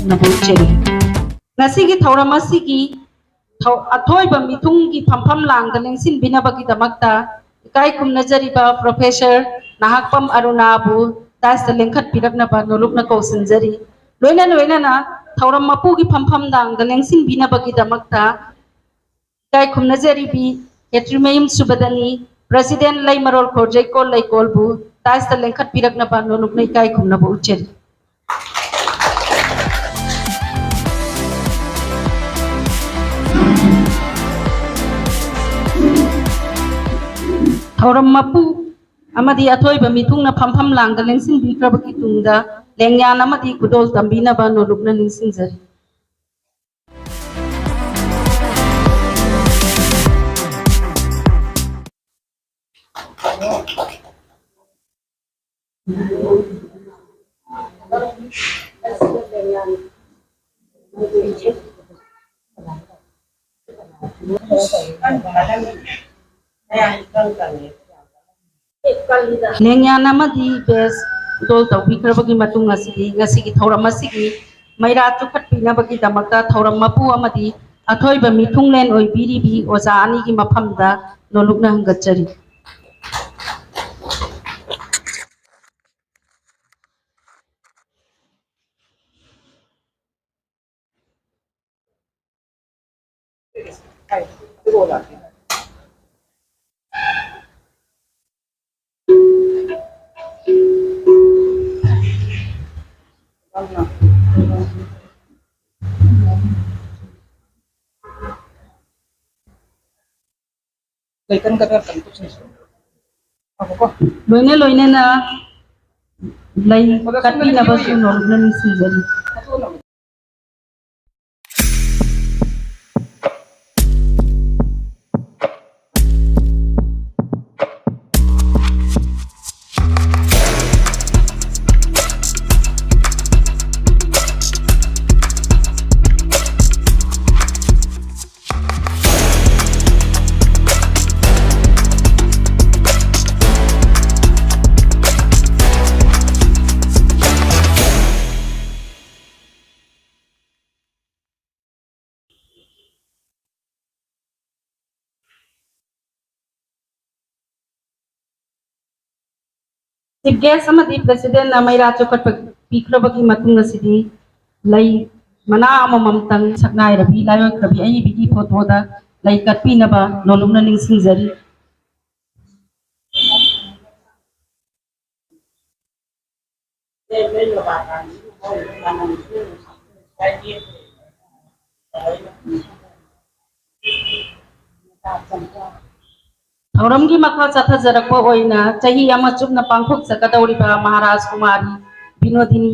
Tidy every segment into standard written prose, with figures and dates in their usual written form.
nabucheri ngasigi thauramasi athoi mitung ki phampham lang da lengsin binabagi damakta ikai kumnajariba professor nahakpam arunabu das da lengkhat pirakna ba nolokna kausanjari loina na thauram mapu ki phampham dang da lengsin binabagi damakta ikai kumnajaribi hetrimayim subadani president laimarol khorjai kol laikolbu das da lengkhat pirakna ba nolokna ikai kumna ba ucheri thauram mapu amadi athoiba mithungna phampham langda lengsin bikrabaki tungda lengyan amadi kudol tambina ba nolokna ningsingjari lengyan amadi bes kudol tawbikrabagi matung asigi ngasigi thauram asigi maira chukhat pinabagi damakta thauram mapu amadi athoiba mithunglen oibiribi oja ani gi maphamda nolokna hangachari loina na lai katpi na basu nolokna ningsingjari Chief guest amadi president na maira chokhat pikrabagi matung asidi lai mana amamamtang saknai rabi layo rabi ai bidi photo da lai katpi na ba nolokna ningsingjari thauram gi makha chathajarakpa oina chahi ama chupna pangthok sakadauriba maharaj kumari binodini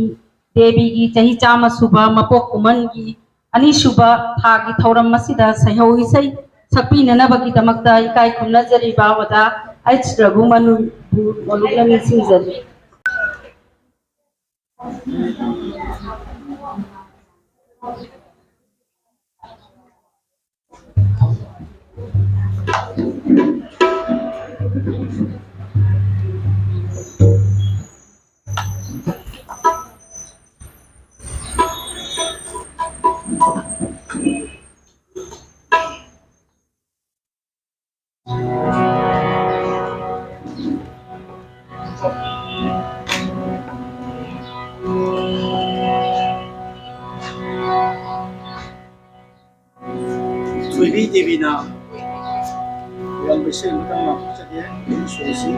devi gi chahi chama suba mapok kuman gi ani suba tha gi thauram masida sahau isai sakpina na bagi damakta ikai khumnajariba wada h ragumanu nolokna ningsingjari Tuibi Devina, yang besar kita mampu saja ini solusi.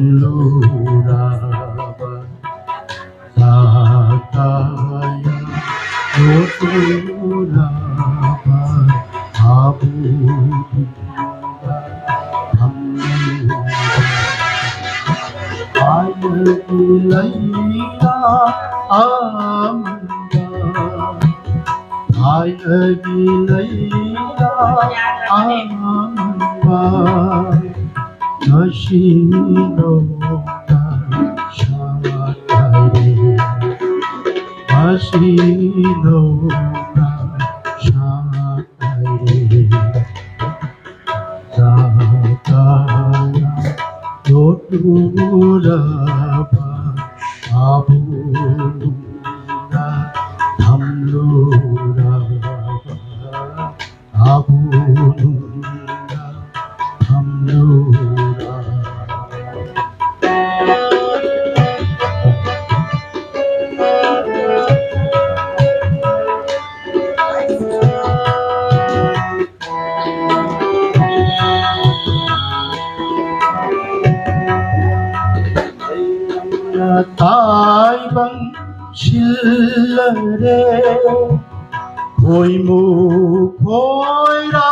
Thamlurava Sakaya Yoturava Abhuduva Thamlurava Ayagilaila Amanda Ayagilaila Amanda Ashino Shakare Ashino Shakare Sakaya Yoturava Abhuduva Thamlurava Abhuduva Thamlurava Tai băng Shillare Khôi mù khôi ra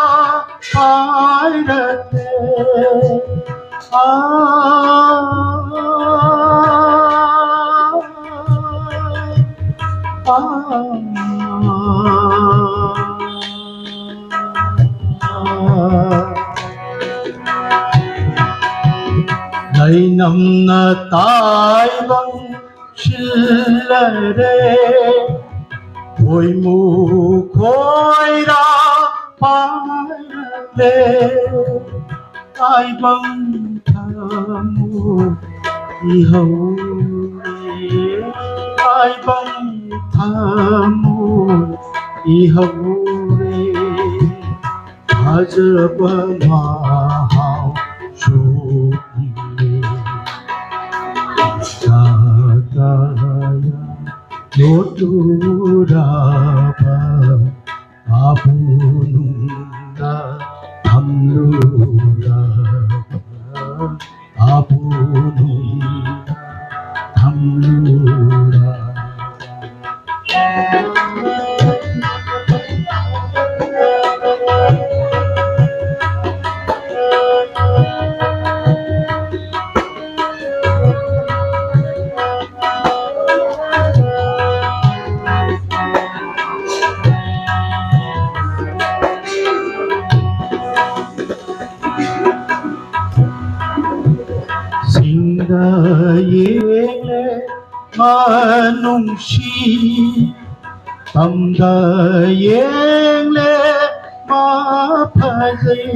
Ai rate Ngày năm na tai băng Shillare Khôi mù khôi ra Ai rate ai băng thamu đi hậu ai băng thamu đi hậu Hajar mahau shukri Sakaya Yoturava Abhuduva Thamlurava Abhuduva Thamlurava Singayele manungshi Tamdayele mapazai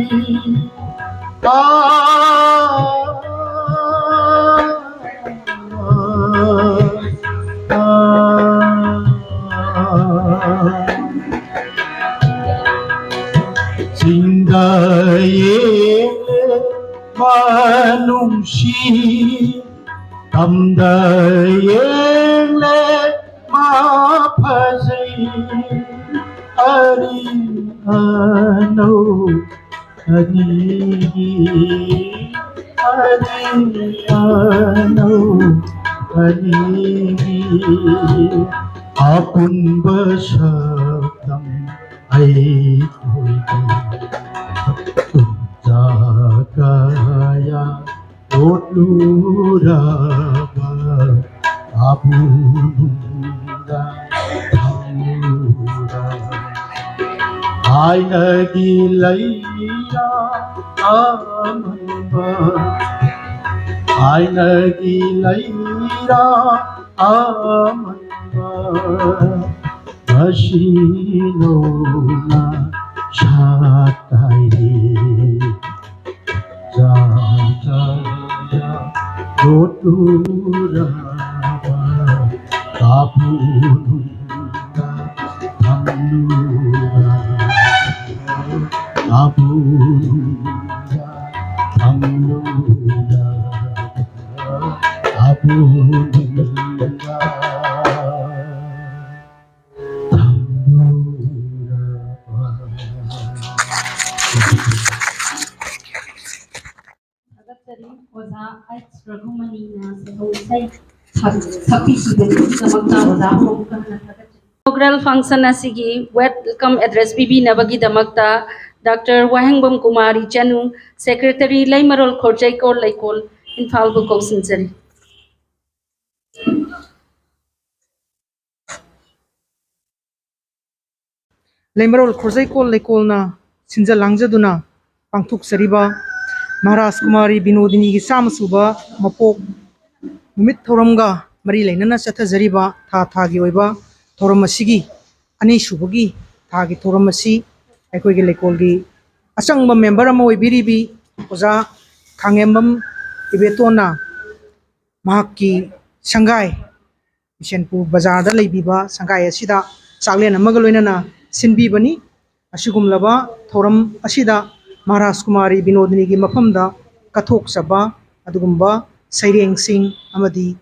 Singayele manungshi Tamdayele mapazai Ari ano Anigi Ari ano Anigi Apun basakam ay ko'y Sakaya Yoturava Abhuduva Thamlurava Ai nagilaila amamba Ai nagilaila amamba Ashino na Shakare Sakaya Yoturava Abhuduva Thamlurava Abhuduva Thamlurava Abhuduva Agatari Oza H. Raghuman Inaugural function asigi welcome address bibi nabagi damakta Dr. Wahengbam Kumari Chanu Secretary Laimarol Khorjaikol Laikol Imphal bu Kausinjari. Laimarol Khorjaikol Laikolna Sinja Langjaduna Pangthuk Sariba Maharaj Kumari Binodini gi Samsuba Mapok Numit Thoramga Mari Lainana Chatha Zariba Tha Thagi Oiba Thoramasigi Ani Shubagi Thagi Thoramasi Aikoigi Laikolgi Asangba member ama oibiribi Oza Khangembam Ibetona Mahaki Shanghai Bishenpur Bazar da leibiba Shanghai asida Chaklen amaga loinana Sinbi bani Ashigumlaba Thoram Ashida Maharaj Kumari Binodini gi mafamda Kathok Saba Adugumba Saireng Singh Amadi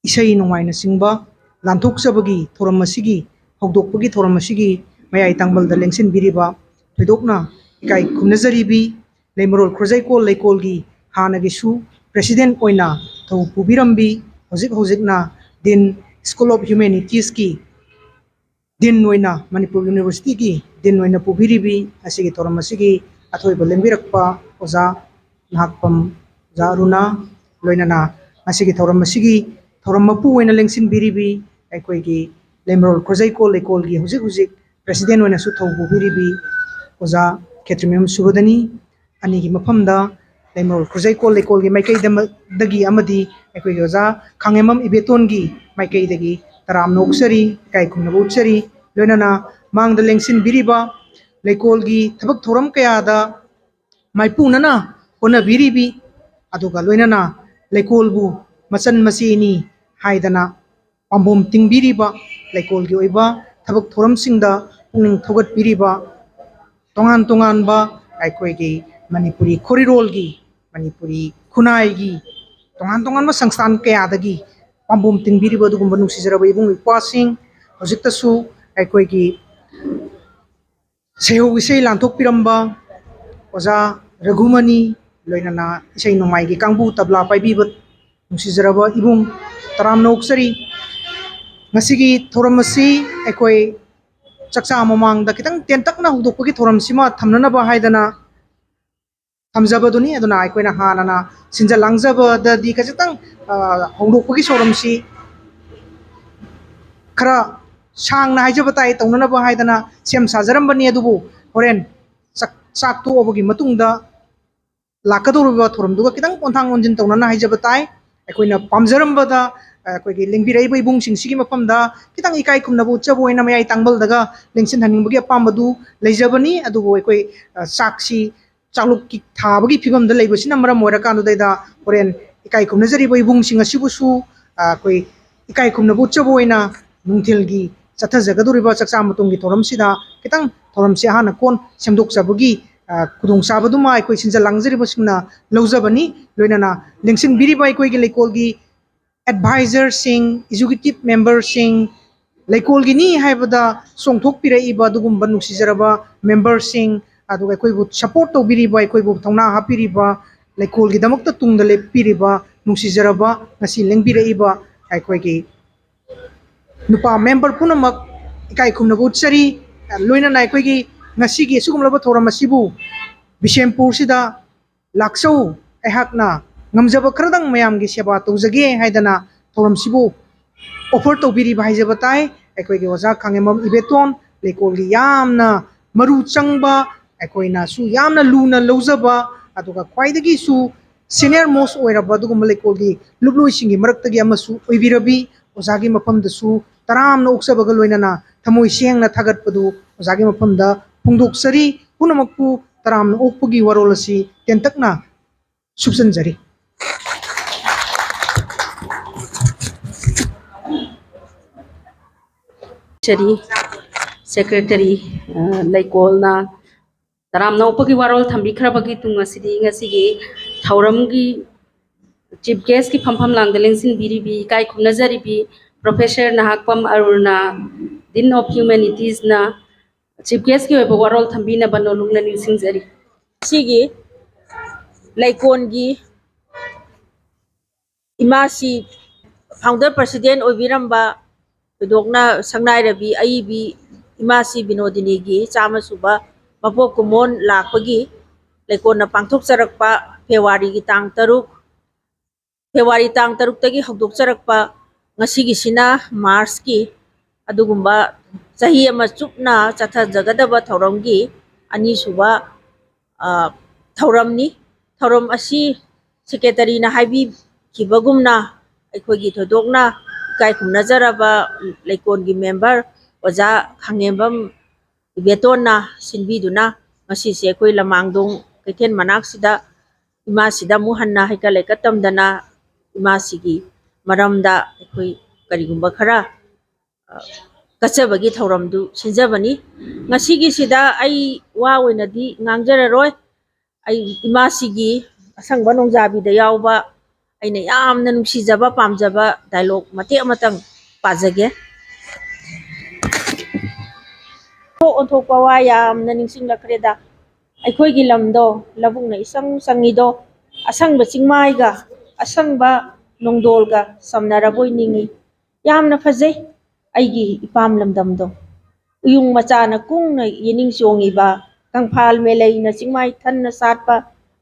Isai Nongaina Singba Lanthok Sabagi Thoram Asigi Hogdokpagi Thoram Asigi Mayai Tangbalda Lengsin Biriba Thidokna Ikai Kumnazaribi Laimarol Khorjaikol Laikolgi Hanagisu President Oina Thau Pubirambi Hojikna Din School of Humanities ki Din Oina Manipur University ki Din Oina Pubiribi Asigi Thoram Asigi Athoiba Lembirakpa Oza Nahakpam Zaruna Loinana Asigi Thoram Asigi Thoram Mapu Oina Lengsin Biribi Aikoigi Laimarol Khorjaikol Laikolgi Hojik President Oina Su Thau Pubiribi Oza Ketrimim Subadani Anigi Mapamda Laimarol Khorjaikol Laikolgi Maikai Dagi Amadi Aikoigi Oza Khangemam Ibetongi Maikai Dagi Taram Noksari Kai Kumnabutsari Loinana Mangda Lengsin Biriba Laikolgi Thabak Thoram Kayada Maipunana Ona Biribi Aduga Loinana Laikolbu Masan Masini Haidana Pambom Tingbiriba Laikolgi Oiba Thabak Thoram Singda Puning Thogat Biriba Tongan ba Aikoigi Manipuri Korirolgi Manipuri Kunai Tongan ma Sangstan Kayadagi Pambom Tingbiriba Dugumba Nuksizaraba Ibung Ipasing Hojiktasu Aikoigi Seho Isai Lanthok Piramba Oza Raghumani Loinana Isai Nongai gi Kangbu Tabla Paibibat Nuksizaraba Ibung Taram Noksari Ngasigi Thoramasi Aikoi Chaksa Mamangda Kitang Tentakna Hudokpagi Thoramsima Thamnanaba Haidana Thamjabaduni Aduna Aikoina Hanana Sinja Langjaba da di Kajitang Hudokpagi Soramsi Kara Shangna Haijabatai Taunanaba Haidana Sem Sajarambani Adubu Horen Saktu Obagi Matungda Lakaduruba Thoramduga Kitang Pontang Onjin Taunana Haijabatai Aikoina Pamjarambada Aikoigi Lengbirai Ibung Singsigi Mapamda Kitang Ikai Kumnabu Chaboina Mayai Tangbaldega Lengsin Haningbagi Apambadu Leijabani Adubu Aikoi Saksi Chalukki Thabagi Pibamda Leibasina Maram Moirakandu Daida Horen Ikai Kumnazariba Ibung Singasibusu Akoi Ikai Kumnabu Chaboina Nungtilgi Chathajagadu Chaksa Matungi Thoramsida Kitang Thoramsi Hana Kon Semdok Sabagi Kudung Sabaduma Aikoi Sinja Langjariba Singna Laujabani Loinana Lengsin Biriba Aikoi Laikolgi Advisor Sing Executive Member Sing Laikolgi ni haibada Songthok Piraiba Dugumba Nuksizaraba Member Sing Aduga Aikoi support Tobiriba Aikoi Thongna Hapiriba Laikolgi Damakta Tungda Lepiriba Nuksizaraba Ngasi Lengbiraiba Aikoi Nupa member Punamak Ikai Kumnabutsari Loinana Aikoi Ngasigi Sugumlaba Thoramasibu Bishempur Sida Laksau Ehakna Ngamjaba Kradang Mayam gi Seba Tujage Haidana Thoramsibu offer Tobiriba Haijabatai Aikoi Oza Khangemam Ibeton Laikolgi Yamna Maru Changba Aikoina Su Yamna Luna Laujaba Aduga Kwaidagi Su senior most Oiraba Dugum Laikolgi Lublui Singi Maraktagi Amasu Oibirabi Ozagi Mapamdasu Taram no Uksabaga Loinana Tamoi Siangna Thagat Padu Ozagi Mapamda Pungdoksari Punamakpu Taram no Okpugi Warolasi Tentakna Subsanjari Secretary Laikolna Taram Naupagi Warol Thambikrabagi Tungasidi Ngasigi Thauramgi Chief Guest ki Phampam Langdalengsin Biribi Kai Kumnazaribi Professor Nahakpam Aruna Din of Humanities na Chief Guest ki Oiba Warol Thambina Banolungna Nilsingjari Sigi Laikolgi इमासी founder president ओबिरंबा थोदोकना संगनाइरबी अईबी इमासी बिनोदिनी की चामा सुबा मपोक कुमोन लाखपगी लेकोना पांथोकचरकपा फेब्रुवारी की तांग तरुक फेब्रुवारी तांग तरुक तगी हौदोकचरकपा ngasigisina March की अदुगुम्बा चाही अमा चुपना चथजगदबा थौरमगी अनि सुबा थौरमनी थौरम असी सेक्रेटरी ना हाइबी खिबगुमना अखोगी थोदोकना इकाई खुमनजरबा लेकोनगी मेंबर ओजा Khangembam बेतोना सिनबीदुना ngasi se koi lamangdong kaithen manak sida ima sida mu hanna haika lekattamdana ima sigi maramda koi karigumba khara kachabagi thauramdu sinjabani ngasigi sida ai wa oinadi ngangjararoi ai ima sigi asangba nongjabi da yawba aina yamna nungsijaba pamjaba dialogue mate amatang pajage onthokpa wa yamna ningsing lakreda ꯑꯩꯈꯣꯏꯒꯤ ꯂꯝꯗꯣ ꯂꯕꯨꯛꯅ ꯏꯁꯪ ꯁꯪꯉꯤꯗꯣ ꯑꯁꯪꯕ ꯆꯤꯡꯃꯥꯏꯒ ꯑꯁꯪꯕ ꯅꯣꯡꯗꯣꯜꯒ ꯁꯝꯅꯔꯕꯣꯏ ꯅꯤꯡꯉꯤ ꯌꯥꯝꯅ ꯐꯖꯩ ꯑꯩꯒꯤ ꯏꯄꯥꯝ ꯂꯝꯗꯝꯗꯣ ꯎꯌꯨꯡ ꯃꯆꯥꯅ ꯀꯨꯡꯅ ꯌꯦꯅꯤꯡ ꯆꯣꯡꯉꯤꯕ ꯀꯪꯐꯥꯜ ꯃꯦꯂꯩꯅ ꯆꯤꯡꯃꯥꯏ ꯊꯟꯅ ꯁꯥꯠꯄ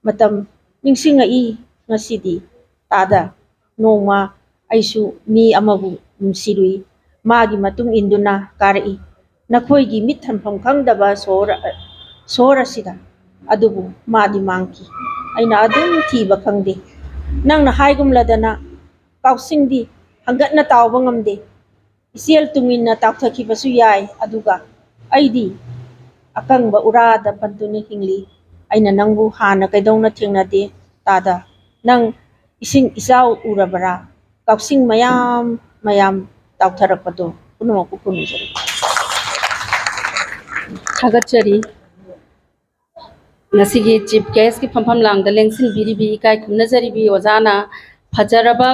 ꯃꯇꯝ ꯅꯤꯡꯁꯤꯡꯉꯛꯏ ꯉꯁꯤꯗꯤ ꯇꯥꯗ ꯅꯣꯡꯃ ꯑꯩꯁꯨ ꯃꯤ ꯑꯃꯕꯨ ꯅꯨꯡꯁꯤꯔꯨꯏ ꯃꯥꯒꯤ ꯃꯇꯨꯡ ꯏꯟꯗꯨꯅ ꯀꯥꯔꯛꯏ ꯅꯈꯣꯏꯒꯤ ꯃꯤꯠ ꯊꯟꯐꯝ ꯈꯪꯗꯕ ꯁꯣꯔ ꯑꯁꯤꯗ ꯑꯗꯨꯕꯨ ꯃꯥꯗꯤ ꯃꯥꯡꯈꯤ ꯑꯩꯅ ꯑꯗꯨꯝ ꯊꯤꯕ ꯈꯪꯗꯦ ꯅꯪꯅ ꯍꯥꯏꯒꯨꯝꯂꯗꯅ ꯀꯥꯎꯁꯤꯡꯗꯤ ꯍꯪꯒꯠꯅ ꯇꯥꯎꯕ ꯉꯝꯗꯦ ꯏꯆꯦꯜ ꯇꯨꯡꯏꯟꯅ ꯇꯥꯎꯊꯈꯤꯕꯁꯨ ꯌꯥꯏ ꯑꯗꯨꯒ ꯑꯩꯗꯤ ꯑꯀꯪꯕ ꯎꯔꯥꯗ ꯄꯟꯗꯨꯅ ꯍꯤꯡꯂꯤ ꯑꯩꯅ ꯅꯪꯕꯨ ꯍꯥꯟꯅ ꯀꯩꯗꯧꯅ ꯊꯦꯡꯅꯗꯦ ꯇꯥꯗ ꯅꯪ ꯏꯁꯤꯡ ꯏꯆꯥꯎ ꯎꯔꯕꯔꯥ ꯀꯥꯎꯁꯤꯡ ꯃꯌꯥꯝ ꯇꯥꯎꯊꯔꯛꯄꯗꯣ ꯄꯨꯝꯅꯃꯛꯄꯨ ꯈꯨꯔꯨꯝꯖꯔꯤ थागतचरी ngasi chief guest ki phampham langda lengsin biribi kai khumnajaribi ojana phajaraba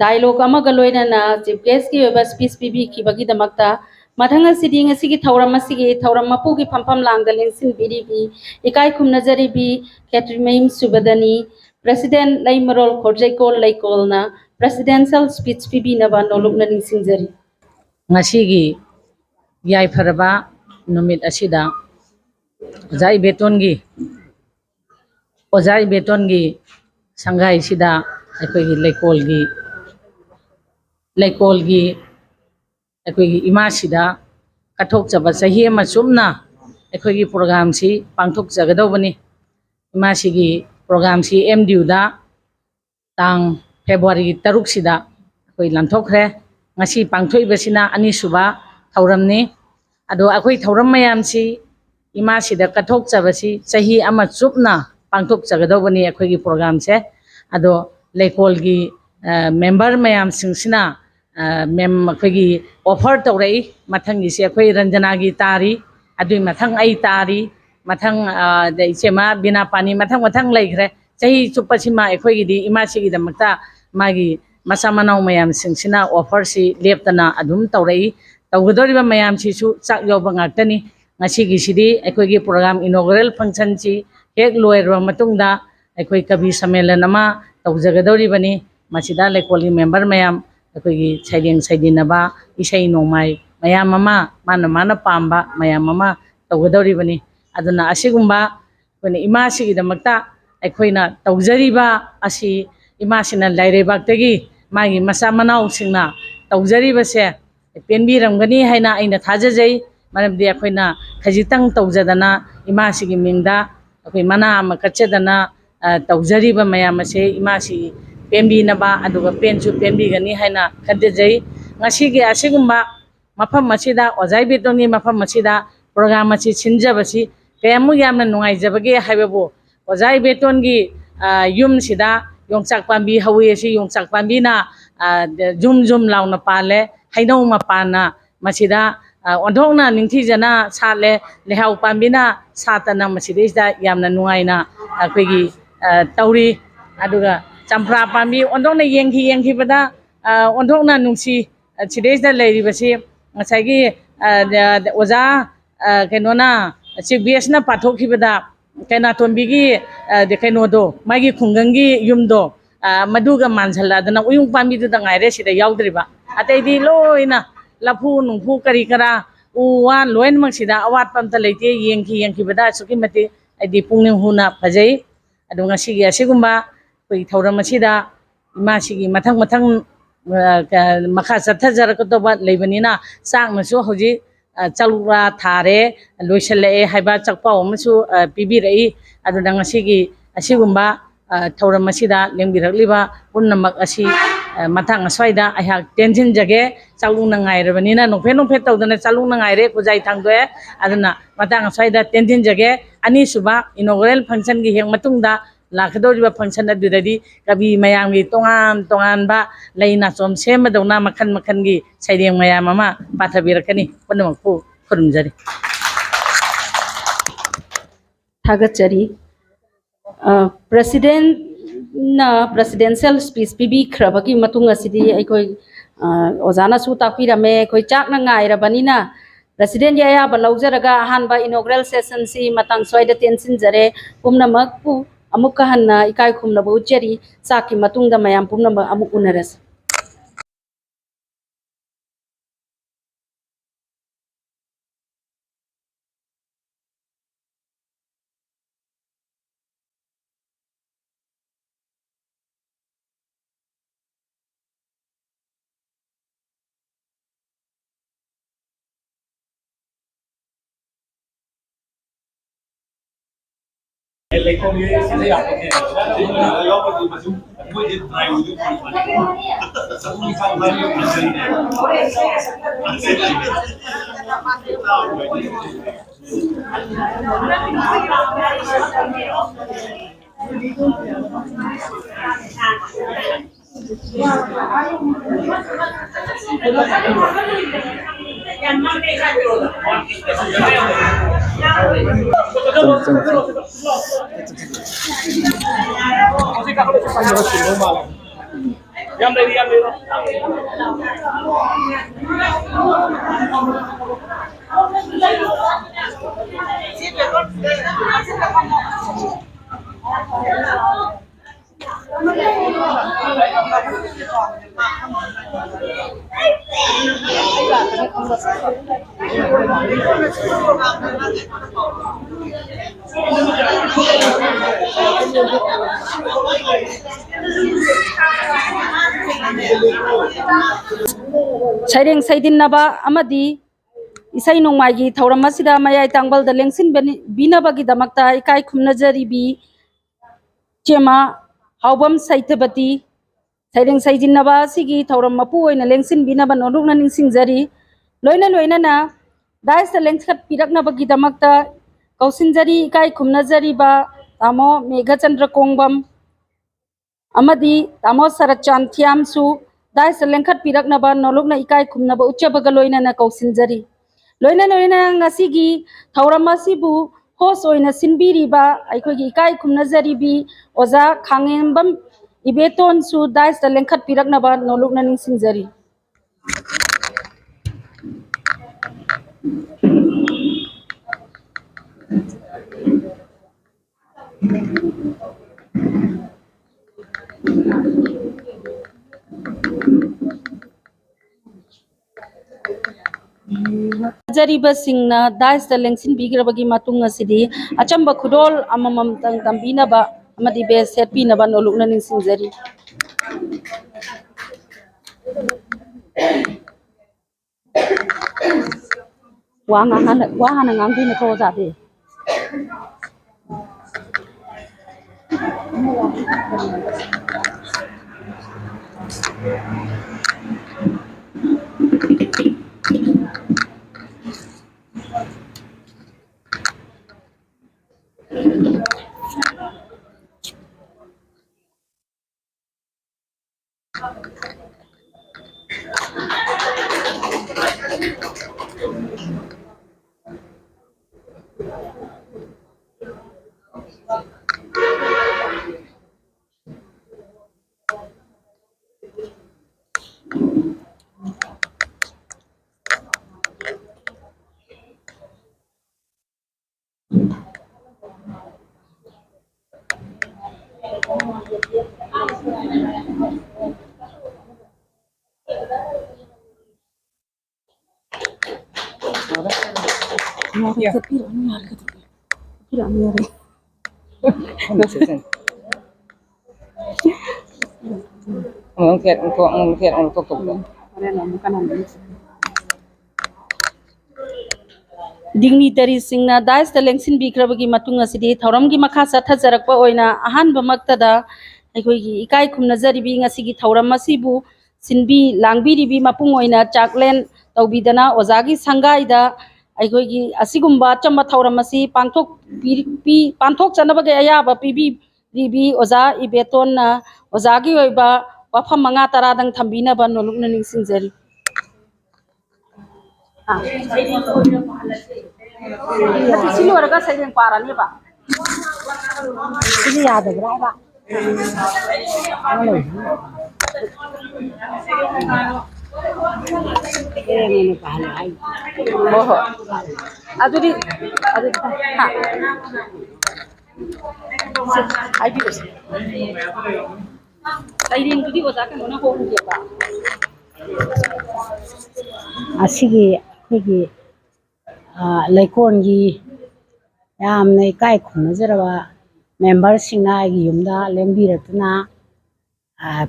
dialogue amaga loinana chief guest ki weba speech pibi khibagi damakta mathanga sidi ngasi ki thauram mapu ki phampham langda lengsin biribi ikai khumnajaribi Catherine Subadani president Laimarol Khorjaikol Laikolna presidential speech pibi naba nolokna ningsingjari ngasi yai pharaba numit asida ojai betongi sangai sida aikogi leikolgi aikogi ima sida kathok chaba sahi ma chumna aikogi program si pangthok jagadobani ima sigi program si MDU da tang February 3 sida akoi lanthokre ngasi pangthoi basina ani suba thauramni ado akoi thauram mayam si ima sida kathok chabasi chahi ama chupna pangthok chagadobani akhoigi program se ado leikolgi member mayam singsina mem akhoigi offer tawrei mathangi se akhoi Ranjana gi tari adui mathang ai tari mathang ichema bina pani mathang leikhre chahi chupasima akhoigi di ima sigi damakta magi masa manau mayam singsina offer si leptana adum tawrei tawgadoriba mayam si su chak yoba ngaktani ngasi sidi aikogi program inaugural function chi hek loirwa matungda aikoi kabi samelan ama tawjagadoribani masida lekoli member mayam aikogi saidinaba isai nongmai mayam ama mana pamba mayam ama tawgadoribani aduna asigumba kone ima sigi damakta aikoina tawjariba asi ima sina lairebaktagi magi masa manau singna tawjariba se penbiramgani haina aina thajajai maramdi akoina khajitang tawjadana ima sigi mingda akoi mana ama kachedana tawjariba mayam ase ima si pembi naba aduga penchu pembi gani haina khadejai ngasi gi asigumba mafam masida ojai betoni mafam masida program achi sinjabasi kayamu yamna nungai jabage haibabu ojai betongi yum sida yongchak pambi hawi ase yongchak pambi na jum launa pale hainau mapana masida ondhokna ningthijana sale lehau pambina satana masidisda yamna nuaina akoigi tauri aduga champra pambi ondhokna yenghi bada ondhokna nungsi sidesda leiribasi ngasagi oja kenona CBS na pathokibada kaina tombigi de kainodo magi khungangi yumdo maduga manjala dana uyung pambi du dangai re sida yaudriba atei di loina lapu nungpu kari kara uwan loin mak sida awat pam ta leite yengki bada suki mate adi pungning huna phajai adu ngasi gi asigumba koi thauram asida ima sigi mathang makha sathajar ko to ba leibanina sang masu hoji chalura thare loisale haiba chakpa omasu pibi rei adu ngasi gi asigumba thauram asida lengbirakliba punnamak asi mathang aswaida ayak tension jage chalung nangai rebanina nongphe tawdana chalung nangai re kujai thangdoe aduna mathang aswaida tension jage ani suba inaugural function gi heng matungda lakhdoriba function adudadi kabi mayamgi tongan ba leina som semadona makhan gi saideng mayam ama pathabirakani punnamakpu khurumjari Thagachari President na presidential speech pibi khrabagi matung asidi aikoi ozana su takpirame koi chak na ngai rabanina President ya balaujaraga hanba inaugural session si matang soida tensin jare pumnamak pu amuk hanna ikai khumna bu cheri saki matungda mayam pumnamak amuk unaras Saireng saidin naba amadi isai nongmai gi thauram asida mayai tangbal da lengsin binabagi damakta ikai khumnajari bi chema haubam saithabati saireng saidin naba sigi thauram mapu oina lengsin binaba norukna ningsingjari loina na dais da lengkhat piraknabagi damakta kausinjari ikai khumnajari ba tamo Megha Chandra Kongbam amadi tamo Sarachan Thiamsu dais da lengkhat piraknaba nolokna ikai khumnaba uchabaga loina na kausinjari loina ngasigi thauram asibu host oina sinbiriba aikogi ikai khumnajari bi oza khangembam ibeton su dais da lengkhat piraknaba nolokna ningsingjari Jariba singna dais da lengsin bigrabagi matung asidi achamba khudol amamam tang tambina ba amadi be setpi na ba nolokna ningsingjari wahana ngangbi na ko jade ꯗꯤꯒꯅꯤꯇꯔꯤꯁꯤꯡꯅ ꯗꯥꯏꯁꯇ ꯂꯦꯡꯁꯤꯟꯕꯤꯈ꯭ꯔꯕꯒꯤ ꯃꯇꯨꯡ ꯑꯁꯤꯗꯤ ꯊꯧꯔꯝꯒꯤ ꯃꯈꯥ ꯆꯠꯊꯖꯔꯛꯄ ꯑꯣꯏꯅ ꯑꯍꯥꯟꯕꯃꯛꯇꯗ ꯑꯩꯈꯣꯏꯒꯤ ꯏꯀꯥꯏ ꯈꯨꯝꯅꯖꯔꯤꯕꯤ ꯉꯁꯤꯒꯤ ꯊꯧꯔꯝ ꯑꯁꯤꯕꯨ ꯁꯤꯟꯕꯤ ꯂꯥꯡꯕꯤꯔꯤꯕꯤ ꯃꯄꯨꯡ ꯑꯣꯏꯅ ꯆꯥꯛꯂꯦꯟ ꯇꯧꯕꯤꯗꯅ ꯑꯣꯖꯥꯒꯤ ꯁꯪꯒꯥꯏꯗ ꯑꯩꯈꯣꯏꯒꯤ ꯑꯁꯤꯒꯨꯝꯕ ꯑꯆꯝꯕ ꯊꯧꯔꯝ ꯑꯁꯤ ꯄꯥꯡꯊꯣꯛꯆꯅꯕꯒꯤ ꯑꯌꯥꯕ ꯄꯤꯕꯤꯔꯤꯕꯤ ꯑꯣꯖꯥ ꯏꯕꯦꯇꯣꯟꯅ ꯑꯣꯖꯥꯒꯤ ꯑꯣꯏꯕ ꯋꯥꯐꯝ 5-10ꯗꯪ ꯊꯝꯕꯤꯅꯕ ꯅꯣꯂꯨꯛꯅ ꯅꯤꯡꯁꯤꯡꯖꯔꯤ ꯁꯤ ꯂꯣꯏꯔꯒ ꯁꯩꯔꯦꯡ ꯄꯥꯔꯅꯦꯕ Ini ada berapa? Ini pahala ay. ꯍꯣꯏ ꯍꯣꯏ ꯑꯗꯨꯗꯤ ꯍꯥ ꯍꯥꯏꯕꯤꯔꯨꯁꯤ ꯁꯩꯔꯦꯡꯗꯨꯗꯤ ꯑꯣꯖꯥ ꯀꯩꯅꯣꯅ ꯍꯣꯡꯒꯦꯕ Asigi ꯑꯩꯈꯣꯏꯒꯤ ꯂꯩꯀꯣꯟꯒꯤ ꯌꯥꯝꯅ ꯏꯀꯥꯏ ꯈꯨꯝꯅꯖꯔꯕ ꯃꯦꯝꯕꯔꯁꯤꯡꯅ ꯑꯩꯒꯤ ꯌꯨꯝꯗ ꯂꯦꯡꯕꯤꯔꯛꯇꯨꯅ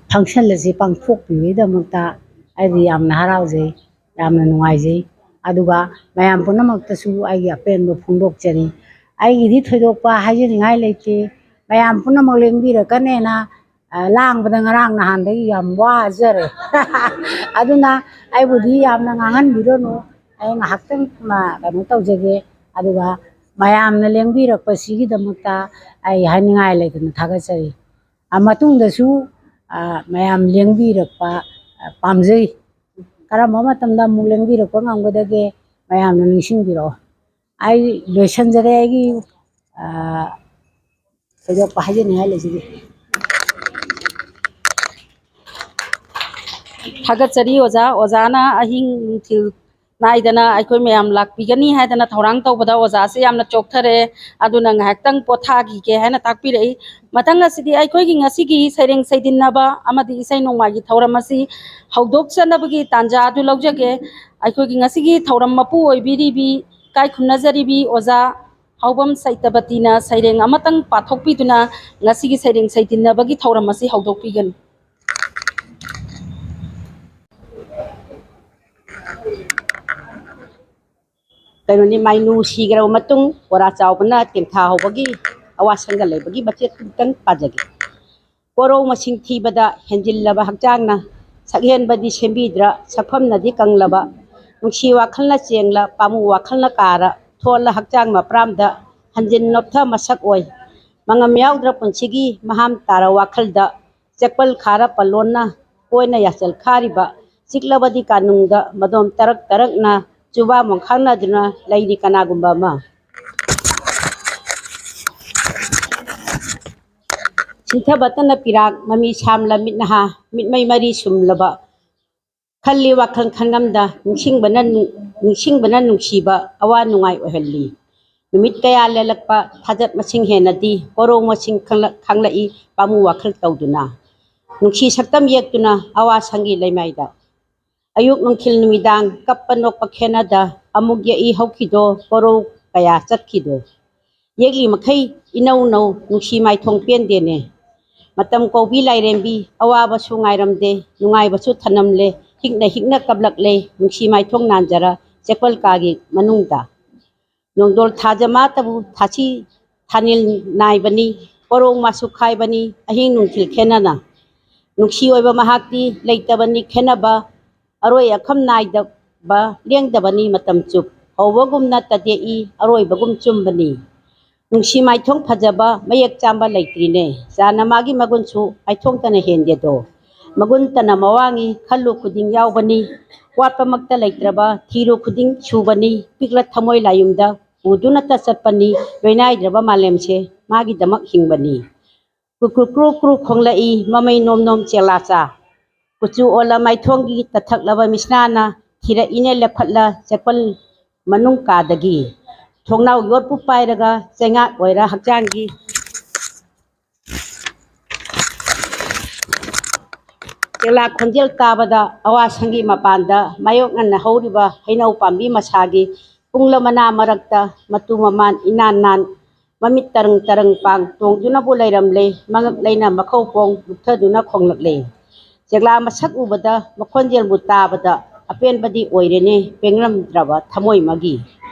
ꯐꯪꯁꯟ ꯑꯁꯤ ꯄꯥꯡꯊꯣꯛꯄꯤꯕꯒꯤꯗꯃꯛꯇ ꯑꯩꯗꯤ ꯌꯥꯝꯅ ꯍꯔꯥꯎꯖꯩ ꯌꯥꯝꯅ ꯅꯨꯡꯉꯥꯏꯖꯩ ꯑꯗꯨꯒ ꯃꯌꯥꯝ ꯄꯨꯝꯅꯃꯛꯇꯁꯨ ꯑꯩꯒꯤ ꯑꯄꯦꯟꯕ ꯐꯣꯡꯗꯣꯛꯆꯔꯤ ꯑꯩꯒꯤꯗꯤ ꯊꯣꯏꯗꯣꯛꯄ ꯍꯥꯏꯖꯅꯤꯡꯉꯥꯏ ꯂꯩꯇꯦ ꯃꯌꯥꯝ ꯄꯨꯝꯅꯃꯛ ꯂꯦꯡꯕꯤꯔꯛꯀꯅꯦꯅ ꯂꯥꯡꯕꯗ ꯉꯔꯥꯡ ꯅꯍꯥꯟꯗꯒꯤ ꯌꯥꯝ ꯋꯥꯖꯔꯦ ꯑꯗꯨꯅ ꯑꯩꯕꯨꯗꯤ ꯌꯥꯝꯅ ꯉꯥꯡꯍꯟꯕꯤꯔꯅꯨ ꯑꯩ ꯉꯥꯏꯍꯥꯛꯇꯪ ꯀꯩꯅꯣ ꯇꯧꯖꯒꯦ ꯑꯗꯨꯒ ꯃꯌꯥꯝꯅ ꯂꯦꯡꯕꯤꯔꯛꯄꯁꯤꯒꯤꯗꯃꯛꯇ ꯑꯩ ꯍꯥꯏꯅꯤꯡꯉꯥꯏ ꯂꯩꯇꯅ ꯊꯥꯒꯠꯆꯔꯤ ꯃꯇꯨꯡꯗꯁꯨ ꯃꯌꯥꯝ ꯂꯦꯡꯕꯤꯔꯛꯄ ꯄꯥꯝꯖꯩ ꯀꯔꯝꯕ ꯃꯇꯝꯗ ꯑꯃꯨꯛ ꯂꯦꯡꯕꯤꯔꯛꯄ ꯉꯝꯒꯗꯒꯦ ꯃꯌꯥꯝꯅ ꯅꯤꯡꯁꯤꯡꯕꯤꯔꯛꯑꯣ ꯑꯩ ꯂꯣꯏꯁꯤꯟꯖꯔꯦ ꯑꯩꯒꯤ ꯊꯣꯏꯗꯣꯛꯄ ꯍꯥꯏꯖꯅꯤꯡꯉꯥꯏ ꯂꯩꯖꯗꯦ ꯊꯥꯒꯠꯆꯔꯤ ꯑꯣꯖꯥꯅ ꯑꯍꯤꯡ ꯅꯨꯡꯊꯤꯜ ꯅꯥꯏꯗꯅ ꯑꯩꯈꯣꯏ ꯃꯌꯥꯝ ꯂꯥꯛꯄꯤꯒꯅꯤ ꯍꯥꯏꯗꯅ ꯊꯧꯔꯥꯡ ꯇꯧꯕꯗ ꯑꯣꯖꯥꯁꯦ ꯌꯥꯝꯅ ꯆꯣꯛꯊꯔꯦ ꯑꯗꯨꯅ ꯉꯥꯏꯍꯥꯛꯇꯪ ꯄꯣꯊꯥꯈꯤꯒꯦ ꯍꯥꯏꯅ ꯇꯥꯛꯄꯤꯔꯛꯏ ꯃꯊꯪ ꯑꯁꯤꯗꯤ ꯑꯩꯈꯣꯏꯒꯤ ꯉꯁꯤꯒꯤ ꯁꯩꯔꯦꯡ ꯁꯩꯗꯤꯟꯅꯕ ꯑꯃꯗꯤ ꯏꯁꯩ ꯅꯣꯡꯃꯥꯏꯒꯤ ꯊꯧꯔꯝ ꯑꯁꯤ ꯍꯧꯗꯣꯛꯆꯅꯕꯒꯤ ꯇꯥꯟꯖꯥ ꯑꯗꯨ ꯂꯧꯖꯒꯦ ꯑꯩꯈꯣꯏꯒꯤ ꯉꯁꯤꯒꯤ ꯊꯧꯔꯝ ꯃꯄꯨ ꯑꯣꯏꯕꯤꯔꯤꯕꯤ ꯏꯀꯥꯏ ꯈꯨꯝꯅꯖꯔꯤꯕꯤ ꯑꯣꯖꯥ ꯍꯥꯎꯕꯝ ꯁꯩꯇꯕꯇꯤꯅ ꯁꯩꯔꯦꯡ ꯑꯃꯇꯪ ꯄꯥꯊꯣꯛꯄꯤꯗꯨꯅ ꯉꯁꯤꯒꯤ ꯁꯩꯔꯦꯡ ꯁꯩꯗꯤꯟꯅꯕꯒꯤ ꯊꯧꯔꯝ ꯑꯁꯤ ꯍꯧꯗꯣꯛꯄꯤꯒꯅꯤ ꯀꯩꯅꯣꯅꯤ ꯃꯥꯏꯅꯨ ꯁꯤꯈ꯭ꯔꯕ ꯃꯇꯨꯡ ꯕꯣꯔꯥ ꯆꯥꯎꯕꯅ ꯇꯦꯡꯊꯥ ꯍꯧꯕꯒꯤ ꯑꯋꯥꯁꯪꯒ ꯂꯩꯕꯒꯤ ꯃꯆꯦꯠ ꯑꯃꯇꯪ ꯄꯥꯖꯒꯦ ꯀꯣꯔꯧ ꯃꯁꯤꯡ ꯊꯤꯕꯗ ꯍꯦꯟꯖꯤꯜꯂꯕ ꯍꯛꯆꯥꯡꯅ ꯁꯛꯍꯦꯟꯕꯗꯤ ꯁꯦꯝꯕꯤꯗ꯭ꯔ ꯁꯛꯐꯝꯅꯗꯤ ꯀꯪꯂꯕ ꯅꯨꯡꯁꯤ ꯋꯥꯈꯜꯅ ꯆꯦꯡꯂ ꯄꯥꯃꯨ ꯋꯥꯈꯜꯅ ꯀꯥꯔ ꯊꯣꯜꯂ ꯍꯛꯆꯥꯡ ꯃꯄ꯭ꯔꯥꯝꯗ ꯍꯟꯖꯤꯟ ꯅꯣꯞꯊ ꯃꯁꯛ ꯑꯣꯏ ꯃꯉꯝ ꯌꯥꯎꯗ꯭ꯔ ꯄꯨꯟꯁꯤꯒꯤ ꯃꯍꯥꯝ ꯇꯥꯔ ꯋꯥꯈꯜꯗ ꯆꯦꯛꯄꯜ ꯈꯥꯔ ꯄꯜꯂꯣꯟꯅ ꯀꯣꯏꯅ ꯌꯥꯆꯜ ꯈꯥꯔꯤꯕ ꯆꯤꯛꯂꯕꯗꯤ ꯀꯥꯅꯨꯡꯗ ꯃꯗꯣꯝ ꯇꯔꯛ ꯇꯔꯛꯅ ꯆꯨꯕꯥ ꯃꯣꯡꯈꯥꯡꯅꯗꯨꯅ ꯂꯩꯔꯤ ꯀꯅꯥꯒꯨꯝꯕ ꯑꯃ ꯁꯤꯟꯊꯕꯇꯅ ꯄꯤꯔꯥꯛ ꯃꯃꯤ ꯁꯥꯝꯂ ꯃꯤꯠꯅꯍꯥ ꯃꯤꯠꯃꯩ ꯃꯔꯤ ꯁꯨꯝꯂꯕ ꯈꯜꯂꯤ ꯋꯥꯈꯜ ꯈꯟꯉꯝꯗ ꯅꯤꯡꯁꯤꯡꯕꯅ ꯅꯨꯡꯁꯤꯕ ꯑꯋꯥ ꯅꯨꯡꯉꯥꯏ ꯑꯣꯏꯍꯜꯂꯤ ꯅꯨꯃꯤꯠ ꯀꯌꯥ ꯂꯦꯜꯂꯛꯄ ꯊꯥꯖꯠ ꯃꯁꯤꯡ ꯍꯦꯟꯅꯗꯤ ꯀꯣꯔꯧ ꯃꯁꯤꯡ ꯈꯪꯂꯛꯏ ꯄꯥꯃꯨ ꯋꯥꯈꯜ ꯇꯧꯗꯨꯅ ꯅꯨꯡꯁꯤ ꯁꯛꯇꯝ ꯌꯦꯛꯇꯨꯅ ꯑꯋꯥ ꯁꯪꯒꯤ ꯂꯩꯃꯥꯏꯗ ꯑꯌꯨꯛ ꯅꯨꯡꯊꯤꯜ ꯅꯨꯃꯤꯗꯥꯡ ꯀꯞꯄ ꯅꯣꯛꯄ ꯈꯦꯅꯗ ꯑꯃꯨꯛ ꯌꯦꯛꯏ ꯍꯧꯈꯤꯗꯣ ꯀꯣꯔꯧ ꯀꯌꯥ ꯆꯠꯈꯤꯗꯣ ꯌꯦꯛꯂꯤ ꯃꯈꯩ ꯏꯅꯧ ꯅꯧ ꯅꯨꯡꯁꯤ ꯃꯥꯏꯊꯣꯡ ꯄꯦꯟꯗꯦꯅꯦ ꯃꯇꯝ ꯀꯧꯕꯤ ꯂꯥꯏꯔꯦꯝꯕꯤ ꯑꯋꯥꯕꯁꯨ ꯉꯥꯏꯔꯝꯗꯦ ꯅꯨꯡꯉꯥꯏꯕꯁꯨ ꯊꯅꯝꯂꯦ ꯍꯤꯛꯅ ꯍꯤꯛꯅ ꯀꯞꯂꯛꯂꯦ ꯅꯨꯡꯁꯤ ꯃꯥꯏꯊꯣꯡ ꯅꯥꯟꯖꯔ ꯆꯦꯛꯄꯜ ꯀꯥꯒꯤ ꯃꯅꯨꯡꯗ ꯅꯣꯡꯗꯣꯜ ꯊꯥꯖꯃꯥꯇꯕꯨ ꯊꯥꯁꯤ ꯊꯥꯅꯤꯜ ꯅꯥꯏꯕꯅꯤ ꯀꯣꯔꯧ ꯃꯥꯁꯨ ꯈꯥꯏꯕꯅꯤ ꯑꯍꯤꯡ ꯅꯨꯡꯊꯤꯜ ꯈꯦꯅꯅ ꯅꯨꯡꯁꯤ ꯑꯣꯏꯕ ꯃꯍꯥꯛꯇꯤ ꯂꯩꯇꯕꯅꯤ ꯈꯦꯅꯕ ꯑꯔꯣꯏ ꯑꯈꯝ ꯅꯥꯏꯗꯕ ꯂꯦꯡꯗꯕꯅꯤ ꯃꯇꯝ ꯆꯨꯞ ꯍꯧꯕꯒꯨꯝꯅ ꯇꯗꯦꯛꯏ ꯑꯔꯣꯏꯕꯒꯨꯝ ꯆꯨꯝꯕꯅꯤ ꯅꯨꯡꯁꯤ ꯃꯥꯏꯊꯣꯡ ꯐꯖꯕ ꯃꯌꯦꯛ ꯆꯥꯝꯕ ꯂꯩꯇ꯭ꯔꯤꯅꯦ ꯆꯥꯅ ꯃꯥꯒꯤ ꯃꯒꯨꯟꯁꯨ ꯃꯥꯏꯊꯣꯡꯇꯅ ꯍꯦꯟꯗꯦꯗꯣ ꯃꯒꯨꯟꯇꯅ ꯃꯋꯥꯡꯉꯤ ꯈꯜꯂꯨ ꯈꯨꯗꯤꯡ ꯌꯥꯎꯕꯅꯤ ꯋꯥꯠꯄꯃꯛꯇ ꯂꯩꯇ꯭ꯔꯕ ꯊꯤꯔꯨ ꯈꯨꯗꯤꯡ ꯁꯨꯕꯅꯤ ꯄꯤꯛꯂ ꯊꯃꯣꯏ ꯂꯥꯌꯨꯝꯗ ꯎꯗꯨꯅꯇ ꯆꯠꯄꯅꯤ ꯂꯣꯏꯅꯥꯏꯗ꯭ꯔꯕ ꯃꯥꯂꯦꯝꯁꯦ ꯃꯥꯒꯤꯗꯃꯛ ꯍꯤꯡꯕꯅꯤ ꯀ꯭ꯔꯨ ꯀ꯭ꯔꯨ ꯈꯣꯡꯂꯛꯏ ꯃꯃꯩ ꯅꯣꯝ ꯅꯣꯝ ꯆꯦꯂꯥꯆꯥ ꯀꯨꯆꯨ ꯑꯣꯜꯂ ꯃꯥꯏꯊꯣꯡꯒꯤ ꯇꯊꯛꯂꯕ ꯃꯤꯁꯅꯥꯅ ꯊꯤꯔꯛꯏꯅꯦ ꯂꯦꯞꯈꯠꯂ ꯆꯦꯛꯄꯜ ꯃꯅꯨꯡ ꯀꯥꯗꯒꯤ ꯊꯣꯡꯅꯥꯎ ꯌꯣꯠꯄꯨ ꯄꯥꯏꯔꯒ ꯆꯩꯉꯥꯛ ꯑꯣꯏꯔ ꯍꯛꯆꯥꯡꯒꯤ ꯆꯦꯂꯥ ꯈꯣꯟꯖꯦꯜ ꯇꯥꯕꯗ ꯑꯋꯥꯁꯪꯒꯤ ꯃꯄꯥꯟꯗ ꯃꯥꯌꯣꯛꯅꯅ ꯍꯧꯔꯤꯕ ꯍꯩꯅꯧ ꯄꯥꯝꯕꯤ ꯃꯁꯥꯒꯤ ꯄꯨꯡꯂꯃꯅꯥ ꯃꯔꯛꯇ ꯃꯇꯨ ꯃꯃꯥꯟ ꯏꯅꯥꯟ ꯅꯥꯟ ꯃꯃꯤꯠ ꯇꯔꯪ ꯇꯔꯪ ꯄꯥꯡ ꯇꯣꯡꯗꯨꯅꯕꯨ ꯂꯩꯔꯝꯂꯦ ꯃꯉꯛ ꯂꯩꯅ ꯃꯈꯧꯄꯣꯡ ꯂꯨꯞꯊꯗꯨꯅ ꯈꯣꯡꯂꯛꯂꯦ ꯆꯦꯛꯂꯥ ꯃꯁꯛ ꯎꯕꯗ ꯃꯈꯣꯟꯖꯦꯜꯕꯨ ꯇꯥꯕꯗ ꯑꯄꯦꯟꯕꯗꯤ ꯑꯣꯏꯔꯦꯅꯦ ꯄꯦꯡꯂꯝꯗ꯭ꯔꯕ ꯊꯃꯣꯏ ꯃꯒꯤ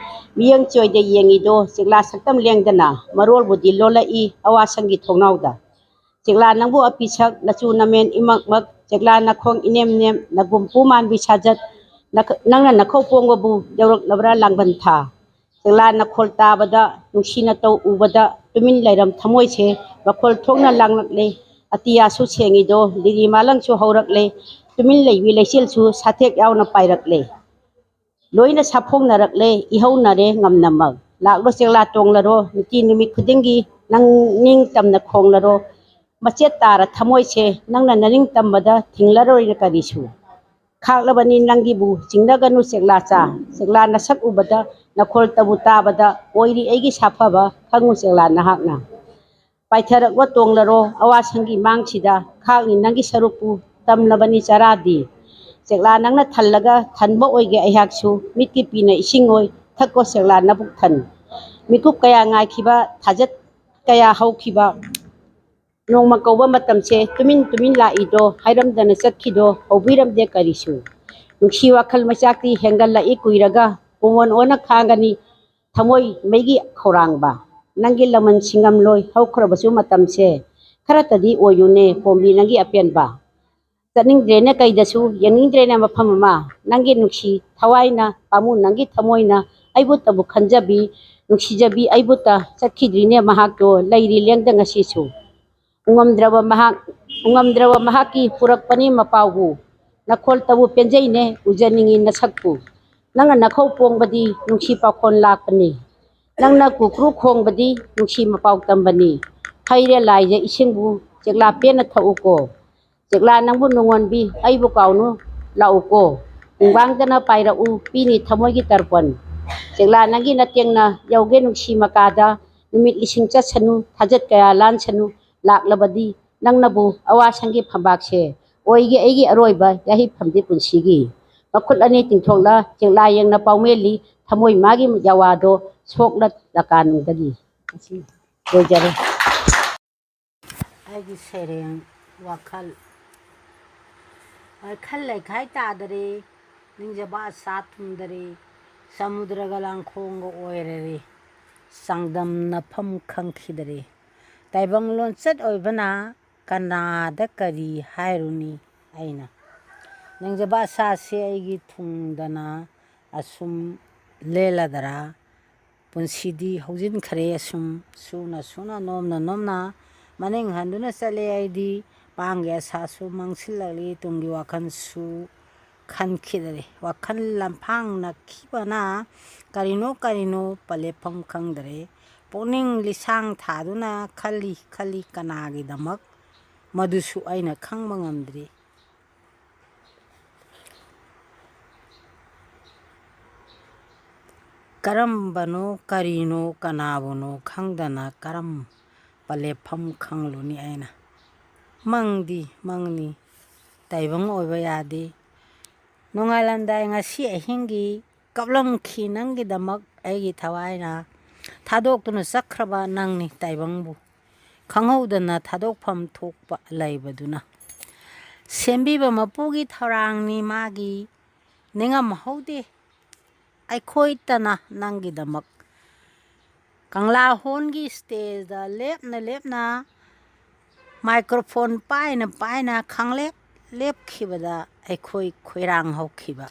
ꯃꯤꯌꯦꯡ ꯆꯣꯏꯗ ꯌꯦꯡꯉꯤꯗꯣ ꯆꯦꯛꯂꯥ ꯁꯛꯇꯝ ꯂꯦꯡꯗꯅ ꯃꯔꯣꯜꯕꯨꯗꯤ ꯂꯣꯜꯂꯛꯏ ꯑꯋꯥꯁꯪꯒꯤ ꯊꯣꯡꯅꯥꯎꯗ ꯆꯦꯛꯂꯥ ꯅꯪꯕꯨ ꯑꯄꯤꯁꯛ ꯅꯆꯨ ꯅꯃꯦꯟ ꯏꯃꯛꯃꯛ ꯆꯦꯛꯂꯥ ꯅꯈꯣꯡ ꯏꯅꯦꯝ ꯅꯦꯝ ꯅꯒꯨꯝꯄꯨ ꯃꯥꯟꯕꯤ ꯁꯥꯖꯠ ꯅꯪꯅ ꯅꯈꯧꯄꯣꯡꯕꯕꯨ ꯌꯧꯔꯛꯂꯕ꯭ꯔꯥ ꯂꯥꯡꯕꯟ ꯊꯥ ꯆꯦꯛꯂꯥ ꯅꯈꯣꯜ ꯇꯥꯕꯗ ꯅꯨꯡꯁꯤꯅ ꯇꯧ ꯎꯕꯗ ꯇꯨꯃꯤꯟ ꯂꯩꯔꯝ ꯊꯃꯣꯏꯁꯦ ꯃꯈꯣꯜ ꯊꯣꯛꯅ ꯂꯥꯡꯂꯛꯂꯦ ꯑꯇꯤꯌꯥꯁꯨ ꯁꯦꯡꯉꯤꯗꯣ ꯂꯤꯔꯤ ꯃꯥꯂꯪꯁꯨ ꯍꯧꯔꯛꯂꯦ ꯇꯨꯃꯤꯟ ꯂꯩꯕꯤ ꯂꯩꯆꯤꯜꯁꯨ ꯁꯥꯊꯦꯛ ꯌꯥꯎꯅ ꯄꯥꯏꯔꯛꯂꯦ ꯂꯣꯏꯅ ꯁꯥꯐꯣꯡꯅꯔꯛꯂꯦ ꯏꯍꯧꯅꯔꯦ ꯉꯝꯅꯃꯛ ꯂꯥꯛꯂꯣ ꯆꯦꯛꯂꯥ ꯇꯣꯡꯂꯔꯣ ꯅꯨꯡꯇꯤ ꯅꯨꯃꯤꯠ ꯈꯨꯗꯤꯡꯒꯤ ꯅꯪ ꯅꯤꯡꯇꯝꯅ ꯈꯣꯡꯂꯔꯣ ꯃꯆꯦꯠ ꯇꯥꯔ ꯊꯃꯣꯏꯁꯦ ꯅꯪꯅ ꯅꯅꯤꯡ ꯇꯝꯕꯗ ꯊꯤꯡꯂꯔꯣꯏ ꯀꯔꯤꯁꯨ ꯈꯥꯛꯂꯕꯅꯤ ꯅꯪꯒꯤꯕꯨ ꯆꯤꯡꯅꯒꯅꯨ ꯆꯦꯛꯂꯥꯆꯥ ꯆꯦꯛꯂꯥ ꯅꯁꯛ ꯎꯕꯗ ꯅꯈꯣꯜ ꯇꯕꯨ ꯇꯥꯕꯗ ꯑꯣꯏꯔꯤ ꯑꯩꯒꯤ ꯁꯥꯐꯕ ꯈꯪꯉꯨ ꯆꯦꯛꯂꯥ ꯅꯍꯥꯛꯅ ꯄꯥꯏꯊꯔꯛꯂꯣ ꯇꯣꯡꯂꯔꯣ ꯑꯋꯥꯁꯪꯒꯤ ꯃꯥꯡꯁꯤꯗ ꯈꯥꯛꯅꯤ ꯅꯪꯒꯤ ꯁꯔꯨꯛꯄꯨ ꯇꯝꯂꯕꯅꯤ ꯆꯔꯥꯗꯤ ꯆꯦꯛꯂꯥ ꯅꯪꯅ ꯊꯜꯂꯒ ꯊꯟꯕ ꯑꯣꯏꯒꯦ ꯑꯩꯍꯥꯛꯁꯨ ꯃꯤꯠꯀꯤ ꯄꯤꯅ ꯏꯁꯤꯡ ꯑꯣꯏ ꯊꯛꯀꯣ ꯆꯦꯛꯂꯥ ꯅꯕꯨꯛ ꯊꯟ ꯃꯤꯀꯨꯞ ꯀꯌꯥ ꯉꯥꯏꯈꯤꯕ ꯊꯥꯖꯠ ꯀꯌꯥ ꯍꯧꯈꯤꯕ ꯅꯣꯡꯃ ꯀꯧꯕ ꯃꯇꯝꯁꯦ ꯇꯨꯃꯤꯟ ꯇꯨꯃꯤꯟ ꯂꯥꯛꯏꯗꯣ ꯍꯥꯏꯔꯝꯗꯅ ꯆꯠꯈꯤꯗꯣ ꯍꯧꯕꯤꯔꯝꯗꯦ ꯀꯔꯤꯁꯨ ꯅꯨꯡꯁꯤ ꯋꯥꯈꯜ ꯃꯩꯆꯥꯛꯇꯤ ꯍꯦꯟꯒꯠꯂꯛꯏ ꯀꯨꯏꯔꯒ ꯄꯨꯃꯣꯟ ꯑꯣꯟꯅ ꯈꯥꯡꯒꯅꯤ ꯊꯃꯣꯏ ꯃꯩꯒꯤ ꯈꯧꯔꯥꯡꯕ ꯅꯪꯒꯤ ꯂꯃꯟ ꯁꯤꯡꯉꯝꯂꯣꯏ ꯍꯧꯈ꯭ꯔꯕꯁꯨ ꯃꯇꯝꯁꯦ ꯈꯔꯇꯗꯤ ꯑꯣꯏꯌꯨꯅꯦ ꯄꯣꯝꯕꯤ ꯅꯪꯒꯤ ꯑꯄꯦꯟꯕ ꯆꯠꯅꯤꯡꯗ꯭ꯔꯦꯅ ꯀꯩꯗꯁꯨ ꯌꯦꯡꯅꯤꯡꯗ꯭ꯔꯦꯅ ꯃꯐꯝ ꯑꯃ ꯅꯪꯒꯤ ꯅꯨꯡꯁꯤ ꯊꯋꯥꯏꯅ ꯄꯥꯃꯨ ꯅꯪꯒꯤ ꯊꯃꯣꯏꯅ ꯑꯩꯕꯨꯇꯕꯨ ꯈꯟꯖꯕꯤ ꯅꯨꯡꯁꯤꯖꯕꯤ ꯑꯩꯕꯨꯇ ꯆꯠꯈꯤꯗ꯭ꯔꯤꯅꯦ ꯃꯍꯥꯛꯇꯣ ꯂꯩꯔꯤ ꯂꯦꯡꯗ ꯉꯁꯤꯁꯨ ꯎꯉꯝꯗ꯭ꯔꯕ ꯃꯍꯥꯛꯀꯤ ꯄꯨꯔꯛꯄꯅꯤ ꯃꯄꯥꯎꯕꯨ ꯅꯈꯣꯜꯇꯕꯨ ꯄꯦꯟꯖꯩꯅꯦ ꯎꯖꯅꯤꯡꯉꯤ ꯅꯁꯛꯄꯨ ꯅꯪꯅ ꯅꯈꯧ ꯄꯣꯡꯕꯗꯤ ꯅꯨꯡꯁꯤ ꯄꯥꯎꯈꯣꯟ ꯂꯥꯛꯄꯅꯤ ꯅꯪꯅ ꯀꯨꯀ꯭ꯔꯨ ꯈꯣꯡꯕꯗꯤ ꯅꯨꯡꯁꯤ ꯃꯄꯥꯎ ꯇꯝꯕꯅꯤ ꯍꯩꯔꯦ ꯂꯥꯏꯖ ꯏꯁꯤꯡꯕꯨ ꯆꯦꯛꯂꯥ ꯄꯦꯟꯅ ꯊꯛꯎꯀꯣ ꯆꯦꯛꯂꯥ ꯅꯪꯕꯨ ꯅꯨꯡꯉꯣꯟꯕꯤ ꯑꯩꯕꯨ ꯀꯥꯎꯅꯨ ꯂꯥꯛꯎꯀꯣ ꯈꯨꯡꯒꯥꯡꯗꯅ ꯄꯥꯏꯔꯛꯎ ꯄꯤꯅꯤ ꯊꯃꯣꯏꯒꯤ ꯇꯔꯄꯟ ꯆꯦꯛꯂꯥ ꯅꯪꯒꯤ ꯅꯇꯦꯡꯅ ꯌꯧꯒꯦ ꯅꯨꯡꯁꯤ ꯃꯀꯥꯗ ꯅꯨꯃꯤꯠ ꯂꯤꯁꯤꯡ ꯆꯠꯁꯅꯨ ꯊꯥꯖꯠ ꯀꯌꯥ ꯂꯥꯟꯁꯅꯨ ꯂꯥꯛꯂꯕꯗꯤ ꯅꯪꯅꯕꯨ ꯑꯋꯥꯁꯪꯒꯤ ꯐꯝꯕꯥꯛꯁꯦ ꯑꯣꯏꯒꯦ ꯑꯩꯒꯤ ꯑꯔꯣꯏꯕ ꯌꯥꯍꯤꯐꯝꯗꯤ ꯄꯨꯟꯁꯤꯒꯤ ꯃꯈꯨꯠ ꯑꯅꯤ ꯇꯤꯡꯊꯣꯛꯂ ꯆꯦꯛꯂꯥ ꯌꯦꯡꯅ ꯄꯥꯎꯃꯦꯜꯂꯤ ꯊꯃꯣꯏ ꯃꯥꯒꯤ ꯌꯥꯋꯥꯗꯣ ꯁꯣꯛꯂ ꯂꯀꯥꯅꯨꯡꯗꯒꯤ ꯂꯣꯏꯖꯔꯦ ꯑꯩꯒꯤ ꯁꯩꯔꯦꯡ ꯋꯥꯈꯜ ꯋꯥꯈꯜ ꯂꯩꯈꯥꯏ ꯇꯥꯗꯔꯦ ꯅꯤꯡꯖꯕ ꯑꯁꯥ ꯊꯨꯡꯗꯔꯦ ꯁꯃꯨꯗ꯭ꯔꯒ ꯂꯥꯡꯈꯣꯡꯒ ꯑꯣꯏꯔꯔꯦ ꯆꯥꯡꯗꯝꯅꯐꯝ ꯈꯪꯈꯤꯗꯔꯦ ꯇꯥꯏꯕꯪ ꯂꯣꯟꯆꯠ ꯑꯣꯏꯕꯅ ꯀꯅꯥꯗ ꯀꯔꯤ ꯍꯥꯏꯔꯨꯅꯤ ꯑꯩꯅ ꯅꯤꯡꯖꯕ ꯑꯁꯥꯁꯦ ꯑꯩꯒꯤ ꯊꯨꯡꯗꯅ ꯑꯁꯨꯝ ꯂꯦꯜꯂꯗꯔꯥ ꯄꯨꯟꯁꯤꯗꯤ ꯍꯧꯖꯤꯟꯈ꯭ꯔꯦ ꯑꯁꯨꯝ ꯁꯨꯅ ꯅꯣꯝꯅ ꯅꯣꯝꯅ ꯃꯅꯤꯡ ꯍꯟꯗꯨꯅ ꯆꯠꯂꯦ ꯑꯩꯗꯤ ꯄꯥꯡꯒꯤ ꯑꯁꯥꯁꯨ ꯃꯥꯡꯁꯤꯜꯂꯛꯂꯤ ꯇꯨꯡꯒꯤ ꯋꯥꯈꯜꯁꯨ ꯈꯟꯈꯤꯗꯔꯦ ꯋꯥꯈꯜ ꯂꯝꯐꯥꯡꯅꯈꯤꯕꯅ ꯀꯔꯤꯅꯣ ꯄꯂꯦꯞꯐꯝ ꯈꯪꯗꯔꯦ ꯄꯨꯛꯅꯤꯡ ꯂꯤꯁꯥꯡ ꯊꯥꯗꯨꯅ ꯈꯜꯂꯤ ꯀꯅꯥꯒꯤꯗꯃꯛ ꯃꯗꯨꯁꯨ ꯑꯩꯅ ꯈꯪꯕ ꯉꯝꯗ꯭ꯔꯤ ꯀꯔꯝꯕꯅꯣ ꯀꯔꯤꯅꯣ ꯀꯅꯥꯕꯨꯅꯣ ꯈꯪꯗꯅ ꯀꯔꯝ ꯄꯂꯦꯞꯐꯝ ꯈꯪꯂꯨꯅꯤ ꯑꯩꯅ ꯃꯪꯗꯤ ꯃꯪꯅꯤ ꯇꯥꯏꯕꯪ ꯑꯣꯏꯕ ꯌꯥꯗꯦ ꯅꯣꯡꯉꯥꯜꯂꯝꯗꯥꯏ ꯉꯁꯤ ꯑꯍꯤꯡꯒꯤ ꯀꯞꯂꯝꯈꯤ ꯅꯪꯒꯤꯗꯃꯛ ꯑꯩꯒꯤ ꯊꯋꯥꯏꯅ ꯊꯥꯗꯣꯛꯇꯨꯅ ꯆꯠꯈ꯭ꯔꯕ ꯅꯪꯅꯤ ꯇꯥꯏꯕꯪꯕꯨ ꯈꯪꯍꯧꯗꯅ ꯊꯥꯗꯣꯛꯐꯝ ꯊꯣꯛꯄ ꯂꯩꯕꯗꯨꯅ ꯁꯦꯝꯕꯤꯕ ꯃꯄꯨꯒꯤ ꯊꯧꯔꯥꯡꯅꯤ ꯃꯥꯒꯤ ꯅꯤꯡꯉꯝꯍꯧꯗꯦ ꯑꯩꯈꯣꯏꯇꯅ ꯅꯪꯒꯤꯗꯃꯛ ꯀꯪꯂꯥ ꯍꯣꯜꯒꯤ ꯁ꯭ꯇꯦꯖꯗ ꯂꯦꯞꯅ ꯃꯥꯏꯀ꯭ꯔꯣꯐꯣꯟ ꯄꯥꯏꯅ ꯈꯪꯂꯦꯞ ꯂꯦꯞꯈꯤꯕꯗ ꯑꯩꯈꯣꯏ ꯈꯣꯏꯔꯥꯡ ꯍꯧꯈꯤꯕ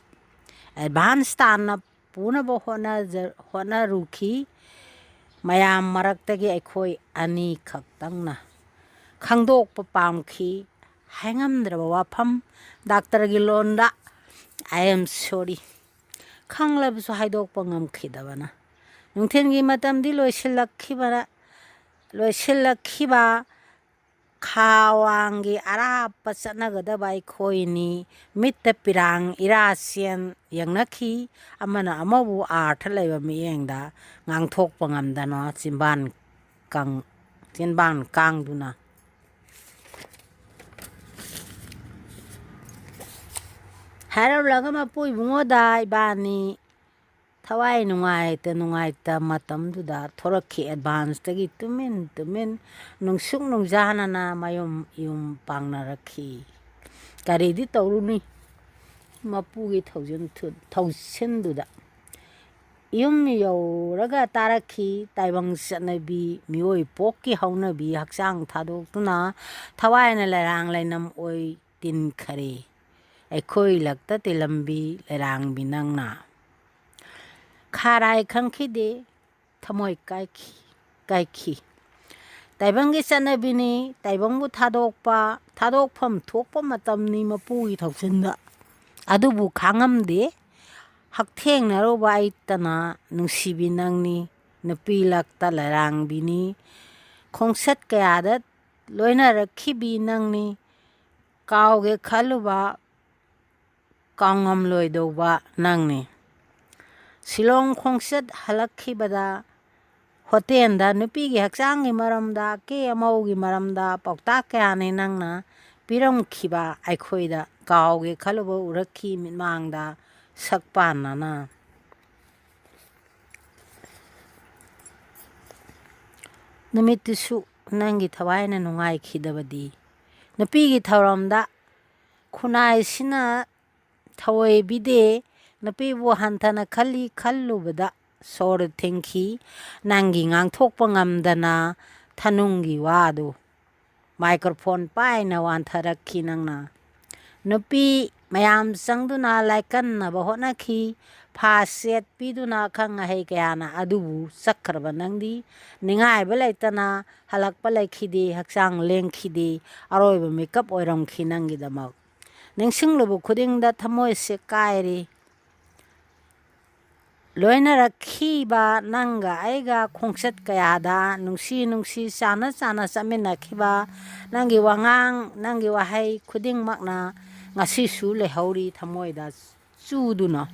ꯑꯦꯗꯚꯥꯟꯁ ꯇꯥꯅ ꯄꯨꯅꯕ ꯍꯣꯠꯅꯔꯨꯈꯤ ꯃꯌꯥꯝ ꯃꯔꯛꯇꯒꯤ ꯑꯩꯈꯣꯏ ꯑꯅꯤꯈꯛꯇꯪꯅ ꯈꯪꯗꯣꯛꯄ ꯄꯥꯝꯈꯤ ꯍꯥꯏꯉꯝꯗ꯭ꯔꯕ ꯋꯥꯐꯝ ꯗꯥꯛꯇꯔꯒꯤ ꯂꯣꯟꯗ ꯑꯥꯏ ꯑꯦꯝ ꯁꯣꯔꯤ ꯈꯪꯂꯕꯁꯨ ꯍꯥꯏꯗꯣꯛꯄ ꯉꯝꯈꯤꯗꯕꯅ ꯅꯨꯡꯊꯤꯜꯒꯤ ꯃꯇꯝꯗꯤ ꯂꯣꯏꯁꯤꯜꯂꯛꯈꯤꯕ ꯈꯥ ꯋꯥꯡꯒꯤ ꯑꯔꯥꯞꯄ ꯆꯠꯅꯒꯗꯕ ꯑꯩꯈꯣꯏꯅꯤ ꯃꯤꯠꯇ ꯄꯤꯔꯥꯡ ꯏꯔꯥꯆꯦꯟ ꯌꯦꯡꯅꯈꯤ ꯑꯃꯅ ꯑꯃꯕꯨ ꯑꯥꯔꯊ ꯂꯩꯕ ꯃꯤꯠꯌꯦꯡꯗ ꯉꯥꯡꯊꯣꯛꯄ ꯉꯝꯗꯅ ꯆꯤꯟꯕꯥꯟ ꯀꯥꯡꯗꯨꯅ ꯍꯥꯏꯔꯞꯂꯒ ꯃꯄꯨ ꯏꯕꯨꯡꯉꯣꯗ ꯏꯕꯥꯅꯤ thawai nungaita matamduda thorakhi advance tagi tumin nungsung nungjana na mayum yum pangna rakhi kari di tawruni mapugi thausinduda yum yoraga tarakhi taibang sanabi mioi pokki haunabi haksang thadok tuna thawai na larang lainam oi tin khare aikhoi lakta tilambi larang binang na kharai khangki de thamoi kaikhi taibangi sanabini taibangbu thadokpham thokpa matamni mapugi thausinda adubu khangamde haktheng naroba aitana nungsibi nangni nupi lakta larang bini khongsat kayada loina rakhibi nangni kawge khaluba kangam loidoba nangni Silong khongsat halakhibada hotel da nupi gi haksangi maramda ke amaugi maramda paukta kyane nangna piram khiba aikhoida kawge khaluba urakhi mitmangda sakpanna na numitisu nangi thawaina nungai khidabadi nupi gi thawramda khunai sina thawai bide nupi bu hantana khallubada sor thengki nangi ngang thokpa ngamdana thanungi wadu microphone paina wan tharakhi nangna nupi mayam sangduna laikan na bahona khi pha set piduna khanga hei kayana adubu sakraba nangdi ningai balaitana halakpa laikhide haksang lengkhide aroiba makeup oiram khinangi damak ningsinglubu khudingda thamoi se kairi loina rakhiba nanga aiga khongsat kayada nungsi sana samina khiba nangi wangang nangi wahai khuding makna ngasi su lehauri thamoida chuduna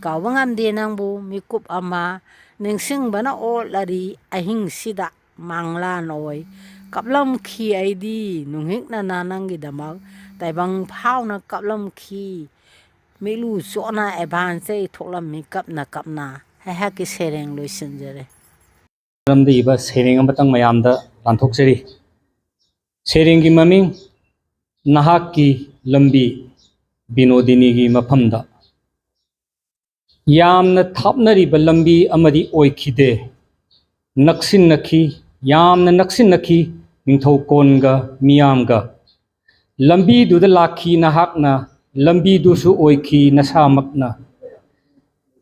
kawangam de nangbu mikup ama ningsing bana olari ahing sida mangla noi kaplam khi aidi nunghik na nanangi damak taibang phawna kaplam khi milu sona advance thoklam makeup na kapna ha ki sereng loisinjare ramda iba sereng amatang mayamda lanthokjari serengi maming nahak ki lambi binodini gi maphamda yamna thapnariba lambi amadi oikhide yamna naksin nakhi ningthau konga miyamga lambi duda lakhi nahakna lambi dusu oikhi nasamakna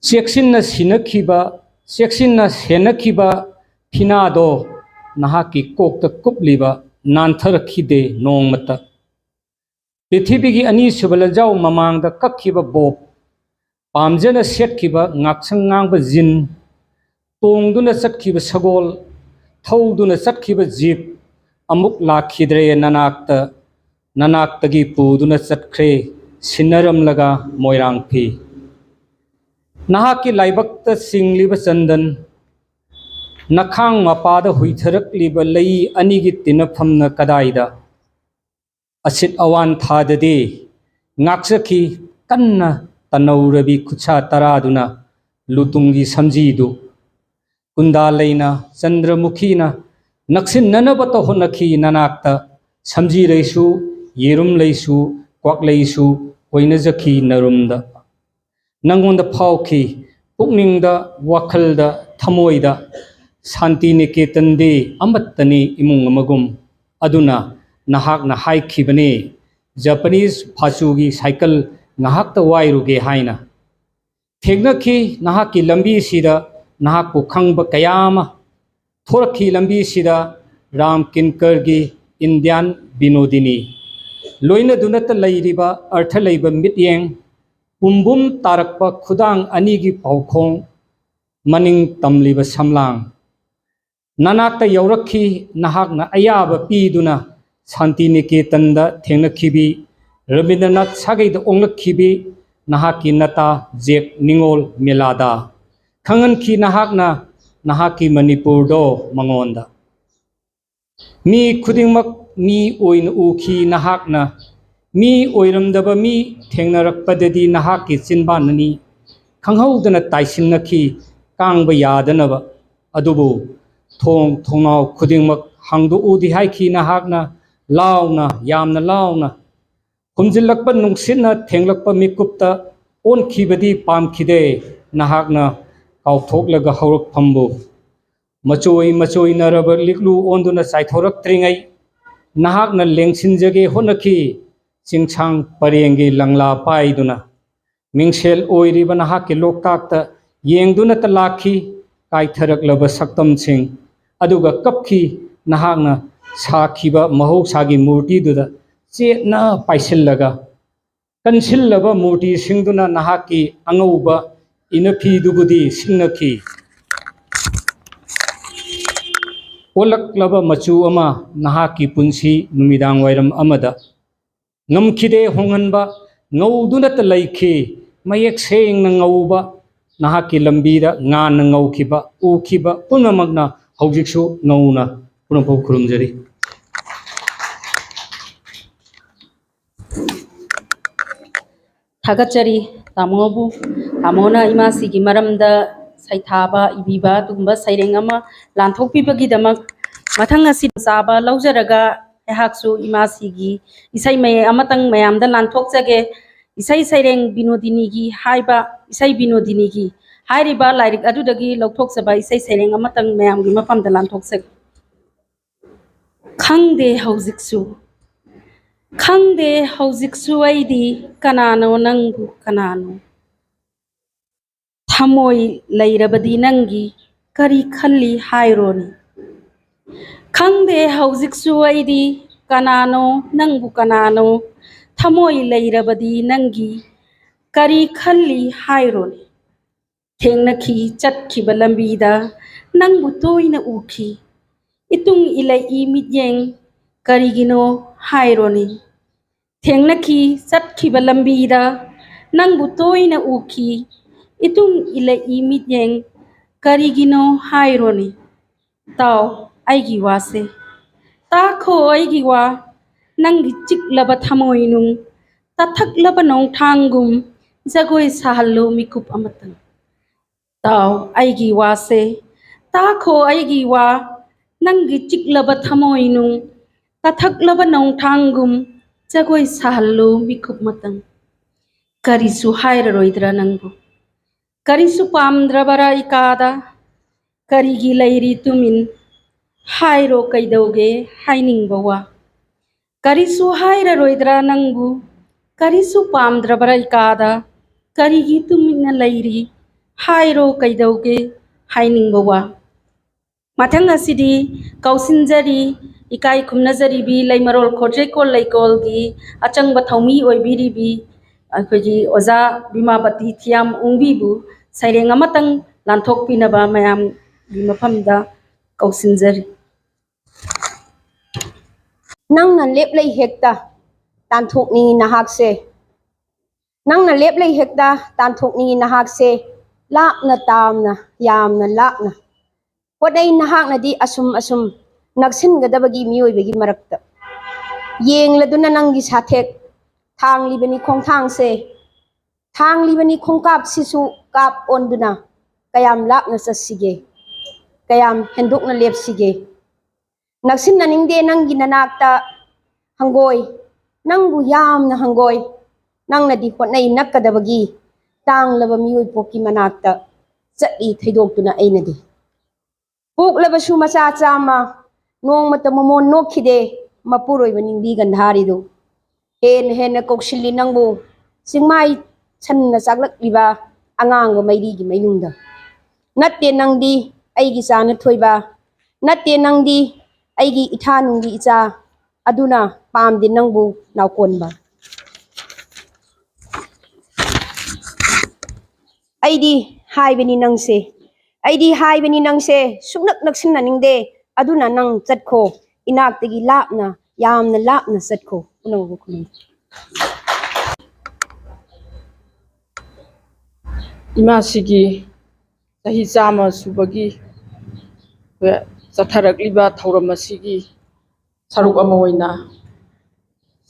cheksinna senakhiba phinado nahaki kokta kupliba nantharakhide nongmata prithibigi ani subalanjau mamangda kakhiba bob pamjana setkhiba ngaksang ngangba jin tongduna chatkhiba sagol thauduna chatkhiba jeep amuk lakhidre nanaktagi puduna chatkre sinaram laga moirang phi nahaki laibakta singliba chandan nakhang mapada huitharak liba lei anigi tinaphamna kadaida asit awan thadade ngaksakhi kanna tanaurabi khucha taraduna lutungi samjidu kunda leina chandramukhina naksin nanabata honakhi nanakta samji reisu yerum leisu kwak leisu oina jakhi narumda nangonda phauki pukningda wakhalda thamoida shanti niketan de amattani imung amagum aduna nahakna haikhibane Japanese phachugi cycle nahakta wairuge haina theknakhi nahaki lambi sida nahakku khangba kayama thorakhi lambi sida Ram Kinkargi Indian Binodini loina dunata lairiba artha leiba mityeng pumbum tarakpa khudang anigi paukhong maning tamliba samlang nanakta yaurakhi nahakna ayaba piduna Shanti Niketanda thengnakhibi Rabindranath Sagai da onglakhibi nahaki nata Jek Ningol Melada khangankhi nahakna nahaki Manipur do mangonda mi khudingmak mi oina ukhi nahakna mi oiramdaba mi thengnarakpadadi nahaki chinbanani खंगहौदना ताइसिनखी Kangba यादनबा अदुबु थोंग थोंनाव खुदिंगमक हांदोउदि हाइखी नाहाकना लाउना यामना लाउना खुमजिल्लकपा नुंगसिना थेंगलकपा मिकुप्ता ओनखीबदी पामखिदे नाहाकना काउथोकलगा हौरकफमबु मचोई मचोई नरब लिकलू ओंदुना चाइथोरक्त्रिङै नाहाकना लेंसिनजगे होनखी चिंगछांग परेंगी लंगला पाइदुना मिंगसेल ओइरिबा नाहाकि लोकताकता येंगदुना त lucky काइथरकलबा सक्तमसिंग अदुगा कपखी नाहाकना साखीबा महौसागी मूर्तिदुदा चेतना पाइसिल्लगा कनसिल्लबा मूर्ति सिंगदुना नाहाकि अंगौबा इनफीदुबुदी सिंगनखी ओलक्लबा मचू अमा नाहाकि पुंसी नुमिदांग वाइरम अमदा ngамखिदे होंगनबा ngौदुनत लैखि मयेक सेंगना ngौबा नाहाकि लंबीदा ngan ngौखिबा उखिबा पुनमगना हौजिकसु ngौना पुनफौ खुरुमजरी थागचरी तामोबु तामोना इमासीगी मरमदा सैथाबा इबीबा तुगुम्बा सैरेंग अमा लांथोकपीबगीदमक मथंग असि चाबा लौजरगा एहाकसु इमासीगी इसै मै अमतंग मयामदा लांथोकजगे इसै सैरेंग बिनोदिनीगी हाइबा इसै बिनोदिनीगी हाइरिबा lyric अदुदगी लौथोकजबा इसै सैरेंग अमतंग मयामगी मफमदा लांथोकजगे खंगदे हौजिकसु खंगदे हौजिकसु ऐदी कनानो नंगु कनानो थमोई लैरबदी नंगी करी खल्ली हाइरोनी खंगदे हौजिकसु ऐदी कनानो नंगु कनानो थमोई लैरबदी नंगी करी खल्ली हाइरोनी थेंगनखी चटखिबा लंबीदा नंगु तोइना उखी इतुंग इलाई मित्येंग करिगिनो हाइरोनी थेंगनखी चटखिबा लंबीदा नंगु तोइना उखी इतुंग इलाई मित्येंग करिगिनो हाइरोनी ताओ आइगी वासे ताखो आइगी वा नंगी चिकलबा थमोइनुंग तथकलबा नोंगथांगुम जगोय साहल्लो मिकुप अमतंग ताओ आइगी वासे ताखो आइगी वा नंगी चिकलबा थमोइनुंग तथकलबा नोंगथांगुम जगोय साहल्लो मिकुप मतंग करिसु हाइररोइद्रा नंगु करिसु पामद्रबरा इकादा करिगी लैरी तुमिन हाइरो कैदौगे हाइनिंगबवा करिसु हाइररोइद्रा नंगु करिसु पामद्रबरा इकादा करिगी तुमिन लैरी हाइरो कैदौगे हाइनिंगबवा मथंग असिदी कौसिनजरी इकाई खुमनजरीबी लैमरोल खोजेकोल लैकोलगी अचंग थौमी ओइबिरीबी अखोगी ओजा बिमापति थियाम उंगबीबु सैरेंग अमतंग लांथोकपिनबा मयाम मफमदा कौसिनजरी नंगना लेपलै हेक्ता तानथोकनी नाहाकसे नंगना लेपलै हेक्ता तानथोकनी नाहाकसे लाकना तामना यामना लाकना पोदै नाहाकनादी असुम असुम नक्सिनगदबगी मियोइबगी मरक्ता येंगलदुना नंगी साथेक थांगलिबनी खोंथांगसे थांगलिबनी खोंकापसिसु काप ओंदुना कयाम लाकना चसिगे कयाम हेंदोकना लेपसिगे नक्सिननिंगदे नंगी ननाक्ता हंगोय नंगु यामना हंगोय नंगनदी होटनै नक्कदबगी तांगलबा मियोइ पोकी मनाक्ता चटली थैदोक्तुना ऐनदी पोकलबसु मचा चामा नोंगमत मोमोन नोखिदे मपुरोइबा निंगबी गंधारिदो हेन हेन कौशिल्ली नंगबु सिंगमाई छन्ना चागलक्लिबा अंगांग मैरीगी मैनुंगदा नत्ते नंगदी ऐगी चाना थोइबा नत्ते नंगदी ऐगी इथा नुंगी इचा अदुना पामदे नंगबु नावकोनबा ऐदी हाइबनी नंगसे ऐदी हाइबनी नंगसे सुनक नक्सिन निंगदे अदुना नंग चटखो इनाक्तगी लापना यामना लापना चटखो उनंगबु खुनी इमासिगी सही चामा सुबगी चथरक्लिबा थौरम असिगी सरुक अमा ओइना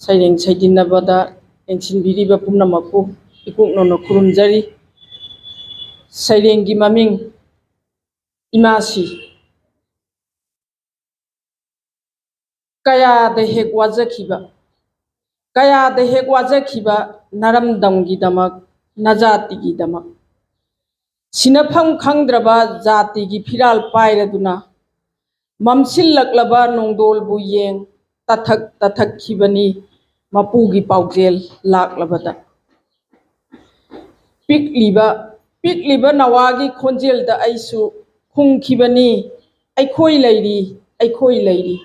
सैरेंग सैदिनबदा एंसिनबिरिबा पुमनमकु इकुकनोनो खुरुमजरी ꯁꯩꯔꯦꯡꯒꯤ ꯃꯃꯤꯡ ꯏꯃꯥꯁꯤ ꯀꯌꯥꯗ ꯍꯦꯛ ꯋꯥꯖꯈꯤꯕ ꯅꯔꯝꯗꯝꯒꯤꯗꯃꯛ ꯅꯖꯥꯇꯤꯒꯤꯗꯃꯛ ꯁꯤꯅꯐꯝ ꯈꯪꯗ꯭ꯔꯕ ꯖꯥꯇꯤꯒꯤ ꯐꯤꯔꯥꯜ ꯄꯥꯏꯔꯗꯨꯅ ꯃꯝꯁꯤꯜꯂꯛꯂꯕ ꯅꯣꯡꯗꯣꯜꯕꯨ ꯌꯦꯡ ꯇꯊꯛꯈꯤꯕꯅꯤ ꯃꯄꯨꯒꯤ ꯄꯥꯎꯖꯦꯜ ꯂꯥꯛꯂꯕꯗ ꯄꯤꯛꯂꯤꯕ ꯅꯋꯥꯒꯤ ꯈꯣꯟꯖꯦꯜꯗ ꯑꯩꯁꯨ ꯈꯨꯝꯈꯤꯕꯅꯤ ꯑꯩꯈꯣꯏ ꯂꯩꯔꯤ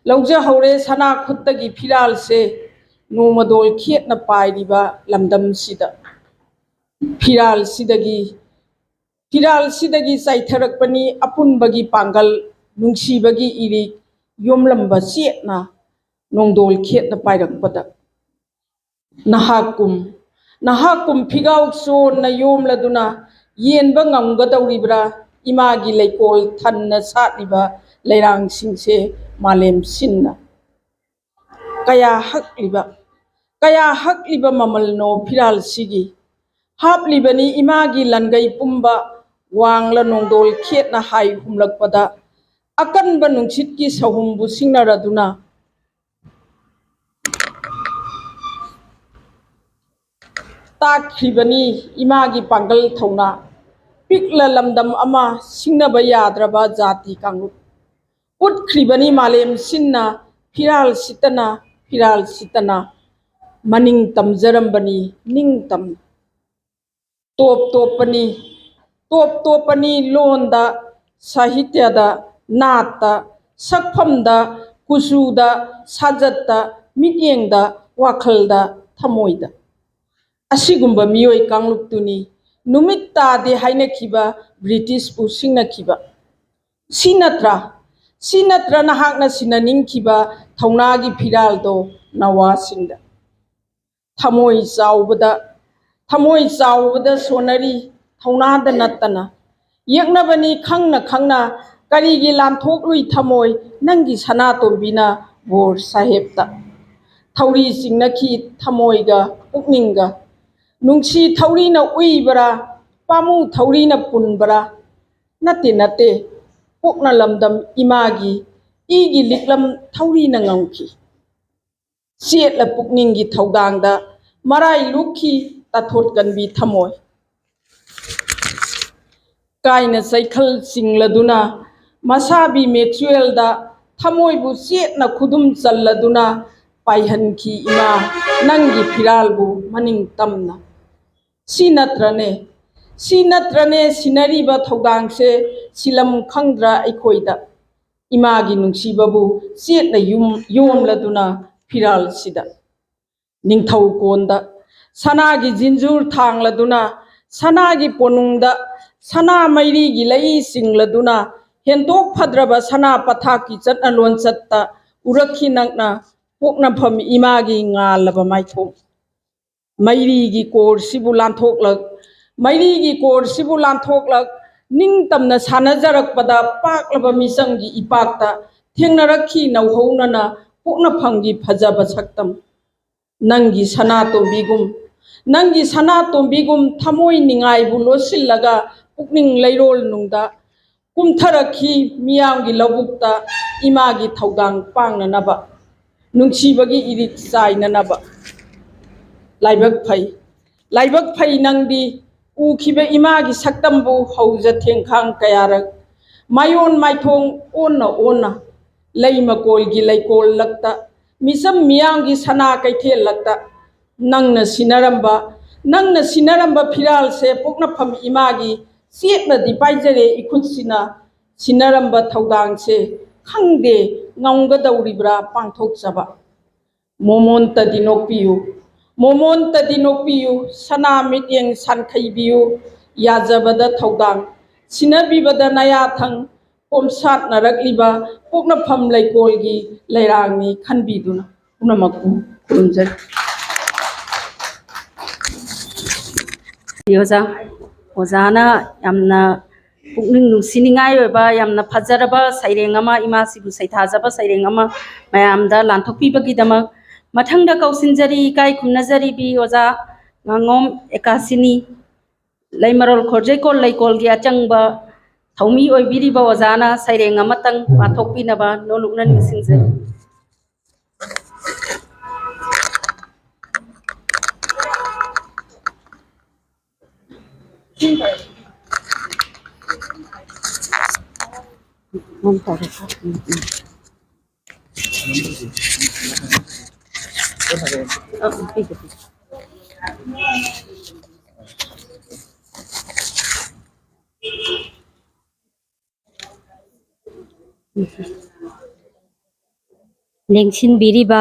ꯂꯧꯖꯍꯧꯔꯦ ꯁꯅꯥ ꯈꯨꯠꯇꯒꯤ ꯐꯤꯔꯥꯜꯁꯦ ꯅꯣꯡꯃꯗꯣꯜ ꯈꯦꯠꯅ ꯄꯥꯏꯔꯤꯕ ꯂꯝꯗꯝꯁꯤꯗ ꯐꯤꯔꯥꯜꯁꯤꯗꯒꯤ ꯆꯥꯏꯊꯔꯛꯄꯅꯤ ꯑꯄꯨꯟꯕꯒꯤ ꯄꯥꯡꯒꯜ ꯅꯨꯡꯁꯤꯕꯒꯤ ꯏꯔꯤꯛ ꯌꯣꯝꯂꯝꯕ ꯆꯦꯠꯅ ꯅꯣꯡꯗꯣꯜ ꯈꯦꯠꯅ ꯄꯥꯏꯔꯛꯄꯗ ꯅꯍꯥꯛꯀꯨꯝ ꯐꯤꯒꯥꯎ ꯆꯣꯟꯅ ꯌꯣꯝꯂꯗꯨꯅ ꯌꯦꯟꯕ ꯉꯝꯒꯗꯧꯔꯤꯕ꯭ꯔꯥ ꯏꯃꯥꯒꯤ ꯂꯩꯀꯣꯜ ꯊꯟꯅ ꯁꯥꯠꯂꯤꯕ ꯂꯩꯔꯥꯡꯁꯤꯡꯁꯦ ꯃꯥꯂꯦꯝ ꯁꯤꯟꯅ ꯀꯌꯥ ꯍꯛꯂꯤꯕ ꯃꯃꯜꯅꯣ ꯐꯤꯔꯥꯜꯁꯤꯒꯤ ꯍꯥꯞꯂꯤꯕꯅꯤ ꯏꯃꯥꯒꯤ ꯂꯟꯒꯩ ꯄꯨꯝꯕ ꯋꯥꯡꯂ ꯅꯣꯡꯗꯣꯜ ꯈꯦꯠꯅ ꯍꯥꯏ ꯍꯨꯝꯂꯛꯄꯗ ꯑꯀꯟꯕ ꯅꯨꯡꯁꯤꯠꯀꯤ ꯁꯍꯨꯝꯕꯨ ꯁꯤꯡꯅꯔꯗꯨꯅ ꯇꯥꯛꯈ꯭ꯔꯤꯕꯅꯤ ꯏꯃꯥꯒꯤ ꯄꯥꯡꯒꯜ ꯊꯧꯅꯥ ꯄꯤꯛꯂ ꯂꯝꯗꯝ ꯑꯃ ꯁꯤꯡꯅꯕ ꯌꯥꯗ꯭ꯔꯕ ꯖꯥꯇꯤ ꯀꯥꯡꯂꯨꯞ ꯎꯠꯈ꯭ꯔꯤꯕꯅꯤ ꯃꯥꯂꯦꯝ ꯁꯤꯟꯅ ꯐꯤꯔꯥꯜ ꯁꯤꯠꯇꯅ ꯃꯅꯤꯡ ꯇꯝꯖꯔꯝꯕꯅꯤ ꯅꯤꯡꯇꯝꯅ ꯇꯣꯞ ꯇꯣꯞꯄꯅꯤ ꯂꯣꯟꯗ ꯁꯥꯍꯤꯇ꯭ꯌꯗ ꯅꯥꯠꯇ ꯁꯛꯐꯝꯗ ꯀꯨꯆꯨꯗ ꯁꯥꯖꯠꯇ ꯃꯤꯠꯌꯦꯡꯗ ꯋꯥꯈꯜꯗ ꯊꯃꯣꯏꯗ ꯑꯁꯤꯒꯨꯝꯕ ꯃꯤꯑꯣꯏ ꯀꯥꯡꯂꯨꯞꯇꯨꯅꯤ ꯅꯨꯃꯤꯠ ꯇꯥꯗꯦ ꯍꯥꯏꯅꯈꯤꯕ ꯕ꯭ꯔꯤꯇꯤꯁꯄꯨ ꯁꯤꯡꯅꯈꯤꯕ ꯁꯤ ꯅꯠꯇ꯭ꯔ ꯅꯍꯥꯛꯅ ꯁꯤꯟꯅꯅꯤꯡꯈꯤꯕ ꯊꯧꯅꯥꯒꯤ ꯐꯤꯔꯥꯜꯗꯣ ꯅꯋꯥꯁꯤꯡꯗ ꯊꯃꯣꯏ ꯆꯥꯎꯕꯗ ꯁꯣꯟꯅꯔꯤ ꯊꯧꯅꯥꯗ ꯅꯠꯇꯅ ꯌꯦꯛꯅꯕꯅꯤ ꯈꯪꯅ ꯀꯔꯤꯒꯤ ꯂꯥꯟꯊꯣꯛꯂꯨꯏ ꯊꯃꯣꯏ ꯅꯪꯒꯤ ꯁꯅꯥꯇꯣꯝꯕꯤꯅ ꯕꯣꯔ ꯁꯥꯍꯦꯕꯇ ꯊꯧꯔꯤ ꯆꯤꯡꯅꯈꯤ ꯊꯃꯣꯏꯒ ꯄꯨꯛꯅꯤꯡꯒ ꯅꯨꯡꯁꯤ ꯊꯧꯔꯤꯅ ꯎꯏꯕꯔꯥ ꯄꯥꯝꯃꯨ ꯊꯧꯔꯤꯅ ꯄꯨꯟꯕꯔꯥ ꯅꯠꯇꯦ ꯄꯣꯛꯅ ꯂꯝꯗꯝ ꯏꯃꯥꯒꯤ ꯏꯒꯤ ꯂꯤꯛꯂꯝ ꯊꯧꯔꯤꯅ ꯉꯝꯈꯤ ꯆꯦꯠꯂ ꯄꯨꯛꯅꯤꯡꯒꯤ ꯊꯧꯗꯥꯡꯗ ꯃꯔꯥꯏ ꯂꯨꯞꯈꯤ ꯇꯥꯊꯣꯠꯀꯟꯕꯤ ꯊꯃꯣꯏ ꯀꯥꯏꯅ ꯆꯩꯈꯜ ꯆꯤꯡꯂꯗꯨꯅ ꯃꯁꯥꯕꯤ ꯃꯦꯆꯨꯌꯦꯜꯗ ꯊꯃꯣꯏꯕꯨ ꯆꯦꯠꯅ ꯈꯨꯗꯨꯝ ꯆꯜꯂꯗꯨꯅ ꯄꯥꯏꯍꯟꯈꯤ ꯏꯃꯥ ꯅꯪꯒꯤ ꯐꯤꯔꯥꯜꯕꯨ ꯃꯅꯤꯡ ꯇꯝꯅ ꯁꯤ ꯅꯠꯇ꯭ꯔꯅꯦ ꯁꯤꯟꯅꯔꯤꯕ ꯊꯧꯗꯥꯡꯁꯦ ꯁꯤꯂꯝ ꯈꯪꯗ꯭ꯔꯥ ꯑꯩꯈꯣꯏꯗ ꯏꯃꯥꯒꯤ ꯅꯨꯡꯁꯤꯕꯕꯨ ꯆꯦꯠꯅ ꯌꯣꯝꯂꯗꯨꯅ ꯐꯤꯔꯥꯜꯁꯤꯗ ꯅꯤꯡꯊꯧꯀꯣꯟꯗ ꯁꯅꯥꯒꯤ ꯖꯤꯟꯖꯨꯔ ꯊꯥꯡꯂꯗꯨꯅ ꯁꯅꯥꯒꯤ ꯄꯣꯅꯨꯡꯗ ꯁꯅꯥ ꯃꯩꯔꯤꯒꯤ ꯂꯩ ꯆꯤꯡꯂꯗꯨꯅ ꯍꯦꯟꯗꯣꯛ ꯐꯗ꯭ꯔꯕ ꯁꯅꯥ ꯄꯊꯥꯞꯀꯤ ꯆꯠꯅ ꯂꯣꯟꯆꯠꯇ ꯎꯔꯛꯈꯤ ꯅꯛꯅ ꯄꯣꯛꯅꯐꯝ ꯏꯃꯥꯒꯤ ꯉꯥꯜꯂꯕ ꯃꯥꯏꯊꯣꯡ ꯃꯩꯔꯤꯒꯤ ꯀꯣꯔꯁꯤꯕꯨ ꯂꯥꯟꯊꯣꯛꯂꯛ ꯅꯤꯡꯇꯝꯅ ꯁꯥꯟꯅꯖꯔꯛꯄꯗ ꯄꯥꯛꯂꯕ ꯃꯤꯆꯪꯒꯤ ꯏꯄꯥꯛꯇ ꯊꯦꯡꯅꯔꯛꯈꯤ ꯅꯧꯍꯧꯅꯅ ꯄꯣꯛꯅꯐꯝꯒꯤ ꯐꯖꯕ ꯁꯛꯇꯝ ꯅꯪꯒꯤ ꯁꯅꯥꯇꯣꯝꯕꯤꯒꯨꯝ ꯊꯃꯣꯏ ꯅꯤꯡꯉꯥꯏꯕꯨ ꯂꯣꯠꯁꯤꯜꯂꯒ ꯄꯨꯛꯅꯤꯡ ꯂꯩꯔꯣꯜꯅꯨꯡꯗ ꯀꯨꯝꯊꯔꯛꯈꯤ ꯃꯤꯌꯥꯝꯒꯤ ꯂꯧꯕꯨꯛꯇ ꯏꯃꯥꯒꯤ ꯊꯧꯗꯥꯡ ꯄꯥꯡꯅꯅꯕ ꯅꯨꯡꯁꯤꯕꯒꯤ ꯏꯔꯤꯛ ꯆꯥꯏꯅꯅꯕ ꯂꯥꯏꯕꯛ ꯐꯩ ꯅꯪꯗꯤ ꯎꯈꯤꯕ ꯏꯃꯥꯒꯤ ꯁꯛꯇꯝꯕꯨ ꯍꯧꯖ ꯊꯦꯡꯈꯥꯡ ꯀꯌꯥꯔꯛ ꯃꯥꯏꯑꯣꯟ ꯃꯥꯏꯊꯣꯡ ꯑꯣꯟꯅ ꯂꯩ ꯃꯀꯣꯜꯒꯤ ꯂꯩꯀꯣꯜꯂꯛꯇ ꯃꯤꯆꯝ ꯃꯤꯌꯥꯝꯒꯤ ꯁꯅꯥ ꯀꯩꯊꯦꯜꯂꯛꯇ ꯅꯪꯅ ꯁꯤꯟꯅꯔꯝꯕ ꯐꯤꯔꯥꯜꯁꯦ ꯄꯣꯛꯅꯐꯝ ꯏꯃꯥꯒꯤ ꯆꯦꯠꯅꯗꯤ ꯄꯥꯏꯖꯔꯦ ꯏꯈꯨꯠꯁꯤꯅ ꯁꯤꯟꯅꯔꯝꯕ ꯊꯧꯗꯥꯡꯁꯦ ꯈꯪꯗꯦ ꯉꯝꯒꯗꯧꯔꯤꯕ꯭ꯔꯥ ꯄꯥꯡꯊꯣꯛꯆꯕ ꯃꯣꯃꯣꯟꯇꯗꯤ ꯅꯣꯛꯄꯤꯌꯨ ꯁꯅꯥ ꯃꯤꯠꯌꯦꯡ ꯁꯥꯟꯈꯩꯕꯤꯌꯨ ꯌꯥꯖꯕꯗ ꯊꯧꯗꯥꯡ ꯁꯤꯟꯅꯕꯤꯕꯗ ꯅꯌꯥꯊꯪ ꯄꯣꯝꯁꯥꯠꯅꯔꯛꯂꯤꯕ ꯄꯣꯛꯅꯐꯝ ꯂꯩꯀꯣꯜꯒꯤ ꯂꯩꯔꯥꯡꯅꯤ ꯈꯟꯕꯤꯗꯨꯅ ꯄꯨꯝꯅꯃꯛꯄꯨ ꯈꯨꯔꯨꯝꯖꯔꯤ ꯑꯣꯖꯥꯅ ꯌꯥꯝꯅ ꯄꯨꯛꯅꯤꯡ ꯅꯨꯡꯁꯤꯅꯤꯡꯉꯥꯏ ꯑꯣꯏꯕ ꯌꯥꯝꯅ ꯐꯖꯔꯕ ꯁꯩꯔꯦꯡ ꯑꯃ ꯏꯃꯥꯁꯤꯕꯨ ꯁꯩꯊꯥꯖꯕ ꯁꯩꯔꯦꯡ ꯑꯃ ꯃꯌꯥꯝꯗ ꯂꯥꯟꯊꯣꯛꯄꯤꯕꯒꯤꯗꯃꯛ ꯃꯊꯪꯗ ꯀꯧꯁꯤꯟꯖꯔꯤ ꯏꯀꯥꯏ ꯈꯨꯝꯅꯖꯔꯤꯕꯤ ꯑꯣꯖꯥ ngangom ekasini leimarol khorjeikol leikol gi achangba thaumi oibiriba ozana saireng amatang pathokpinaba nolukna ningsingjai. ꯂꯦꯡꯁꯤꯟꯕꯤꯔꯤꯕ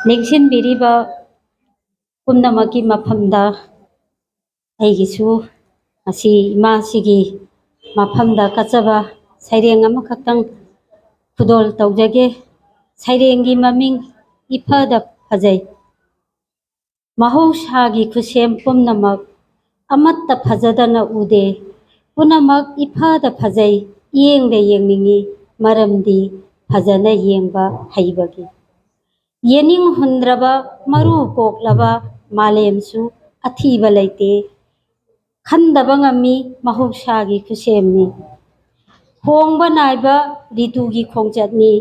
ꯂꯦꯡꯁꯤꯟꯕꯤꯔꯤꯕ ꯄꯨꯝꯅꯃꯛꯀꯤ ꯃꯐꯝꯗ ꯑꯩꯒꯤꯁꯨ ꯉꯁꯤ ꯏꯃꯥꯁꯤꯒꯤ ꯃꯐꯝꯗ ꯀꯠꯆꯕ ꯁꯩꯔꯦꯡ ꯑꯃꯈꯛꯇꯪ ꯈꯨꯗꯣꯜ ꯇꯧꯖꯒꯦ. ꯁꯩꯔꯦꯡꯒꯤ ꯃꯃꯤꯡ ꯏꯐꯗ ꯐꯖꯩ. ꯃꯍꯧꯁꯥꯒꯤ ꯈꯨꯠꯁꯦꯝ ꯄꯨꯝꯅꯃꯛ ꯑꯃꯠꯇ ꯐꯖꯗꯅ ꯎꯗꯦ. ꯄꯨꯝꯅꯃꯛ ꯏꯐꯗ ꯐꯖꯩ. ꯌꯦꯡꯗ ꯌꯦꯡꯅꯤꯡꯉꯤ ꯃꯔꯝꯗꯤ ꯐꯖꯅ ꯌꯦꯡꯕ ꯍꯩꯕꯒꯤ. ꯌꯦꯅꯤꯡ ꯍꯨꯟꯗ꯭ꯔꯕ ꯃꯔꯨ ꯀꯣꯛꯂꯕ ꯃꯥꯂꯦꯝꯁꯨ ꯑꯊꯤꯕ ꯂꯩꯇꯦ. ꯈꯟꯗꯕ ꯉꯝꯃꯤ ꯃꯍꯧꯁꯥꯒꯤ ꯈꯨꯠꯁꯦꯝꯅꯤ. ꯍꯣꯡꯕ ꯅꯥꯏꯕ ꯔꯤꯇꯨꯒꯤ ꯈꯣꯡꯆꯠꯅꯤ.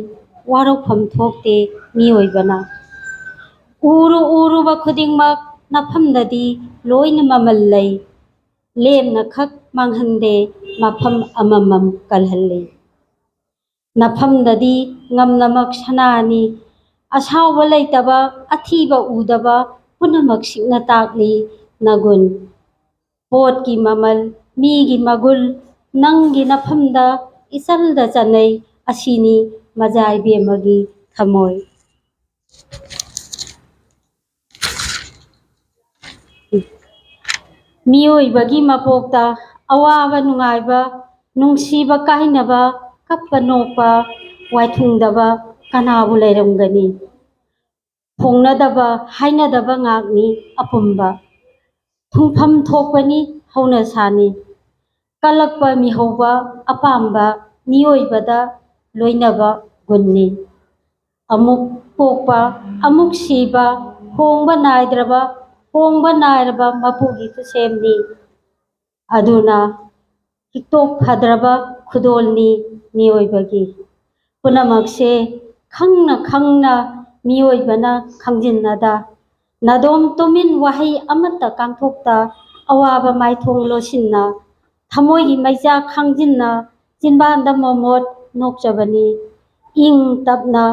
ꯋꯥꯔꯧꯐꯝ ꯊꯣꯛꯇꯦ ꯃꯤꯑꯣꯏꯕꯅ. ꯎꯔꯨꯕ ꯈꯨꯗꯤꯡꯃꯛ ꯅꯐꯝꯗꯗꯤ ꯂꯣꯏꯅ ꯃꯃꯜ ꯂꯩ. ꯂꯦꯝꯅ ꯈꯛ ꯃꯥꯡꯍꯟꯗꯦ ꯃꯐꯝ ꯑꯃꯃꯝ ꯀꯜꯍꯜꯂꯤ. ꯅꯐꯝꯗꯗꯤ ꯉꯝꯅꯃꯛ ꯁꯅꯥꯅꯤ. ꯑꯁꯥꯎꯕ ꯂꯩꯇꯕ ꯑꯊꯤꯕ ꯎꯗꯕ ꯄꯨꯝꯅꯃꯛꯁꯤꯡꯅ ꯇꯥꯛꯂꯤ ꯅꯒꯨꯟ. ꯄꯣꯠꯀꯤ ꯃꯃꯜ ꯃꯤꯒꯤ ꯃꯒꯨꯟ ꯅꯪꯒꯤ ꯅꯐꯝꯗ ꯏꯆꯜꯗ ꯆꯟꯅꯩ. ꯑꯁꯤꯅꯤ ꯃꯖꯥꯏꯕꯦꯝꯃꯒꯤ ꯊꯃꯣꯏ. ꯃꯤꯑꯣꯏꯕꯒꯤ ꯃꯄꯣꯛꯇ ꯑꯋꯥꯕ ꯅꯨꯡꯉꯥꯏꯕ ꯅꯨꯡꯁꯤꯕ ꯀꯥꯏꯅꯕ ꯀꯞꯄ ꯅꯣꯛꯄ ꯋꯥꯏꯊꯨꯡꯗꯕ ꯀꯅꯥꯕꯨ ꯂꯩꯔꯝꯒꯅꯤ. ꯐꯣꯡꯅꯗꯕ ꯍꯥꯏꯅꯗꯕ ꯉꯥꯛꯅꯤ ꯑꯄꯨꯝꯕ. ꯊꯨꯡꯐꯝ ꯊꯣꯛꯄꯅꯤ ꯍꯧꯅꯁꯥꯅꯤ. ꯀꯜꯂꯛꯄ ꯃꯤꯍꯧꯕ ꯑꯄꯥꯝꯕ ꯃꯤꯑꯣꯏꯕꯗ ꯂꯣꯏꯅꯕ ꯒꯨꯟꯅꯤ. ꯑꯃꯨꯛ ꯄꯣꯛꯄ ꯑꯃꯨꯛ ꯁꯤꯕ ꯍꯣꯡꯕ ꯅꯥꯏꯔꯕ ꯃꯄꯨꯒꯤ ꯈꯨꯠꯁꯦꯝꯅꯤ. ꯑꯗꯨꯅ ꯍꯤꯛꯇꯣꯛ ꯐꯗ꯭ꯔꯕ ꯈꯨꯗꯣꯜꯅꯤ ꯃꯤꯑꯣꯏꯕꯒꯤ. ꯄꯨꯝꯅꯃꯛꯁꯦ ꯈꯪꯅ ꯃꯤꯑꯣꯏꯕꯅ ꯈꯪꯖꯤꯟꯅꯗ. ꯅꯥꯗꯣꯝ ꯇꯨꯃꯤꯟ ꯋꯥꯍꯩ ꯑꯃꯠꯇ ꯀꯥꯡꯊꯣꯛꯇ. ꯑꯋꯥꯕ ꯃꯥꯏꯊꯣꯡ ꯂꯣꯠꯁꯤꯟꯅ ꯊꯃꯣꯏꯒꯤ ꯃꯩꯆꯥꯛ ꯈꯥꯡꯖꯤꯟꯅ ꯆꯤꯟꯕꯥꯟꯗ ꯃꯣꯃꯣꯠ ꯅꯣꯛꯆꯕꯅꯤ. ꯏꯪ ꯇꯞꯅ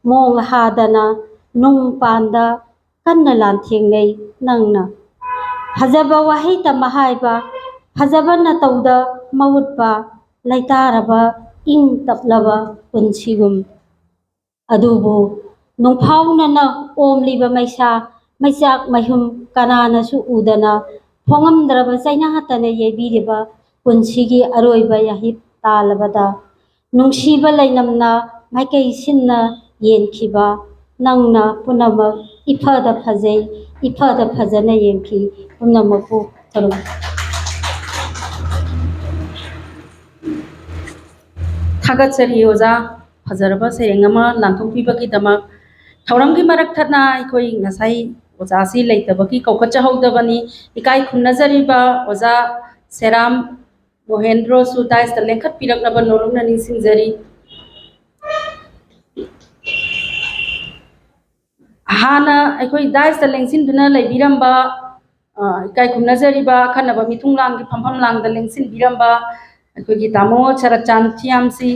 ꯃꯣꯡ ꯍꯥꯗꯅ ꯅꯨꯡ ꯄꯥꯟꯗ ꯀꯟꯅ ꯂꯥꯟꯊꯦꯡꯅꯩ ꯅꯪꯅ. ꯐꯖꯕ ꯋꯥꯍꯩꯇ ꯃꯍꯥꯏꯕ ꯐꯖꯕ ꯅꯇꯧꯗ ꯃꯎꯠꯄ ꯂꯩꯇꯥꯔꯕ ꯏꯪ ꯇꯞꯂꯕ ꯄꯨꯟꯁꯤꯒꯨꯝ. ꯑꯗꯨꯕꯨ ꯅꯨꯡꯐꯥꯎꯅꯅ ꯑꯣꯝꯂꯤꯕ ꯃꯩꯆꯥꯛ ꯃꯩꯍꯨꯝ ꯀꯅꯥꯅꯁꯨ ꯎꯗꯅ ꯐꯣꯡꯉꯝꯗ꯭ꯔꯕ ꯆꯩꯅꯥꯇꯅ ꯌꯩꯕꯤꯔꯤꯕ ꯄꯨꯟꯁꯤꯒꯤ ꯑꯔꯣꯏꯕ ꯌꯥꯍꯤꯞ ꯇꯥꯜꯂꯕꯗ ꯅꯨꯡꯁꯤꯕ ꯂꯩꯅꯝꯅ ꯃꯥꯏꯀꯩ ꯁꯤꯟꯅ ꯌꯦꯟꯈꯤꯕ ꯅꯪꯅ ꯄꯨꯝꯅꯃꯛ ꯏꯐꯗ ꯐꯖꯩ ꯏꯐꯗ ꯐꯖꯅ ꯌꯦꯡꯈꯤ ꯄꯨꯝꯅꯃꯛꯄꯨ ꯊꯔꯨꯝ. ꯊꯥꯒꯠꯆꯔꯤ ꯑꯣꯖꯥ ꯐꯖꯔꯕ ꯁꯩꯔꯦꯡ ꯑꯃ ꯂꯥꯟꯊꯣꯛꯄꯤꯕꯒꯤꯗꯃꯛ. ꯊꯧꯔꯝꯒꯤ ꯃꯔꯛ ꯊꯠꯅ ꯑꯩꯈꯣꯏ ꯉꯁꯥꯏ ꯑꯣꯖꯥꯁꯤ ꯂꯩꯇꯕꯒꯤ ꯀꯧꯈꯠꯆꯍꯧꯗꯕꯅꯤ. ꯏꯀꯥꯏ ꯈꯨꯝꯅꯖꯔꯤꯕ ꯑꯣꯖꯥ ꯁꯦꯔꯥꯝ ꯃꯣꯍꯦꯟꯗ꯭ꯔꯣꯁꯨ ꯗꯥꯏꯁꯇ ꯂꯦꯡꯈꯠꯄꯤꯔꯛꯅꯕ ꯅꯣꯂꯨꯛꯅ ꯅꯤꯡꯁꯤꯡꯖꯔꯤ. ꯍꯥꯟꯅ ꯑꯩꯈꯣꯏ ꯗꯥꯏꯁꯇ ꯂꯦꯡꯁꯤꯟꯗꯨꯅ ꯂꯩꯕꯤꯔꯝꯕ ꯏꯀꯥꯏ ꯈꯨꯝꯅꯖꯔꯤꯕ ꯑꯈꯟꯅꯕ ꯃꯤꯊꯨꯡꯂꯥꯡꯒꯤ ꯐꯝꯐꯝ ꯂꯥꯡꯗ ꯂꯦꯡꯁꯤꯟꯕꯤꯔꯝꯕ ꯑꯩꯈꯣꯏꯒꯤ ꯇꯥꯃꯣ ꯁꯔꯠꯆꯥꯟ ꯊꯤꯌꯥꯝꯁꯤ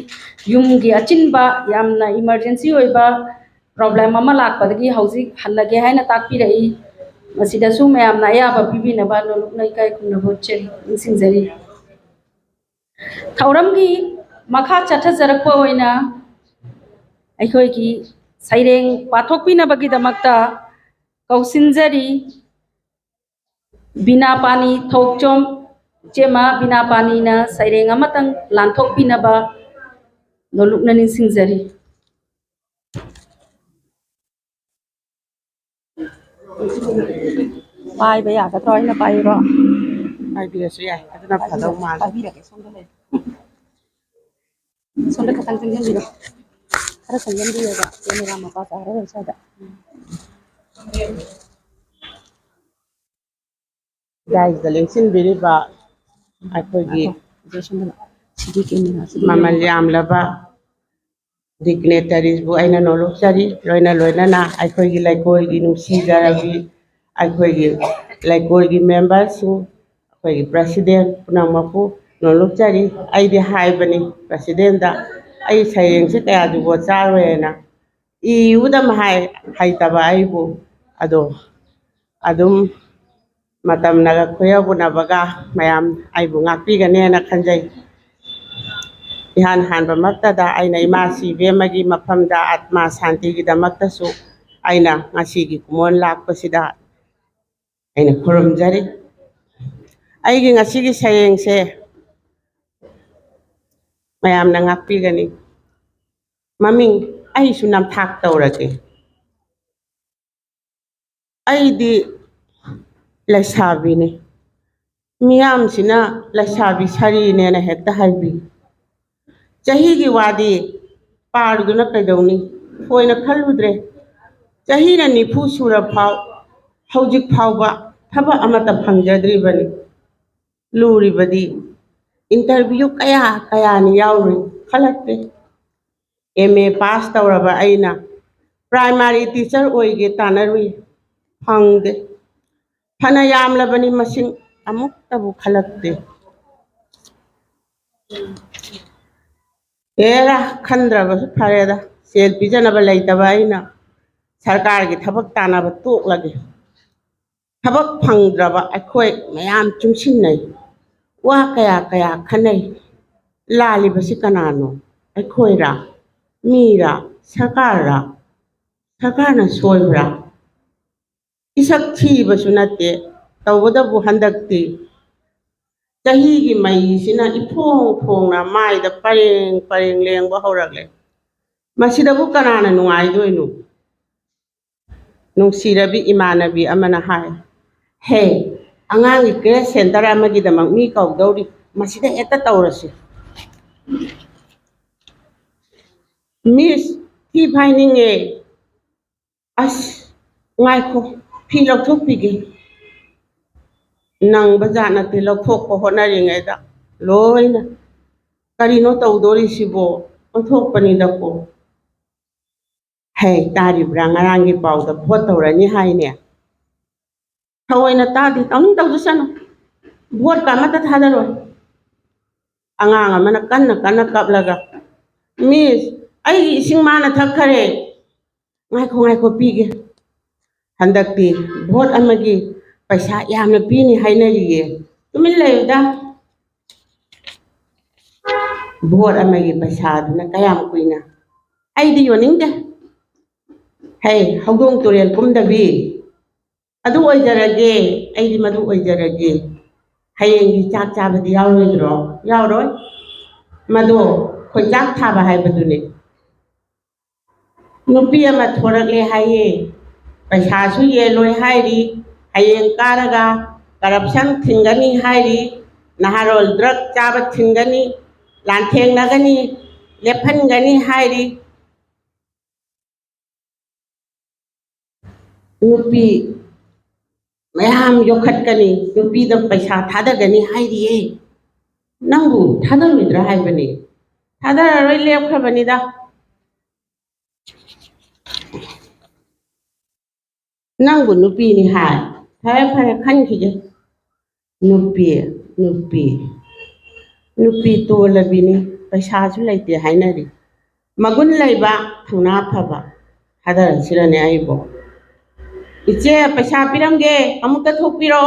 ꯌꯨꯝꯒꯤ ꯑꯆꯤꯟꯕ ꯌꯥꯝꯅ ꯏꯃꯔꯖꯦꯟꯁꯤ ꯑꯣꯏꯕ ꯄ꯭ꯔꯣꯕ꯭ꯂꯦꯝ ꯑꯃ ꯂꯥꯛꯄꯗꯒꯤ ꯍꯧꯖꯤꯛ ꯍꯜꯂꯒꯦ ꯍꯥꯏꯅ ꯇꯥꯛꯄꯤꯔꯛꯏ. ꯃꯁꯤꯗꯁꯨ ꯃꯌꯥꯝꯅ ꯑꯌꯥꯕ ꯄꯤꯕꯤꯅꯕ ꯅꯣꯂꯨꯛꯅ ꯏꯀꯥꯏ ꯈꯨꯝꯅꯕ ꯎꯠꯆꯔꯤ ꯅꯤꯡꯁꯤꯡꯖꯔꯤ. ꯊꯧꯔꯝꯒꯤ ꯃꯈꯥ ꯆꯠꯊꯖꯔꯛꯄ ꯑꯣꯏꯅ ꯑꯩꯈꯣꯏꯒꯤ ꯁꯩꯔꯦꯡ ꯄꯥꯊꯣꯛꯄꯤꯅꯕꯒꯤꯗꯃꯛꯇ ꯀꯧꯁꯤꯟꯖꯔꯤ ꯕꯤꯅꯥꯄꯥꯅꯤ ꯊꯣꯛꯆꯣꯝ ꯆꯦꯃꯥ ꯕꯤꯅꯥꯄꯥꯅꯤꯅ ꯁꯩꯔꯦꯡ ꯑꯃꯇꯪ ꯂꯥꯟꯊꯣꯛꯄꯤꯅꯕ ꯅꯣꯂꯨꯛꯅ ꯅꯤꯡꯁꯤꯡꯖꯔꯤ. ꯄꯥꯏꯕ ꯌꯥꯒꯗ꯭ꯔꯣ ꯑꯩꯅ ꯄꯥꯏꯔꯣ? ꯍꯥꯏꯕꯤꯔꯁꯨ ꯌꯥꯏ ꯑꯗꯨꯅ ꯐꯗꯧ ꯃꯥꯜꯂꯦ. ꯄꯥꯏꯕꯤꯔꯒꯦ ꯁꯣꯝꯗ ꯂꯩ. ꯁꯣꯝꯗ ꯈꯇꯪ ꯆꯪꯁꯤꯟꯕꯤꯔꯣ. ꯈꯔ ꯈꯪꯖꯟꯕꯤꯌꯣꯕ ꯀꯦꯃꯦꯔꯥ ꯃꯄꯥ ꯆꯥꯔꯒ ꯁ꯭ꯋꯥꯏꯗ ꯗꯥꯏꯁꯗ ꯂꯦꯡꯁꯤꯟꯕꯤꯔꯤꯕ ꯑꯩꯈꯣꯏꯒꯤ ꯃꯃꯜ ꯌꯥꯝꯂꯕ ꯗꯤꯒꯅꯦꯇꯔꯤꯁꯕꯨ ꯑꯩꯅ ꯅꯣꯛꯆꯔꯤ ꯂꯣꯏꯅꯅ ꯑꯩꯈꯣꯏꯒꯤ ꯂꯩꯀꯣꯏꯒꯤ ꯅꯨꯡꯁꯤꯖꯔꯕꯤ ꯑꯩꯈꯣꯏꯒꯤ ꯂꯩꯀꯣꯏꯒꯤ ꯃꯦꯝꯕꯔꯁꯤꯡ ꯑꯩꯈꯣꯏꯒꯤ ꯄ꯭ꯔꯁꯤꯗꯦꯟ ꯄꯨꯝꯅꯃꯛꯄꯨ ꯅꯣꯛꯆꯔꯤ ꯑꯩꯗꯤ ꯍꯥꯏꯕꯅꯤ ꯄ꯭ꯔꯁꯤꯗꯦꯟꯗ ꯑꯩ ꯁꯩꯔꯦꯡꯁꯦ ꯀꯌꯥ ꯖꯨꯒꯣꯠ ꯆꯥꯔꯣꯏꯅ ꯏꯌꯨꯗꯝ ꯍꯩꯇꯕ ꯑꯩꯕꯨ ꯑꯗꯣ ꯑꯗꯨꯝ ꯃꯇꯝꯅꯒ ꯈꯨꯌꯧꯅꯕꯒ ꯃꯌꯥꯝ ꯑꯩꯕꯨ ꯉꯥꯛꯄꯤꯒꯅꯦꯅ ꯈꯟꯖꯩ ꯏꯍꯥꯟ ꯍꯥꯟꯕꯃꯛꯇꯗ ꯑꯩꯅ ꯏꯃꯥꯁꯤ ꯏꯕꯦꯝꯃꯒꯤ ꯃꯐꯝꯗ ꯑꯥꯠꯃꯥ ꯁꯥꯟꯇꯤꯒꯤꯗꯃꯛꯇꯁꯨ ꯑꯩꯅ ꯉꯁꯤꯒꯤ ꯀꯨꯝꯑꯣꯟ ꯂꯥꯛꯄꯁꯤꯗ ꯑꯩꯅ ꯈꯨꯔꯨꯝꯖꯔꯤ ꯑꯩꯒꯤ ꯉꯁꯤꯒꯤ ꯁꯩꯔꯦꯡꯁꯦ ꯃꯌꯥꯝꯅ ꯉꯥꯛꯄꯤꯒꯅꯤ ꯃꯃꯤꯡ ꯑꯩꯁꯨ ꯅꯝꯊꯥꯛ ꯇꯧꯔꯒꯦ ꯑꯩꯗꯤ ꯂꯩꯁꯥꯕꯤꯅꯤ ꯃꯤꯌꯥꯝꯁꯤꯅ ꯂꯩꯁꯥꯕꯤ ꯁꯥꯔꯤꯅꯦꯅ ꯍꯦꯛꯇ ꯍꯥꯏꯕꯤ ꯆꯍꯤꯒꯤ ꯋꯥꯗꯤ ꯄꯥꯔꯨꯗꯨꯅ ꯀꯩꯗꯧꯅꯤ ꯊꯣꯏꯅ ꯈꯜꯂꯨꯗ꯭ꯔꯦ ꯆꯍꯤꯅ 40 ꯁꯨꯔꯐꯥꯎ ꯍꯧꯖꯤꯛ ꯐꯥꯎꯕ ꯊꯕꯛ ꯑꯃꯠꯇ ꯐꯪꯖꯗ꯭ꯔꯤꯕꯅꯤ ꯂꯨꯔꯤꯕꯗꯤ ꯏꯟꯇꯔꯚ꯭ꯌꯨ ꯀꯌꯥꯅꯤ ꯌꯥꯎꯔꯨꯏ ꯈꯜꯂꯛꯇꯦ MA ꯄꯥꯁ ꯇꯧꯔꯕ ꯑꯩꯅ ꯄ꯭ꯔꯥꯏꯃꯥꯔꯤ ꯇꯤꯆꯔ ꯑꯣꯏꯒꯦ ꯇꯥꯟꯅꯔꯨꯏ ꯐꯪꯗꯦ ꯐꯅ ꯌꯥꯝꯂꯕꯅꯤ ꯃꯁꯤꯡ ꯑꯃꯨꯛꯇꯕꯨ ꯈꯜꯂꯛꯇꯦ ꯍꯦꯔꯥ ꯈꯟꯗ꯭ꯔꯕꯁꯨ ꯐꯔꯦꯗ ꯁꯦꯜ ꯄꯤꯖꯅꯕ ꯂꯩꯇꯕ ꯑꯩꯅ ꯁꯔꯀꯥꯔꯒꯤ ꯊꯕꯛ ꯇꯥꯟꯅꯕ ꯇꯣꯛꯂꯒꯦ ꯊꯕꯛ ꯐꯪꯗ꯭ꯔꯕ ꯑꯩꯈꯣꯏ ꯃꯌꯥꯝ ꯆꯨꯡꯁꯤꯟꯅꯩ ꯋꯥ ꯀꯌꯥ ꯈꯟꯅꯩ ꯂꯥꯜꯂꯤꯕꯁꯤ ꯀꯅꯥꯅꯣ ꯑꯩꯈꯣꯏꯔꯥ ꯃꯤꯔꯥ ꯁꯔꯀꯥꯔꯅ ꯁꯣꯏꯕ꯭ꯔꯥ इसक थीबसु नत्ते तौबदबु हंदक्ति चहीगी मईसिना इफोंग फोंगना माइदा परेंग लेंगबा हौरगले मसिदबु कनाना नुंगाइदोइनु नुंसीरबी इमानबी अमना हाय हे अंगांगी क्रेस सेंटर अमगिदमक मी कौदौरी मसिदा एता तौरसि मिस थी फाइनिंगे अस ngaiko phi lok pige nang baja na te lok thok ko honari ngai da loina karino tawdori sibo onthok pani da ko hey tari brangarangi pau da phot tawrani haine thawoina ta di tawning tawdu sano vote का मत थादरो अंगांग मन कन्न कपलगा miss I इसिंग माना थखरे ngaiko pige हंदक्ति vote अमगी पैसा यामना पीनी हाइनरिये तुमिन लेदा vote अमगी पैसा दुना कयाम कुइना आइदी योनिंगदे हे हौदोंग तुरेल कुमदबी अदु ओइजरगे आइदी मदु ओइजरगे हयेंगी चाक चाबदी यावरोइद्रो यावरोय मदो खोइ चाक थाबा हाइबदुने नुपी अमा थोरगले हाइये पैसासु ये लोय हाइरी हयेंग कारगा करप्शन थिंगनी हाइरी नहारोल ड्रग चाब थिंगनी लांथेंग नगनी लेफनगनी हाइरी नुपी मयाम योखटकनी नुपी द पैसा थादगनी हाइरिये नंगु थादरुइद्रा हाइबनी थादररोय लेफखबनीदा नंगु नुपी नि हाय फरे खनखिजे नुपी तोलबिनी पैसासु लैते हाइनरी मगुन लैबा थौना फबा हादर सिरने आइबो इचे पैसा पिरमगे अमुक थोकपिरो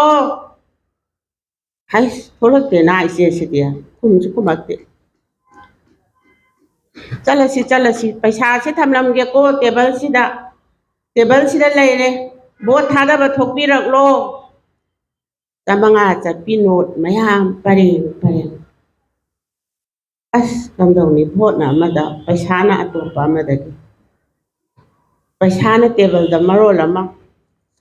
हाइस थोलते ना इचे सिदिया कुमसु कुमक्ते चलसी पैसा से थमलमगे को टेबल सिदा लेरे भोट थादब थोकपिरकलो तमंगा चपी नोट मयाम परें अस कमदौनी भोट ना मदा पैसा ना अतोपा मदगी पैसा ना टेबल द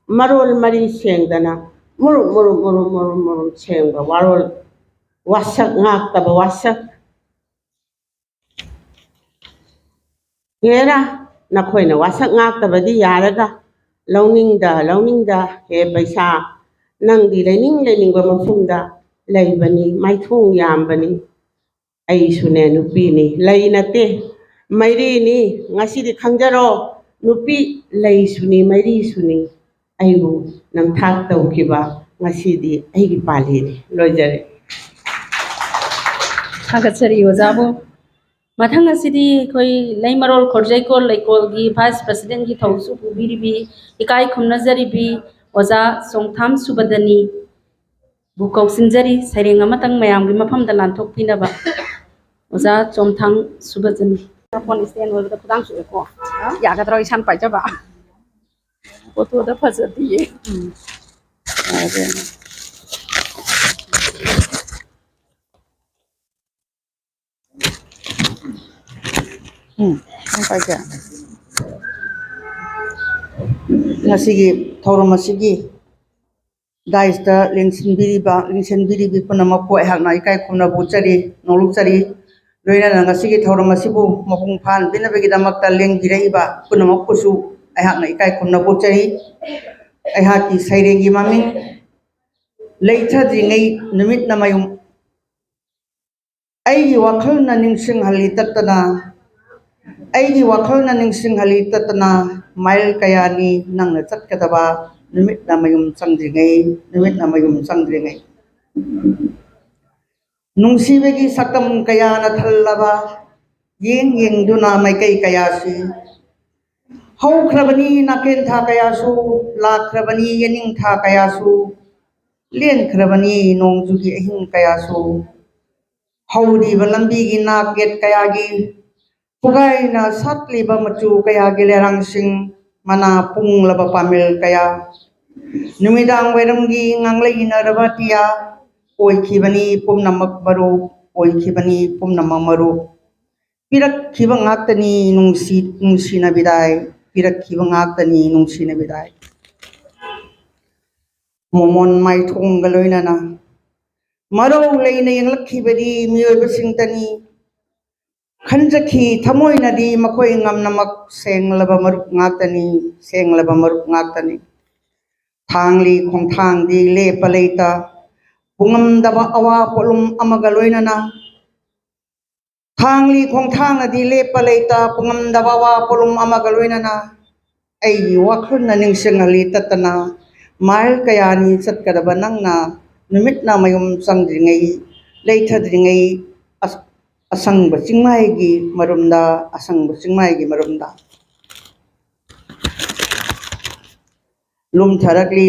मरोल मरी सेंगदना मुरु सेंगा वारोल वासक ngak taba wasak ꯍꯦꯔꯥ ꯅꯈꯣꯏꯅ ꯋꯥꯁꯛ ꯉꯥꯛꯇꯕꯗꯤ ꯌꯥꯔꯒ ꯂꯧꯅꯤꯡꯗ ꯍꯦ ꯄꯩꯁꯥ ꯅꯪꯗꯤ ꯂꯩꯅꯤꯡꯕ ꯃꯐꯝꯗ ꯂꯩꯕꯅꯤ ꯃꯥꯏꯊꯣꯡ ꯌꯥꯝꯕꯅꯤ ꯑꯩꯁꯨꯅꯦ ꯅꯨꯄꯤꯅꯤ ꯂꯩ ꯅꯠꯇꯦ ꯃꯩꯔꯤꯅꯤ ꯉꯁꯤꯗꯤ ꯈꯪꯖꯔꯣ ꯅꯨꯄꯤ ꯂꯩꯁꯨꯅꯤ ꯃꯩꯔꯤꯁꯨꯅꯤ ꯑꯩꯕꯨ ꯅꯝꯊꯥꯛ ꯇꯧꯈꯤꯕ ꯉꯁꯤꯗꯤ ꯑꯩꯒꯤ ꯄꯥꯜꯂꯤꯅꯤ ꯂꯣꯏꯖꯔꯦ ꯊꯥꯒꯠꯆꯔꯤ ꯑꯣꯖꯥꯕꯨ ꯃꯊꯪ ꯑꯁꯤꯗꯤ ꯑꯩꯈꯣꯏ ꯂꯩꯃꯔꯣꯜ ꯈꯣꯔꯖꯩꯀꯣꯜ ꯂꯩꯀꯣꯜꯒꯤ ꯚꯥꯏꯁ ꯄ꯭ꯔꯁꯤꯗꯦꯟꯒꯤ ꯊꯧꯁꯨ ꯄꯨꯕꯤꯔꯤꯕꯤ ꯏꯀꯥꯏ ꯈꯨꯝꯅꯖꯔꯤꯕꯤ ꯑꯣꯖꯥ ꯆꯣꯡꯊꯥꯝ ꯁꯨꯕꯗꯅꯤ ꯕꯨ ꯀꯧꯁꯤꯟꯖꯔꯤ ꯁꯩꯔꯦꯡ ꯑꯃꯇꯪ ꯃꯌꯥꯝꯒꯤ ꯃꯐꯝꯗ ꯂꯥꯟꯊꯣꯛꯄꯤꯅꯕ ꯑꯣꯖꯥ ꯆꯣꯡꯊꯥꯝ ꯁꯨꯕꯗꯅꯤ ꯐꯣꯟ ꯁ꯭ꯇꯦꯟ ꯑꯣꯏꯕꯗ ꯈꯨꯗꯥꯡ ꯁꯨꯑꯦꯀꯣ ꯌꯥꯒꯗ꯭ꯔꯣ ꯏꯁꯥꯅ ꯄꯥꯏꯖꯕ ꯐꯣꯇꯣꯗ ꯐꯖꯗꯤꯌꯦ ꯄꯥꯏꯒꯦ ꯉꯁꯤꯒꯤ ꯊꯧꯔꯝ ꯑꯁꯤꯒꯤ ꯗꯥꯏꯁꯇ ꯂꯦꯡꯁꯤꯟꯕꯤꯔꯤꯕꯤ ꯄꯨꯝꯅꯃꯛꯄꯨ ꯑꯩꯍꯥꯛꯅ ꯏꯀꯥꯏ ꯈꯨꯝꯅꯕ ꯎꯠꯆꯔꯤ ꯅꯣꯡꯂꯨꯛꯆꯔꯤ ꯂꯣꯏꯅꯅ ꯉꯁꯤꯒꯤ ꯊꯧꯔꯝ ꯑꯁꯤꯕꯨ ꯃꯄꯨꯡ ꯐꯥꯍꯟꯕꯤꯅꯕꯒꯤꯗꯃꯛꯇ ꯂꯦꯡꯕꯤꯔꯛꯏꯕ ꯄꯨꯝꯅꯃꯛꯄꯨꯁꯨ ꯑꯩꯍꯥꯛꯅ ꯏꯀꯥꯏ ꯈꯨꯝꯅꯕ ꯎꯠꯆꯔꯤ ꯑꯩꯍꯥꯛꯀꯤ ꯁꯩꯔꯦꯡꯒꯤ ꯃꯃꯤꯡ ꯂꯩꯊꯗ꯭ꯔꯤꯉꯩ ꯅꯨꯃꯤꯠꯅ ꯃꯌꯨꯝ ꯑꯩꯒꯤ ꯋꯥꯈꯜꯅ ꯅꯤꯡꯁꯤꯡꯍꯜꯂꯤ ꯇꯠꯇꯅ ꯑꯩꯒꯤ ꯋꯥꯈꯜꯅ ꯅꯤꯡꯁꯤꯡꯍꯜꯂꯤ ꯇꯠꯇꯅ ꯃꯥꯏꯜ ꯀꯌꯥꯅꯤ ꯅꯪꯅ ꯆꯠꯀꯗꯕ ꯅꯨꯃꯤꯠꯅ ꯃꯌꯨꯝ ꯆꯪꯗ꯭ꯔꯤꯉꯩ ꯅꯨꯡꯁꯤꯕꯒꯤ ꯁꯛꯇꯝ ꯀꯌꯥꯅ ꯊꯜꯂꯕ ꯌꯦꯡꯗꯨꯅ ꯃꯥꯏꯀꯩ ꯀꯌꯥꯁꯤ ꯍꯧꯈ꯭ꯔꯕꯅꯤ ꯅꯥꯀꯦꯟ ꯊꯥ ꯀꯌꯥꯁꯨ ꯂꯥꯛꯈ꯭ꯔꯕꯅꯤ ꯌꯦꯅꯤꯡ ꯊꯥ ꯀꯌꯥꯁꯨ ꯂꯦꯟꯈ꯭ꯔꯕꯅꯤ ꯅꯣꯡꯖꯨꯒꯤ ꯑꯍꯤꯡ ꯀꯌꯥꯁꯨ ꯍꯧꯔꯤꯕ ꯂꯝꯕꯤꯒꯤ ꯅꯥꯛ ꯌꯦꯠ ꯀꯌꯥꯒꯤ ꯄꯨꯒꯥꯏꯅ ꯁꯥꯠꯂꯤꯕ ꯃꯆꯨ ꯀꯌꯥꯒꯤ ꯂꯩꯔꯥꯡꯁꯤꯡ ꯃꯅꯥ ꯄꯨꯡꯂꯕ ꯄꯥꯃꯦꯜ ꯀꯌꯥ ꯅꯨꯃꯤꯗꯥꯡ ꯋꯥꯏꯔꯝꯒꯤ ꯉꯥꯡꯂꯩꯅꯔꯕ ꯑꯇꯤꯌꯥ ꯑꯣꯏꯈꯤꯕꯅꯤ ꯄꯨꯝꯅꯃꯛ ꯃꯔꯨꯞ ꯄꯤꯔꯛꯈꯤꯕ ꯉꯥꯛꯇꯅꯤ ꯅꯨꯡꯁꯤꯅ ꯕꯤꯗꯥꯏ ꯄꯤꯔꯛꯈꯤꯕ ꯉꯥꯛꯇꯅꯤ ꯅꯨꯡꯁꯤꯅ ꯕꯤꯗꯥꯏ ꯃꯣꯃꯣꯟ ꯃꯥꯏꯊꯣꯡꯒ ꯂꯣꯏꯅꯅ ꯃꯔꯧ ꯂꯩꯅ ꯌꯦꯡꯂꯛꯈꯤꯕꯗꯤ ꯃꯤꯑꯣꯏꯕꯁꯤꯡꯇꯅꯤ ꯈꯟꯖꯈꯤ ꯊꯃꯣꯏꯅꯗꯤ ꯃꯈꯣꯏ ꯉꯝꯅꯃꯛ ꯁꯦꯡꯂꯕ ꯃꯔꯨꯞ ꯉꯥꯛꯇꯅꯤ ꯊꯥꯡꯂꯤ ꯈꯣꯡꯊꯥꯡꯗꯤ ꯂꯦꯞꯄ ꯂꯩꯇ ꯄꯨꯡꯉꯝꯗꯕ ꯑꯋꯥ ꯄꯣꯠꯂꯨꯝ ꯑꯃꯒ ꯂꯣꯏꯅꯅ ꯊꯥꯡꯂꯤ ꯈꯣꯡꯊꯥꯡꯅꯗꯤ ꯂꯦꯞꯄ ꯂꯩꯇ ꯄꯨꯡꯉꯝꯗꯕ ꯑꯋꯥ ꯄꯣꯠꯂꯨꯝ ꯑꯃꯒ ꯂꯣꯏꯅꯅ ꯑꯩꯒꯤ ꯋꯥꯈꯜꯅ ꯅꯤꯡꯁꯤꯡꯍꯜꯂꯤ ꯇꯠꯇꯅ ꯃꯥꯏꯜ ꯀꯌꯥꯅꯤ ꯆꯠꯀꯗꯕ ꯅꯪꯅ ꯅꯨꯃꯤꯠꯅ ꯃꯌꯨꯝ ꯆꯪꯗ꯭ꯔꯤꯉꯩ ꯂꯩꯊꯗ꯭ꯔꯤꯉꯩ ꯑꯁꯪꯕ ꯆꯤꯡꯃꯥꯏꯒꯤ ꯃꯔꯨꯝꯗ ꯂꯨꯝꯊꯔꯛꯂꯤ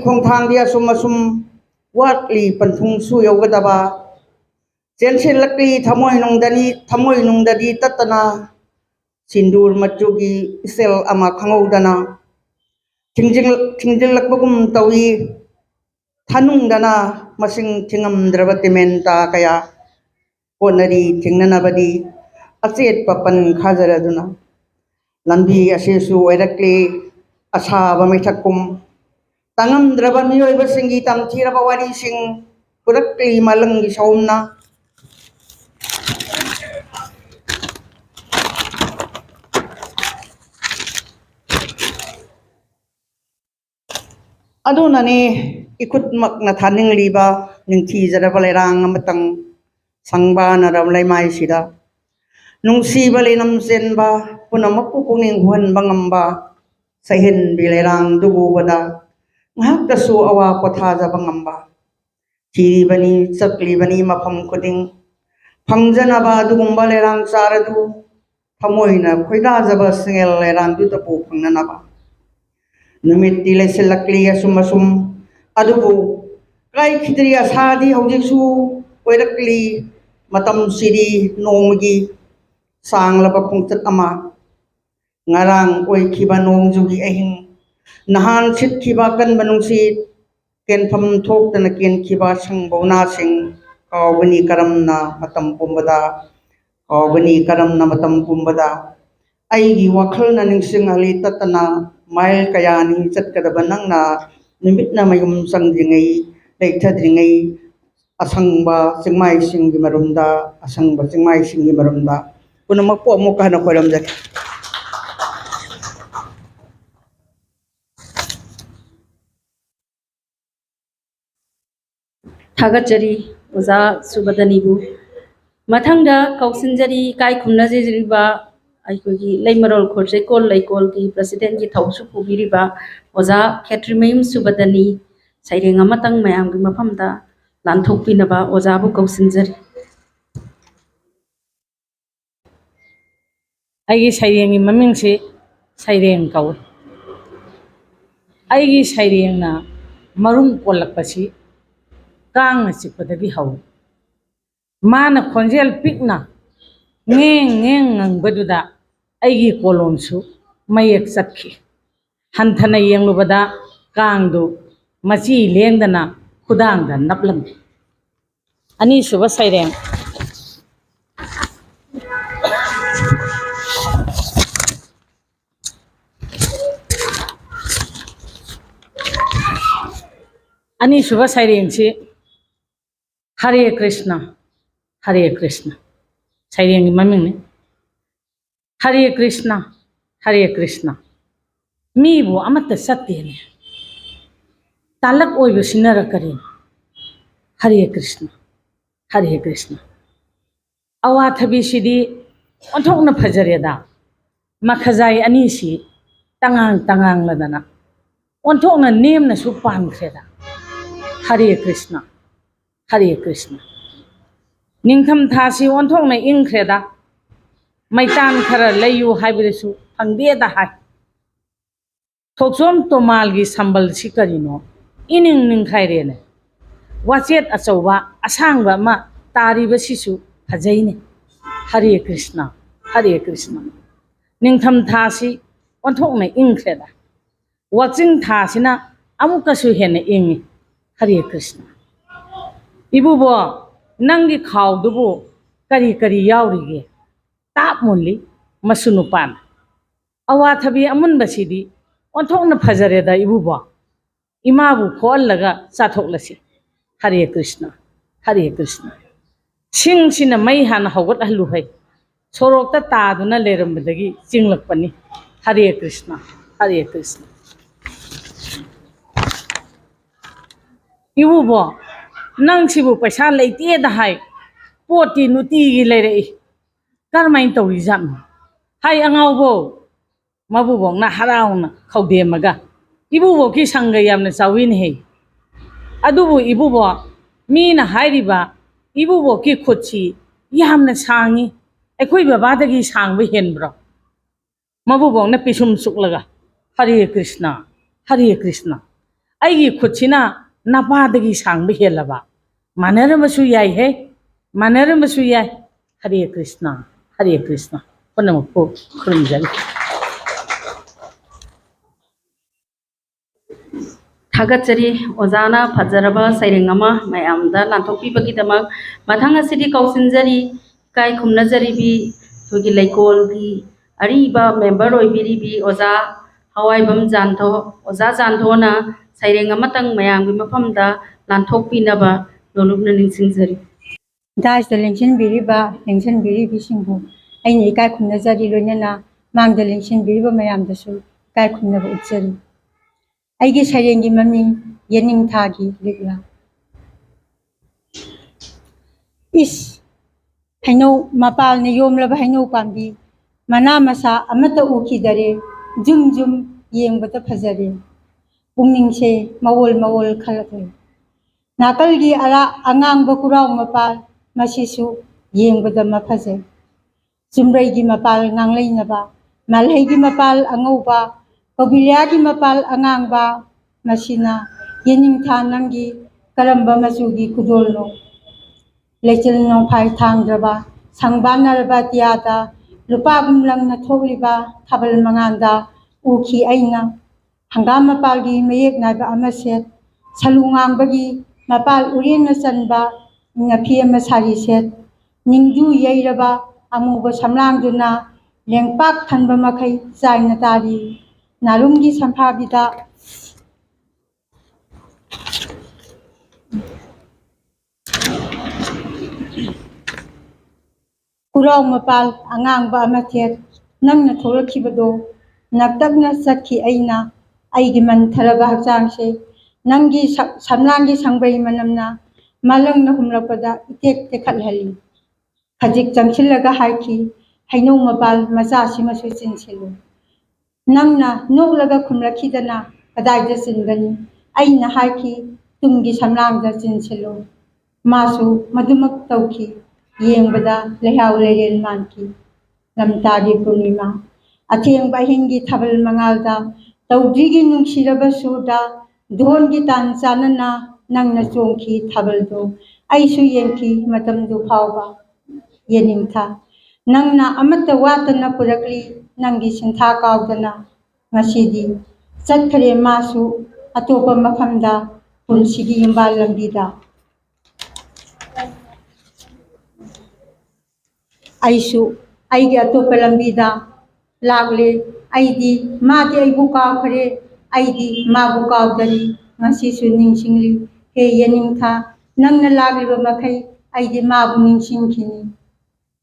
ꯈꯣꯡꯊꯥꯡꯗꯤ ꯑꯁꯨꯝ ꯋꯥꯠꯂꯤ ꯄꯟꯊꯨꯡꯁꯨ ꯌꯧꯒꯗꯕ ꯆꯦꯟꯁꯤꯜꯂꯛꯂꯤ ꯊꯃꯣꯏꯅꯨꯡꯗꯗꯤ ꯇꯠꯇꯅ ꯁꯤꯟꯗꯨꯔ ꯃꯆꯨꯒꯤ ꯏꯆꯦꯜ ꯑꯃ ꯈꯪꯍꯧꯗꯅ ꯊꯤꯡꯖꯤꯜꯂꯛꯄꯒꯨꯝ ꯇꯧꯏ ꯊꯥꯅꯨꯡꯗꯅ ꯃꯁꯤꯡ ꯊꯤꯉꯝꯗ꯭ꯔꯕ ꯇꯤꯃꯦꯟꯇꯥ ꯀꯌꯥ ꯍꯣꯠꯅꯔꯤ ꯊꯦꯡꯅꯅꯕꯗꯤ ꯑꯆꯦꯠꯄ ꯄꯟ ꯈꯥꯖꯔꯗꯨꯅ ꯂꯝꯕꯤ ꯑꯁꯤꯁꯨ ꯑꯣꯏꯔꯛꯂꯤ ꯑꯁꯥꯕ ꯃꯩꯊꯛꯀꯨꯝ ꯇꯥꯉꯝꯗ꯭ꯔꯕ ꯃꯤꯑꯣꯏꯕꯁꯤꯡꯒꯤ ꯇꯝꯊꯤꯔꯕ ꯋꯥꯔꯤꯁꯤꯡ ꯄꯨꯔꯛꯂꯤ ꯃꯥꯂꯪꯒꯤ ꯁꯍꯨꯝꯅ ꯑꯗꯨꯅꯅꯦ ꯏꯈꯨꯠꯃꯛꯅ ꯊꯥꯅꯤꯡꯂꯤꯕ ꯅꯤꯡꯊꯤꯖꯔꯕ ꯂꯩꯔꯥꯡ ꯑꯃꯇꯪ ꯁꯪꯕꯥꯅꯔꯕ ꯂꯩꯃꯥꯏꯁꯤꯗ ꯅꯨꯡꯁꯤꯕ ꯂꯩꯅꯝ ꯆꯦꯟꯕ ꯄꯨꯝꯅꯃꯛꯄꯨ ꯄꯨꯛꯅꯤꯡ ꯍꯨꯍꯟꯕ ꯉꯝꯕ ꯁꯩꯍꯦꯟꯕꯤ ꯂꯩꯔꯥꯡꯗꯨꯕꯨ ꯎꯕꯗ ꯉꯥꯏꯍꯥꯛꯇꯁꯨ ꯑꯋꯥ ꯄꯣꯊꯥꯖꯕ ꯉꯝꯕ ꯊꯤꯔꯤꯕꯅꯤ ꯆꯠꯂꯤꯕꯅꯤ ꯃꯐꯝ ꯈꯨꯗꯤꯡ ꯐꯪꯖꯅꯕ ꯑꯗꯨꯒꯨꯝꯕ ꯂꯩꯔꯥꯡ ꯆꯥꯔꯗꯨ ꯊꯃꯣꯏꯅ ꯈꯣꯏꯗꯥꯖꯕ ꯁꯤꯡꯒꯦꯜ ꯂꯩꯔꯥꯡꯗꯨꯗꯕꯨ ꯐꯪꯅꯅꯕ ꯅꯨꯃꯤꯠꯇꯤ ꯂꯩꯁꯤꯜꯂꯛꯂꯤ ꯑꯁꯨꯝ ꯑꯗꯨꯕꯨ ꯀꯥꯏꯈꯤꯗ꯭ꯔꯤ ꯑꯁꯥꯗꯤ ꯍꯧꯖꯤꯛꯁꯨ ꯑꯣꯏꯔꯛꯂꯤ ꯃꯇꯝꯁꯤꯗꯤ ꯅꯣꯡꯃꯒꯤ ꯁꯥꯡꯂꯕ ꯈꯣꯡꯆꯠ ꯑꯃ ꯉꯔꯥꯡ ꯑꯣꯏꯈꯤꯕ ꯅꯣꯡꯖꯨꯒꯤ ꯑꯍꯤꯡ ꯅꯍꯥꯟ ꯁꯤꯠꯈꯤꯕ ꯑꯀꯟꯕ ꯅꯨꯡꯁꯤꯠ ꯀꯦꯟꯐꯝ ꯊꯣꯛꯇꯅ ꯀꯦꯟꯈꯤꯕ ꯁꯪꯕꯧꯅꯥꯁꯤꯡ ꯀꯥꯎꯒꯅꯤ ꯀꯔꯝꯅ ꯃꯇꯝ ꯄꯨꯝꯕꯗ ꯑꯩꯒꯤ ꯋꯥꯈꯜꯅ ꯅꯤꯡꯁꯤꯡꯍꯜꯂꯤ ꯇꯠꯇꯅ ꯃꯥꯏꯜ ꯀꯌꯥꯅꯤ ꯆꯠꯀꯗꯕ ꯅꯪꯅ ꯅꯨꯃꯤꯠꯅ ꯃꯌꯨꯝ ꯆꯪꯗ꯭ꯔꯤꯉꯩ ꯂꯩꯊꯗ꯭ꯔꯤꯉꯩ asangba chingmai singgi marumda asangba chingmai singgi marumda punamak po mo kana kolam jak थागतजरी ओजा सुबदनीबु मथंगदा कौसिनजरी काय खुमनजरिबा आइकोगी लेमरोल खोरजे कोल लेकोल की प्रेसिडेंट की थौसु पुबिरिबा ओजा खेत्रिमेम सुबदनी साइरेंग अमतंग मयाम की मफमदा लानथोकपिनबा ओजाबु कौसिनजरी आइगी साइरेंगी ममिंग से साइरेंग कौ आइगी साइरेंग ना मरुम कोलकपसी कांग चिपदगी हौ मान खोंजेल पिकना ngang ngang ngang baduda aigi kolonsu mayak sakhi hanthana yenglubada kangdu machi lengdana khudangda naplam ani suba saireng ani suba saireng si Hare Krishna Hare Krishna साइरेंगी ममिंग ने हरे कृष्णा मी वो अमत सत्य ने तालक ओइब सिनर करें हरे कृष्ण अवाथबी सिदी ओंथोकना फजरेदा मखजाई अनीसी तंगांग लदना ओंथोकना नेमना सु पानख्रेदा हरे कृष्ण निंगथम थासी ओंथोंगना इंख्रेदा मैतान खरा लयु हाइबरेसु फंगदेदा हाय थोक्सोम तोमालगी संबल सिकरिनो इनिंग निंखाइरेने वाचेत अचौबा असांगबा मा तारिबसिसु फजैने हरे कृष्ण निंगथम थासी ओंथोंगना इंख्रेदा वाचिंग थासिना अमुकसु हेने इंगी हरे कृष्ण इबुबो नंगी खावदुबो करी यावरिगे ताप मुल्ली मसुनुपान अवाथबी अमुनबसिदी ओंथोकना फजरेदा इबुबो इमाबु खोलगा चाथोकलसी हरे कृष्ण सिंगसिना मई हाना हौगत हलु है सोरोकता तादुना लेरमबदगी चिंगलकपनी हरे कृष्ण इबुबो नंगसिबु पैसा लेते दहाय पोटी नुतीगी लेरे करमाइन तौरी जानो हाय अंगावबो मबुबों ना हराउना खौदेमगा इबुबो की संग यामना चाविन है अदुबु इबुबो मीना हाइरिबा इबुबो की खुदसी यामना सांगी अखोई बाबादगी सांगबो हेनब्रो मबुबों ना पिसुम सुकलगा हरे कृष्ण आइगी खुदसिना नापादगी सांगबो हेलबा मानरमसु याय हरे कृष्ण पुनमको खुरुमजरी थागतजरी ओजाना फजरबा साइरेंग अमा मयामदा लानथोकपिबगीदमक मथंग असिदी कौसिनजरी काय खुमनजरीबी थोगी लेकोलगी अरीबा मेंबर ओइबिरीबी ओजा हवाइबम जानथो ओजा जानथोना साइरेंग अमतंग मयामगी मफमदा लानथोकपिनबा लोलुबना निंसिंगजरी दासदा लेंसिनबिरिबसिंबु अैना इकाय खुमनजरी लोइनना मांगदा लेंसिनबिरिबा मयामदसु इकाय खुमनबा उच्चरी अैगी साइरेंगी ममिंग येनिंग थागी लिगला इस हैनो मपालने योमलबा हैनो पांबी मना मसा अमत उखिदरे जुम येंबता फजरे पुंगनिंगसे मवोल खलखे नाकलगी अरा अंगांग कुराव मपाल मसिसु येंबदा मफजे जुमरैगी मपाल ngangleinaba malheigi mapal angauba कबिलियागी मपाल अंगांगबा मसिना येनिंग थानंगी करंबा मचुगी खुदोलनो लेचल नो फाइ थांग्रबा संबानरबा तियादा लुपागुम लंगना थोगलिबा थाबल मंगांदा उखी अइना हंगाम मपालगी मयेक नाइबा अमसेत सलुंगांगबगी मपाल उरेंगना चनबा नफी अमा सारी सेत निंगजु यैरबा अमुबा समलांगदुना लेंपाक थनबा मखै चाइना तारी नारुंगी संफाबिदा ꯈꯨꯔꯥꯎ ꯃꯄꯥꯜ ꯑꯉꯥꯡꯕ ꯑꯃ ꯊꯦꯠ ꯅꯪꯅ ꯊꯣꯛꯂꯛꯈꯤꯕꯗꯣ ꯅꯛꯇꯛꯅ ꯆꯠꯈꯤ ꯑꯩꯒꯤ ꯃꯟꯊꯔꯕ ꯍꯛꯆꯥꯡꯁꯦ ꯅꯪꯒꯤ ꯁꯝꯂꯥꯡꯒꯤ ꯁꯪꯕ꯭ꯔꯩ ꯃꯅꯝꯅ ꯃꯥꯂꯪꯅ ꯍꯨꯝꯂꯛꯄꯗ ꯏꯇꯦꯛ ꯇꯦꯛꯈꯠꯍꯜꯂꯤ ꯈꯖꯤꯛ ꯆꯪꯁꯤꯜꯂꯒ ꯍꯥꯏꯈꯤ ꯍꯩꯅꯧ ꯃꯄꯥꯜ ꯃꯆꯥꯁꯤꯃꯁꯨ ꯆꯤꯟꯁꯤꯜꯂꯨ ꯅꯪꯅ ꯅꯣꯛꯂꯒ ꯈꯨꯝꯂꯛꯈꯤꯗꯅ ꯀꯗꯥꯏꯗ ꯆꯤꯟꯒꯅꯤ ꯑꯩꯅ ꯍꯥꯏꯈꯤ ꯇꯨꯡꯒꯤ ꯁꯝꯂꯥꯡꯗ ꯆꯤꯟꯁꯤꯜꯂꯨ 마수 마두막 tauki yengbada lehaw lerel manki lamtagi purnima atheng bahingi thabal mangalda tawdrigi nungsiraba suda dhongi tan chanana nangna chongki thabaldo aisu yengki matamdu phawba yeningtha nangna amata watana purakli nangi sintha kawdana ngasidi chatkare masu atopa mafamda punsigi imbal lambida aisu aigi atopa lambida lagle aidi mati aibu kawkhare aidi mabu kawdari ngasi su ningsingli he yeningtha nangna lagliba makhai aidi mabu ningsingkhini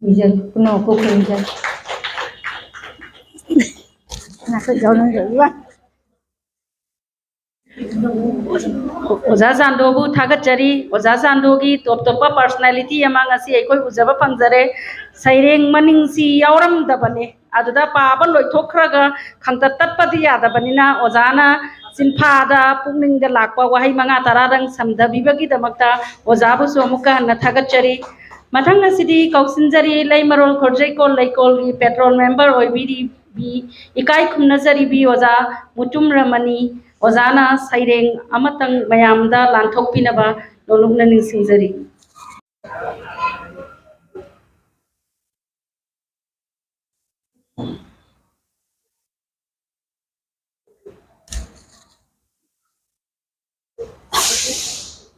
bijal kuno ko kunjal na ko jawna jwa ओजा चांदोबू थागतचरी ओजा चांदोगी top top personality अमा ngasi अखोय उजबा फंगजरे सैरेंग मनिंगसी यावरमदबने अदुदा पाबा लोइथोखरागा खंगत तत्पदि यादबनिना ओजाना सिनफादा पुंगनिंगदा Lakpa वहाई मंगा तरारंग समदबिबगी दमक्ता ओजाबुसु अमुका हन्ना थागतचरी मथंग ngasiदी कौसिनजरी लैमरोल खरजैकोल लैकोलगी petrol member ओइबिरी B इकाई खुमनजरी B ओजा मुतुम रमनी ओजाना सैरेंग अमतंग मयामदा लांथोकपिनबा लोलुगना निसिंजरी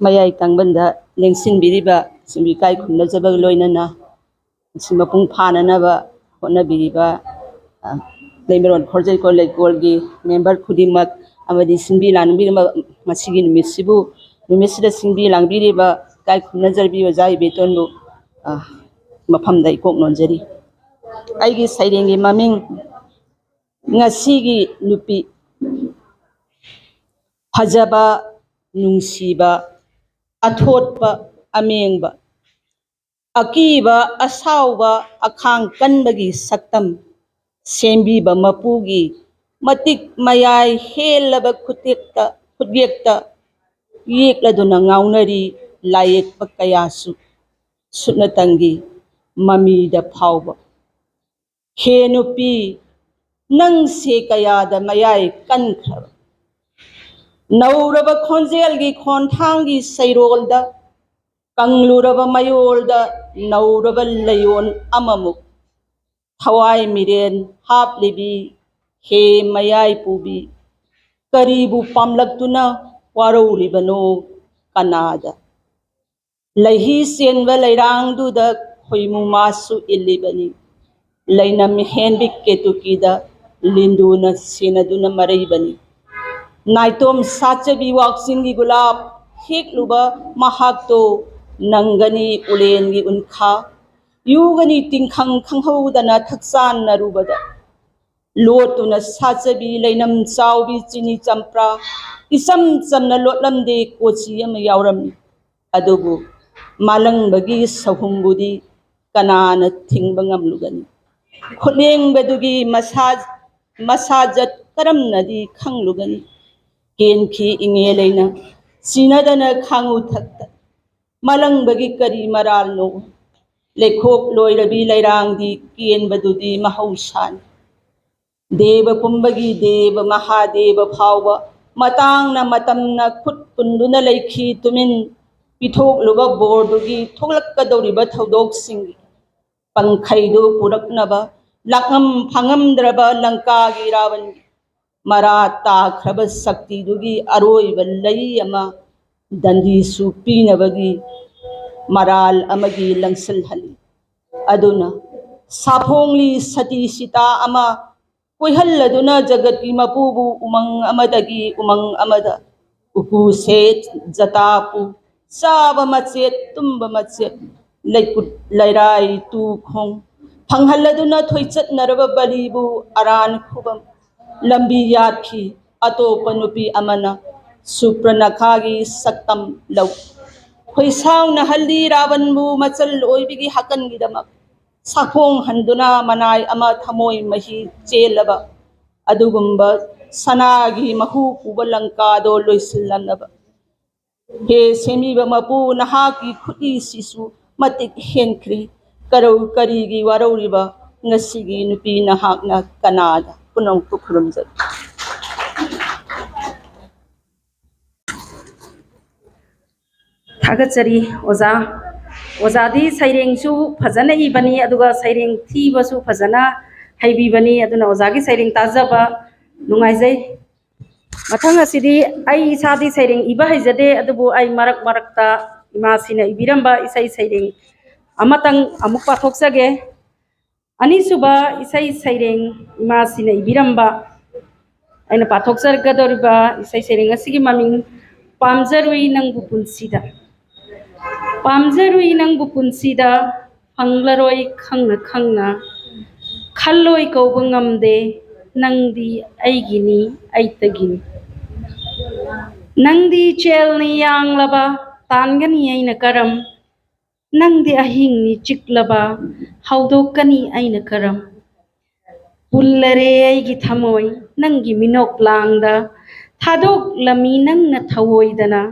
mayai tangbanda lengsin biriba simbi kai khumna jabag loinana simapung phanana ba hona biriba leimeron khorjai ko lekolgi member khudimak amadi simbi lanbi masigi numisibu numisida simbi langbiriba kai khumna jarbi ojai betonbu mafamda ikok nonjari aigi sairengi maming ngasigi nupi phajaba nungsiba athotpa amengba akiba asauba akhang kanbagi saktam sembiba mapugi matik mayai helaba khutekta khudgekta yekladuna ngaunari layek pakayasu sutnatangi mamida phawba henupi nang se kayada mayai kankhra nauraba khonjelgi khonthangi sairolda kangluraba mayolda nauraba layon amamuk thawai miren haplibi he mayai pubi karibu pamlaktuna warolibano kanada lahi senba lairangduda khoimu masu illibani lainam henbik ketukida linduna senaduna maraibani naitom sachabi waksingi gulab hekluba mahakto nangani ulengi unkha yugani tingkhang khanghaudana thaksan narubada lotuna sachabi lainam chawbi chini champra isam chamna lotlamde kochi ama yawramni adubu malangbagi sahumbudi kanana thingba ngamlugani khulengbadugi masajat karamnadi khanglugani kenki ingeleina sinadana khangu thakta malangbagi kari maralno lekhok loirabi lairangdi kenbadudi mahausan deva pumbagi deva mahadeva phawba matangna matamna khut punduna leikhi tumin pithok luba bordugi thoklakadoriba thodok singi pangkhaidu puraknaba lakam phangamdraba lankagi ravan marata khraba sakti dugi aroi ballai ama dandi su pinabagi maral amagi langsal hali aduna saphongli sati sita ama koihalladuna jagati mapubu umang amada upu set jatapu saba machet tumba machet लेकुट Lairai तू खों फंगहल्लदुना थोइचतनरबा बलिबु अरान खुबम लंबी यादखी अतोप नुपी अमना सुप्रनखागी सक्तम लौ खोइसाउना हल्दी रावणबु मचल ओइबिगी हकनगिदमक साखोंग हंदुना मनाय अमा थमोय मही चेलबा अदुगुंबा सनागी महू पुबा लंकादो लोइसिल्लनबा हे सेमीबा मपू नहाकी खुदी सिसु मतिक हेनख्री करौ करीगी वारौरिबा ngasiगी nupi nahakna kanada punong kukurumjat थागतचरी ओजा ओजादी सैरेंगसु फजना इबनी अदुगा सैरेंग थीबसु फजना हैबीबनी अदुना ओजागी सैरेंग ताजबा नुंगाइजै मथंग असिदी आई इसादी सैरेंग इबा हैजदे अदुबु आई मरक मरकता इमासिना इबिरंबा इसै सैरेंग अमतंग अमुक पाथोक्सगे अनिसुबा इसै सैरेंग इमासिना इबिरंबा अइना पाथोक्सरगदोरिबा इसै सैरेंग असिगी ममिंग पामजरुई नंगबु पुंसीदा पामजरुई नंगबु पुंसीदा फंगलरोई खंगना खंगना खल्लोई कौबा ngamde नंगदी ऐगिनी ऐतगिनी नंगदी चेलनी यांगलबा तानगनी ऐना करम नंगदी अहिंगनी चिकलबा हौदोकनी ऐना करम पुल्लरे ऐगी थमोय नंगी मिनोक लांगदा थादोक लमी नंगना थवोयदना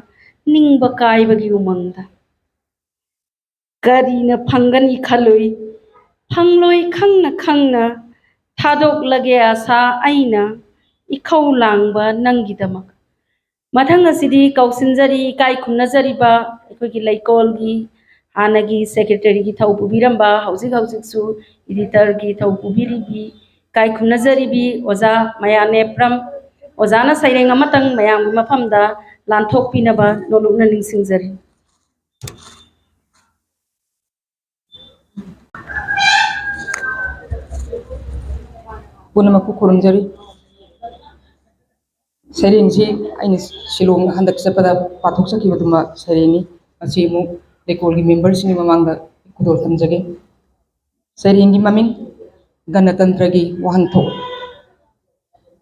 निंगबा कायबगी उमंगदा करीना फंगनी खलोय फंगलोय खंगना खंगना थादोक लगे आसा ऐना इखौ लांगबा नंगीदमक मथंग असिदी कौसिनजरी काय खुमनजरीबा अखोगी लैकोलगी हानगी सेक्रेटरी की थौ पुबिरंबा हौजिक हौजिकसु एडिटर की थौ पुबिरिबी काय खुमनजरीबी ओजा मयानेप्रम ओजाना सैरेंग अमतंग मयाम मफमदा लांथोकपिनबा नोलुकना निंसिंगजरी पुनमकु खुरुमजरी सैरेंसी आइन शिलोंग हंदक चपदा पाथोक सकिबदुमा सैरेंनी असी मु लेकोलगी मेंबर सिनी ममांगदा खुदोर थमजगे सैरेंगी ममिंग गणतंत्रगी वहंथोक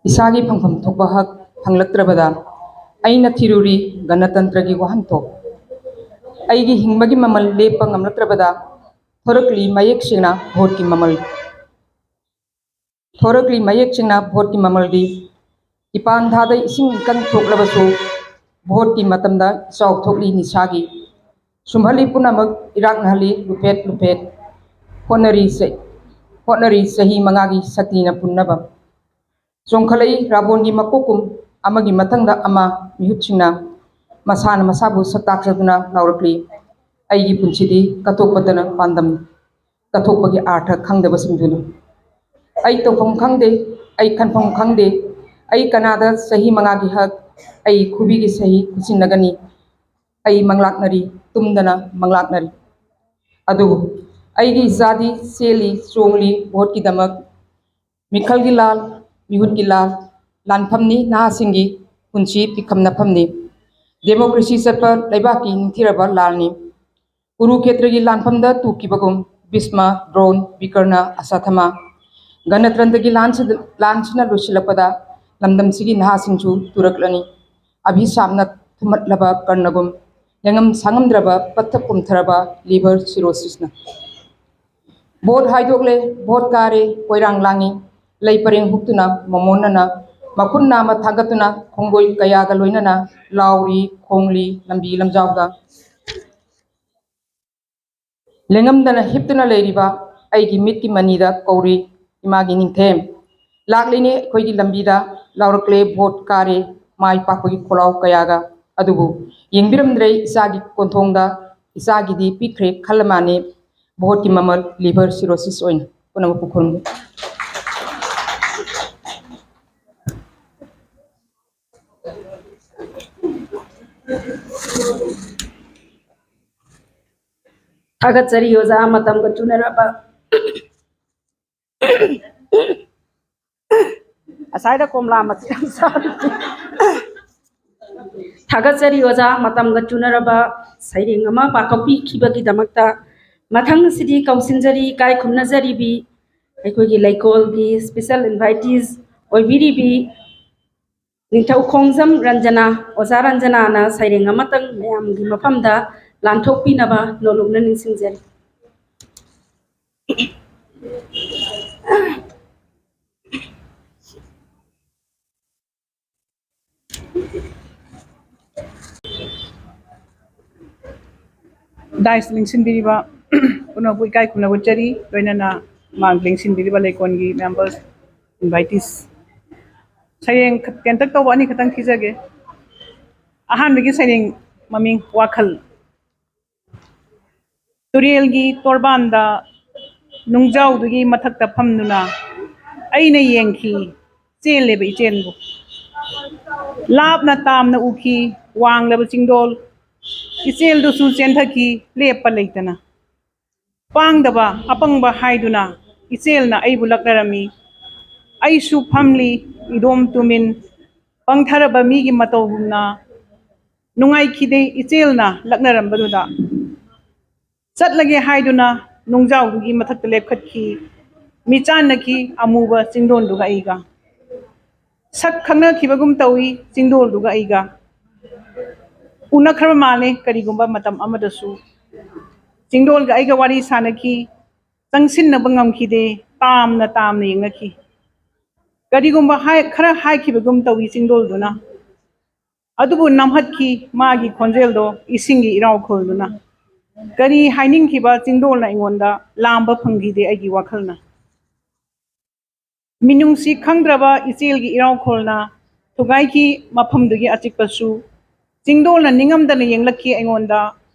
इसागी फंगफम थोकबा हक फंगलक्त्रबदा आइना थिरुरी गणतंत्रगी वहंथोक आइगी हिंगबगी ममल लेपा ngamlaktrabada थोरकली मयेक सिंगना भोट की ममल थोरकली मयेक सिंगना भोट की ममल दी इपान धादा इसिंग कन थोकलबसु भोट की मतमदा चाव थोकली निसागी सुमहली पुनमक इराकनहली लुपेट होनरी सही मंगागी शक्तिना पुन्नबा जोंखलई राबोनगी मकोकुम अमगी मतंगदा अमा मिहुतसिंगना मसाना मसाबु सताक्सदुना लाउरकली अईगी पुंसिदी कथोकपदना पांदम कथोकपगी आर्थ खंगदबसिंगदुना आई तोफम खंगदे आई खनफम खंगदे आई कनादा सही मंगागी हक आई खुबीगी सही खुसिनगनी आई मंगलाकनरी तुमदना मंगलाकनरी अदु अईगी जादी सेली स्ट्रोंगली भोट की दमक मिखलगी लाल मिहुत की लाल लानफमनी नासिंगी पुंसी पिखमनफमनी डेमोक्रेसी चटपा लेबाकी निथिरबा लालनी कुरुक्षेत्र की लानफमदा तुकीबगुम भीष्मा द्रोण विकर्ण असाथमा गणतंत्र लानसिना लोसिलपदा लमदमसिगी नहासिंगसु तुरकलनी अभिशापना थुमतलबा कर्णगुम लेंगम सांगमद्रबा पत्थ पुमथरबा लिवर सिरोसिसना भोट हाइदोगले भोट कारे कोइरांग लांगी लई परेंग हुक्तुना ममोनना मखुन नाम थागतुना खोंगोई कयागा लोइनना लाउरी खोंगली लंबी लमजावदा लेंगमदना हिप्तुना लेरिबा आईगी मिटकी मनीदा कौरी इमागी निंथेम लाकलेने अखोइगी लंबीदा लाउरकले भोट कारे माई पाकपगी खोलाव कयागा अदुबु यंगबिरमद्रे इसागी कोंथोंगदा इसागीदी पिख्रे खलमाने भोट की ममल लिवर सिरोसिस ओइन पुनम पुखुरम थागतचरी ओजा मतमगा चुनरबा असाइदा कोमला मतिरम थागतचरी ओजा मतमगा चुनरबा सैरेंग अमा पाथोकपी खिबगी दमकता ꯃꯊꯪ ꯑꯁꯤꯗꯤ ꯀꯧꯁꯤꯟꯖꯔꯤ ꯏꯀꯥꯏ ꯈꯨꯝꯅꯖꯔꯤꯕꯤ ꯑꯩꯈꯣꯏꯒꯤ ꯂꯩꯀꯣꯜꯒꯤ ꯁ꯭ꯄꯦꯁꯦꯜ ꯏꯟꯚꯥꯏꯇꯤꯁ ꯑꯣꯏꯕꯤꯔꯤꯕꯤ ꯅꯤꯡꯊꯧ ꯈꯣꯡꯖꯝ ꯔꯟꯖꯅꯥ ꯑꯣꯖꯥ ꯔꯟꯖꯅꯥꯅ ꯁꯩꯔꯦꯡ ꯑꯃꯇꯪ ꯃꯌꯥꯝꯒꯤ ꯃꯐꯝꯗ ꯂꯥꯟꯊꯣꯛꯄꯤꯅꯕ ꯅꯣꯂꯨꯛꯅ ꯅꯤꯡꯁꯤꯡꯖꯔꯤ ꯗꯥꯏꯁ ꯂꯤꯡꯁꯤꯟꯕꯤꯔꯤꯕ ꯄꯨꯝꯅꯃꯛꯄꯨ ꯏꯀꯥꯏ ꯈꯨꯝꯅꯖꯔꯤ ꯂꯣꯏꯅꯅ ꯃꯥꯡ ꯂꯤꯡꯁꯤꯟꯕꯤꯔꯤꯕ ꯂꯩꯀꯣꯜꯒꯤ ꯃꯦꯝꯕꯔꯁ ꯏꯟꯚꯥꯏꯇꯤꯁ ꯁꯩꯔꯦꯡ ꯇꯦꯟꯇꯛ ꯇꯧꯕ ꯑꯅꯤ ꯈꯛꯇꯪ ꯊꯤꯖꯒꯦ ꯑꯍꯥꯟꯕꯒꯤ ꯁꯩꯔꯦꯡ ꯃꯃꯤꯡ ꯋꯥꯈꯜ ꯇꯨꯔꯦꯜꯒꯤ ꯇꯣꯔꯕꯥꯟꯗ ꯅꯨꯡꯖꯥꯎꯗꯨꯒꯤ ꯃꯊꯛꯇ ꯐꯝꯗꯨꯅ ꯑꯩꯅ ꯌꯦꯡꯈꯤ ꯆꯦꯜꯂꯦꯕ ꯏꯆꯦꯜꯕꯨ ꯂꯥꯞꯅ ꯇꯥꯝꯅ ꯎꯈꯤ ꯋꯥꯡꯂꯕ ꯆꯤꯡꯗꯣꯜ ꯏꯆꯦꯜꯗꯨꯁꯨ ꯆꯦꯟꯊꯈꯤ ꯂꯦꯞꯄ ꯂꯩꯇꯅ ꯄꯥꯡꯗꯕ ꯑꯄꯪꯕ ꯍꯥꯏꯗꯨꯅ ꯏꯆꯦꯜꯅ ꯑꯩꯕꯨ ꯂꯛꯅꯔꯝꯃꯤ ꯑꯩꯁꯨ ꯐꯝꯂꯤ ꯏꯗꯣꯝ ꯇꯨꯃꯤꯟ ꯄꯪꯊꯔꯕ ꯃꯤꯒꯤ ꯃꯇꯧꯒꯨꯝꯅ ꯅꯨꯡꯉꯥꯏꯈꯤꯗꯦ ꯏꯆꯦꯜꯅ ꯂꯛꯅꯔꯝꯕꯗꯨꯗ ꯆꯠꯂꯒꯦ ꯍꯥꯏꯗꯨꯅ ꯅꯨꯡꯖꯥꯎꯗꯨꯒꯤ ꯃꯊꯛꯇ ꯂꯦꯞꯈꯠꯈꯤ ꯃꯤꯆꯥꯟꯅꯈꯤ ꯑꯃꯨꯕ ꯆꯤꯡꯗꯣꯟꯗꯨꯒ ꯑꯩꯒ ꯁꯛ ꯈꯪꯅꯈꯤꯕꯒꯨꯝ ꯇꯧꯏ ꯆꯤꯡꯗꯣꯜꯗꯨꯒ ꯑꯩꯒ ꯎꯅꯈ꯭ꯔꯕ ꯃꯥꯜꯂꯦ ꯀꯔꯤꯒꯨꯝꯕ ꯃꯇꯝ ꯑꯃꯗꯁꯨ ꯆꯤꯡꯗꯣꯜꯒ ꯑꯩꯒ ꯋꯥꯔꯤ ꯁꯥꯅꯈꯤ ꯆꯪꯁꯤꯟꯅꯕ ꯉꯝꯈꯤꯗꯦ ꯇꯥꯝꯅ ꯇꯥꯝꯅ ꯌꯦꯡꯅꯈꯤ ꯀꯔꯤꯒꯨꯝꯕ ꯈꯔ ꯍꯥꯏꯈꯤꯕꯒꯨꯝ ꯇꯧꯏ ꯆꯤꯡꯗꯣꯜꯗꯨꯅ ꯑꯗꯨꯕꯨ ꯅꯝꯍꯠꯈꯤ ꯃꯥꯒꯤ ꯈꯣꯟꯖꯦꯜꯗꯣ ꯏꯁꯤꯡꯒꯤ ꯏꯔꯥꯎꯈꯣꯜꯗꯨꯅ ꯀꯔꯤ ꯍꯥꯏꯅꯤꯡꯈꯤꯕ ꯆꯤꯡꯗꯣꯜꯅ ꯑꯩꯉꯣꯟꯗ ꯂꯥꯝꯕ ꯐꯪꯈꯤꯗꯦ ꯑꯩꯒꯤ ꯋꯥꯈꯜꯅ ꯃꯤꯅꯨꯡꯁꯤ ꯈꯪꯗ꯭ꯔꯕ ꯏꯆꯦꯜꯒꯤ ꯏꯔꯥꯎꯈꯣꯜꯅ ꯊꯨꯒꯥꯏꯈꯤ ꯃꯐꯝꯗꯨꯒꯤ ꯑꯆꯤꯛꯄꯁꯨ ꯆꯤꯡꯗꯣꯜꯅ ꯅꯤꯡꯉꯝꯗꯅ ꯌꯦꯡꯂꯛꯈꯤ ꯑꯩꯉꯣꯟꯗ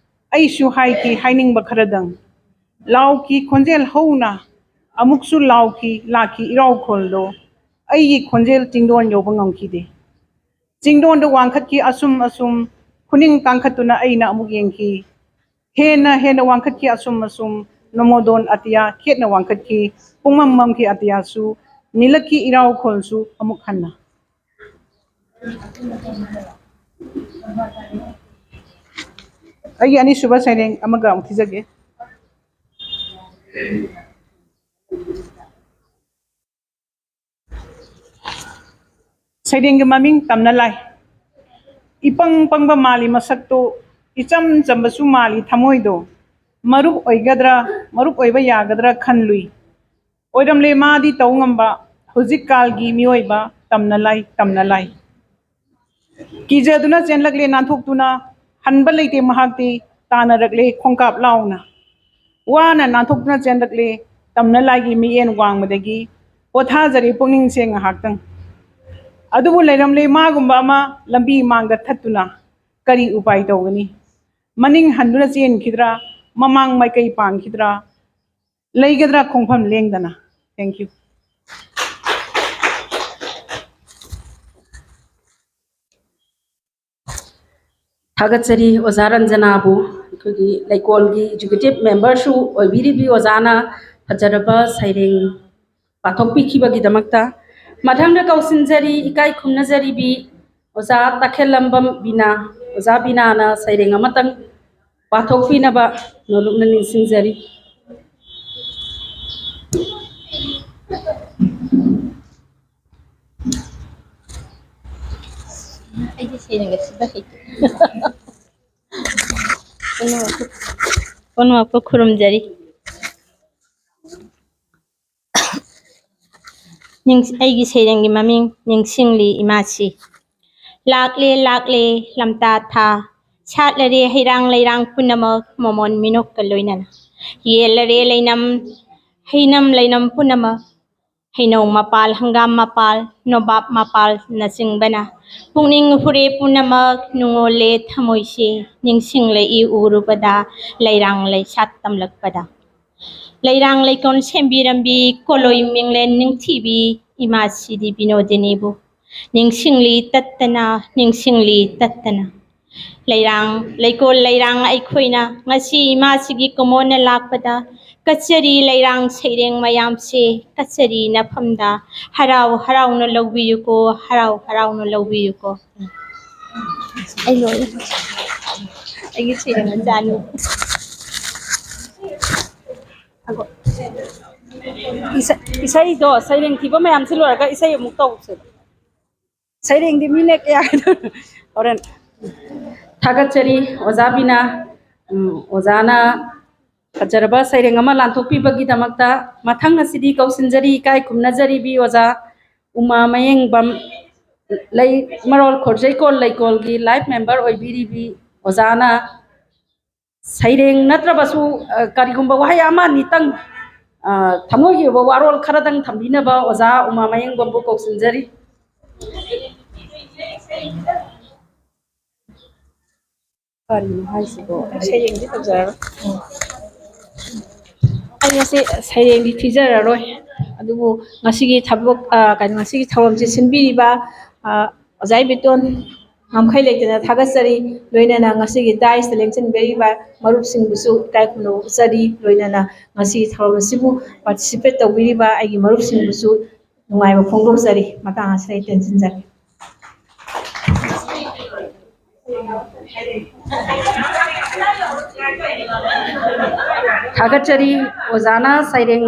ꯑꯩꯁꯨ ꯍꯥꯏꯈꯤ ꯍꯥꯏꯅꯤꯡꯕ ꯈꯔꯗꯪ ꯂꯥꯎꯈꯤ ꯈꯣꯟꯖꯦꯜ ꯍꯧꯅ ꯑꯃꯨꯛꯁꯨ ꯂꯥꯎꯈꯤ ꯂꯥꯛꯈꯤ ꯏꯔꯥꯎꯈꯣꯜꯗꯣ ꯑꯩꯒꯤ ꯈꯣꯟꯖꯦꯜ ꯆꯤꯡꯗꯣꯟ ꯌꯧꯕ ꯉꯝꯈꯤꯗꯦ ꯆꯤꯡꯗꯣꯟꯗ ꯋꯥꯡꯈꯠꯈꯤ ꯑꯁꯨꯝ ꯑꯁꯨꯝ ꯈꯨꯅꯤꯡ ꯀꯥꯡꯈꯠꯇꯨꯅ ꯑꯩꯅ ꯑꯃꯨꯛ ꯌꯦꯡꯈꯤ ꯍꯦꯟꯅ ꯋꯥꯡꯈꯠꯈꯤ ꯑꯁꯨꯝ ꯑꯁꯨꯝ ꯅꯣꯃꯣꯗꯣꯟ ꯑꯇꯤꯌꯥ ꯈꯦꯠꯅ ꯋꯥꯡꯈꯠꯈꯤ ꯄꯨꯡꯃꯝ ꯃꯝꯈꯤ ꯑꯇꯤꯌꯥꯁꯨ ꯅꯤꯜꯂꯛꯈꯤ ꯏꯔꯥꯎꯈꯣꯜꯁꯨ ꯑꯃꯨꯛ ꯍꯟꯅ ꯑꯩꯒꯤ ꯑꯅꯤꯁꯨꯕ ꯁꯩꯔꯦꯡ ꯑꯃꯒ ꯑꯃꯨꯛ ꯊꯤꯖꯒꯦ ꯁꯩꯔꯦꯡꯒꯤ ꯃꯃꯤꯡ ꯇꯝꯅ ꯂꯥꯏ ꯏꯄꯪ ꯄꯪꯕ ꯃꯥꯜꯂꯤ ꯃꯁꯛꯇꯣ ꯏꯆꯝ ꯆꯝꯕꯁꯨ ꯃꯥꯜꯂꯤ ꯊꯃꯣꯏꯗꯣ ꯃꯔꯨꯞ ꯑꯣꯏꯕ ꯌꯥꯒꯗ꯭ꯔꯥ ꯈꯟꯂꯨꯏ ꯑꯣꯏꯔꯝꯂꯦ ꯃꯥꯗꯤ ꯇꯧ ꯉꯝꯕ ꯍꯧꯖꯤꯛꯀꯥꯜꯒꯤ ꯃꯤꯑꯣꯏꯕ ꯇꯝꯅ ꯂꯥꯏ ꯀꯤꯖꯗꯨꯅ ꯆꯦꯟꯂꯛꯂꯦ ꯅꯥꯟꯊꯣꯛꯇꯨꯅ ꯍꯟꯕ ꯂꯩꯇꯦ ꯃꯍꯥꯛꯇꯤ ꯇꯥꯅꯔꯛꯂꯦ ꯈꯣꯡꯀꯥꯞ ꯂꯥꯎꯅ ꯋꯥꯅ ꯅꯥꯟꯊꯣꯛꯇꯨꯅ ꯆꯦꯟꯂꯛꯂꯦ ꯇꯝꯅ ꯂꯥꯏꯒꯤ ꯃꯤꯠꯌꯦꯡ ꯋꯥꯡꯕꯗꯒꯤ ꯄꯣꯊꯥꯖꯔꯦ ꯄꯨꯛꯅꯤꯡꯁꯦ ꯉꯥꯏꯍꯥꯛꯇꯪ ꯑꯗꯨꯕꯨ ꯂꯩꯔꯝꯂꯦ ꯃꯥꯒꯨꯝꯕ ꯑꯃ ꯂꯝꯕꯤ ꯃꯥꯡꯗ ꯊꯠꯇꯨꯅ ꯀꯔꯤ ꯎꯄꯥꯏ ꯇꯧꯒꯅꯤ ꯃꯅꯤꯡ ꯍꯟꯗꯨꯅ ꯆꯦꯟꯈꯤꯗ꯭ꯔꯥ ꯃꯃꯥꯡ ꯃꯥꯏꯀꯩ ꯄꯥꯡꯈꯤꯗ꯭ꯔꯥ ꯂꯩꯒꯗ꯭ꯔꯥ ꯈꯣꯡꯐꯝ ꯂꯦꯡꯗꯅ ꯊꯦꯡꯛ ꯌꯨ ꯊꯥꯒꯠꯆꯔꯤ ꯑꯣꯖꯥ ꯔꯟꯖꯅꯥꯕꯨ ꯑꯩꯈꯣꯏꯒꯤ ꯂꯩꯀꯣꯜꯒꯤ ꯑꯦꯖꯨꯀꯦꯇꯤꯚ ꯃꯦꯝꯕꯔꯁꯨ ꯑꯣꯏꯕꯤꯔꯤꯕꯤ ꯑꯣꯖꯥꯅ ꯐꯖꯔꯕ ꯁꯩꯔꯦꯡ ꯄꯥꯊꯣꯛꯄꯤꯈꯤꯕꯒꯤꯗꯃꯛꯇ ꯃꯊꯪꯗ ꯀꯧꯁꯤꯟꯖꯔꯤ ꯏꯀꯥꯏ ꯈꯨꯝꯅꯖꯔꯤꯕꯤ ꯑꯣꯖꯥ ꯇꯈꯦꯜꯂꯝꯕꯝ ꯕꯤꯅꯥ ꯑꯣꯖꯥ ꯕꯤꯅꯥꯅ ꯁꯩꯔꯦꯡ ꯑꯃꯇꯪ ꯄꯥꯊꯣꯛꯄꯤꯅꯕ ꯅꯣꯂꯨꯛꯅ ꯅꯤꯡꯁꯤꯡꯖꯔꯤ ꯑꯩꯗꯤ ꯁꯩꯔꯦꯡꯒ ꯁꯤꯕ ꯍꯩꯇꯦ ꯄꯨꯝꯅꯃꯛꯄꯨ ꯈꯨꯔꯨꯝꯖꯔꯤ ꯑꯩꯒꯤ ꯁꯩꯔꯦꯡꯒꯤ ꯃꯃꯤꯡ ꯅꯤꯡꯁꯤꯡꯂꯤ ꯏꯃꯥꯁꯤ ꯂꯥꯛꯂꯦ ꯂꯝꯇꯥ ꯊꯥ ꯁꯥꯠꯂꯔꯦ ꯍꯩꯔꯥꯡ ꯂꯩꯔꯥꯡ ꯄꯨꯝꯅꯃꯛ ꯃꯃꯣꯟ ꯃꯤꯅꯣꯛꯀ ꯂꯣꯏꯅꯅ ꯌꯦꯜꯂꯔꯦ ꯍꯩꯅꯝ ꯂꯩꯅꯝ ꯄꯨꯝꯅꯃꯛ ꯍꯩꯅꯧ ꯃꯄꯥꯜ ꯍꯪꯒꯥꯝ ꯃꯄꯥꯜ ꯅꯣꯕꯥꯞ ꯃꯄꯥꯜꯅꯆꯤꯡꯕꯅ ꯄꯨꯛꯅꯤꯡ ꯍꯨꯔꯦ ꯄꯨꯝꯅꯃꯛ ꯅꯨꯡꯉꯣꯜꯂꯦ ꯊꯃꯣꯏꯁꯦ ꯅꯤꯡꯁꯤꯡꯂꯛꯏ ꯎꯔꯨꯕꯗ ꯂꯩꯔꯥꯡ ꯂꯩꯁꯥꯠ ꯇꯝꯂꯛꯄꯗ ꯂꯩꯔꯥꯡ ꯂꯩꯀꯣꯜ ꯁꯦꯝꯕꯤꯔꯝꯕꯤ ꯀꯣꯂꯣꯏ ꯃꯤꯡꯂꯦꯟ ꯅꯤꯡꯊꯤꯕꯤ ꯏꯃꯥꯁꯤꯗꯤ ꯕꯤꯅꯣꯗꯤꯅꯤꯕꯨ ꯅꯤꯡꯁꯤꯡꯂꯤ ꯇꯠꯇꯅ ꯂꯩꯔꯥꯡ ꯂꯩꯀꯣꯜ ꯂꯩꯔꯥꯡ ꯑꯩꯈꯣꯏꯅ ꯉꯁꯤ ꯏꯃꯥꯁꯤꯒꯤ ꯀꯨꯝꯑꯣꯟꯅ ꯂꯥꯛꯄꯗ ꯀꯠꯆꯔꯤ ꯂꯩꯔꯥꯡ ꯁꯩꯔꯦꯡ ꯃꯌꯥꯝꯁꯦ ꯀꯠꯆꯔꯤ ꯅꯐꯝꯗ ꯍꯔꯥꯎ ꯍꯔꯥꯎꯅ ꯂꯧꯕꯤꯌꯨꯀꯣ ꯍꯔꯥꯎ ꯍꯔꯥꯎꯅ ꯂꯧꯕꯤꯌꯨꯀꯣ ꯑꯩ ꯂꯣꯏꯔꯦ ꯑꯩꯒꯤ ꯁꯩꯔꯦꯡ ꯃꯆꯥꯅꯤ ꯏꯁꯩꯗꯣ ꯁꯩꯔꯦꯡ ꯊꯤꯕ ꯃꯌꯥꯝꯁꯤ ꯂꯣꯏꯔꯒ ꯏꯁꯩ ꯑꯃꯨꯛ ꯇꯧꯁꯦ ꯁꯩꯔꯦꯡꯗꯤ ꯃꯤꯅ ꯀꯌꯥ ꯍꯣꯔꯦꯟ ꯊꯥꯒꯠꯆꯔꯤ ꯑꯣꯖꯥ ꯕꯤꯅꯥ ꯑꯣꯖꯥꯅ ꯐꯖꯔꯕ ꯁꯩꯔꯦꯡ ꯑꯃ ꯂꯥꯟꯊꯣꯛꯄꯤꯕꯒꯤꯗꯃꯛꯇ ꯃꯊꯪ ꯑꯁꯤꯗꯤ ꯀꯧꯁꯤꯟꯖꯔꯤ ꯏꯀꯥꯏ ꯈꯨꯝꯅꯖꯔꯤꯕꯤ ꯑꯣꯖꯥ ꯎꯃꯥ ꯃꯌꯦꯡꯕꯝ ꯃꯔꯣꯜ ꯈꯣꯔꯖꯩꯀꯣꯜ ꯂꯩꯀꯣꯜꯒꯤ ꯂꯥꯏꯐ ꯃꯦꯝꯕꯔ ꯑꯣꯏꯕꯤꯔꯤꯕꯤ ꯑꯣꯖꯥꯅ ꯁꯩꯔꯦꯡ ꯅꯠꯇ꯭ꯔꯕꯁꯨ ꯀꯔꯤꯒꯨꯝꯕ ꯋꯥꯍꯩ ꯑꯃ ꯑꯅꯤꯇꯪ ꯊꯃꯣꯏꯒꯤ ꯑꯣꯏꯕ ꯋꯥꯔꯣꯜ ꯈꯔꯗꯪ ꯊꯝꯕꯤꯅꯕ ꯑꯣꯖꯥ ꯎꯃꯥ ꯃꯌꯦꯡꯕꯝꯕꯨ ꯀꯧꯁꯤꯟꯖꯔꯤ ꯀꯔꯤꯅꯣ ꯍꯥꯏꯁꯤꯕꯣ ꯁꯩꯔꯦꯡꯗꯤ ꯇꯧꯖꯔꯔꯣꯏ ꯑꯩ ꯉꯁꯤ ꯁꯩꯔꯦꯡꯗꯤ ꯊꯤꯖꯔꯔꯣꯏ ꯑꯗꯨꯕꯨ ꯉꯁꯤꯒꯤ ꯊꯕꯛ ꯉꯁꯤꯒꯤ ꯊꯧꯔꯝꯁꯤ ꯁꯤꯟꯕꯤꯔꯤꯕ ꯑꯣꯖꯥ ꯏꯕꯦꯇꯣꯟ ꯉꯝꯈꯩ ꯂꯩꯇꯅ ꯊꯥꯒꯠꯆꯔꯤ ꯂꯣꯏꯅꯅ ꯉꯁꯤꯒꯤ ꯗꯥꯏꯁꯇ ꯂꯦꯡꯁꯤꯟꯕꯤꯔꯤꯕ ꯃꯔꯨꯞꯁꯤꯡꯕꯨꯁꯨ ꯏꯀꯥꯏ ꯈꯨꯝꯅꯕ ꯎꯠꯆꯔꯤ ꯂꯣꯏꯅꯅ ꯉꯁꯤꯒꯤ ꯊꯧꯔꯝ ꯑꯁꯤꯕꯨ ꯄꯥꯔꯇꯤꯁꯤꯄꯦꯠ ꯇꯧꯕꯤꯔꯤꯕ ꯑꯩꯒꯤ ꯃꯔꯨꯞꯁꯤꯡꯕꯨꯁꯨ ꯅꯨꯡꯉꯥꯏꯕ ꯐꯣꯡꯗꯣꯛꯆꯔꯤ ꯃꯇꯥꯡ ꯑꯁꯤꯗ ꯑꯩ ꯇꯦꯟꯁꯤꯟꯖꯔꯤ ꯊꯥꯒꯠꯆꯔꯤ ꯑꯣꯖꯥꯅ ꯁꯩꯔꯦꯡ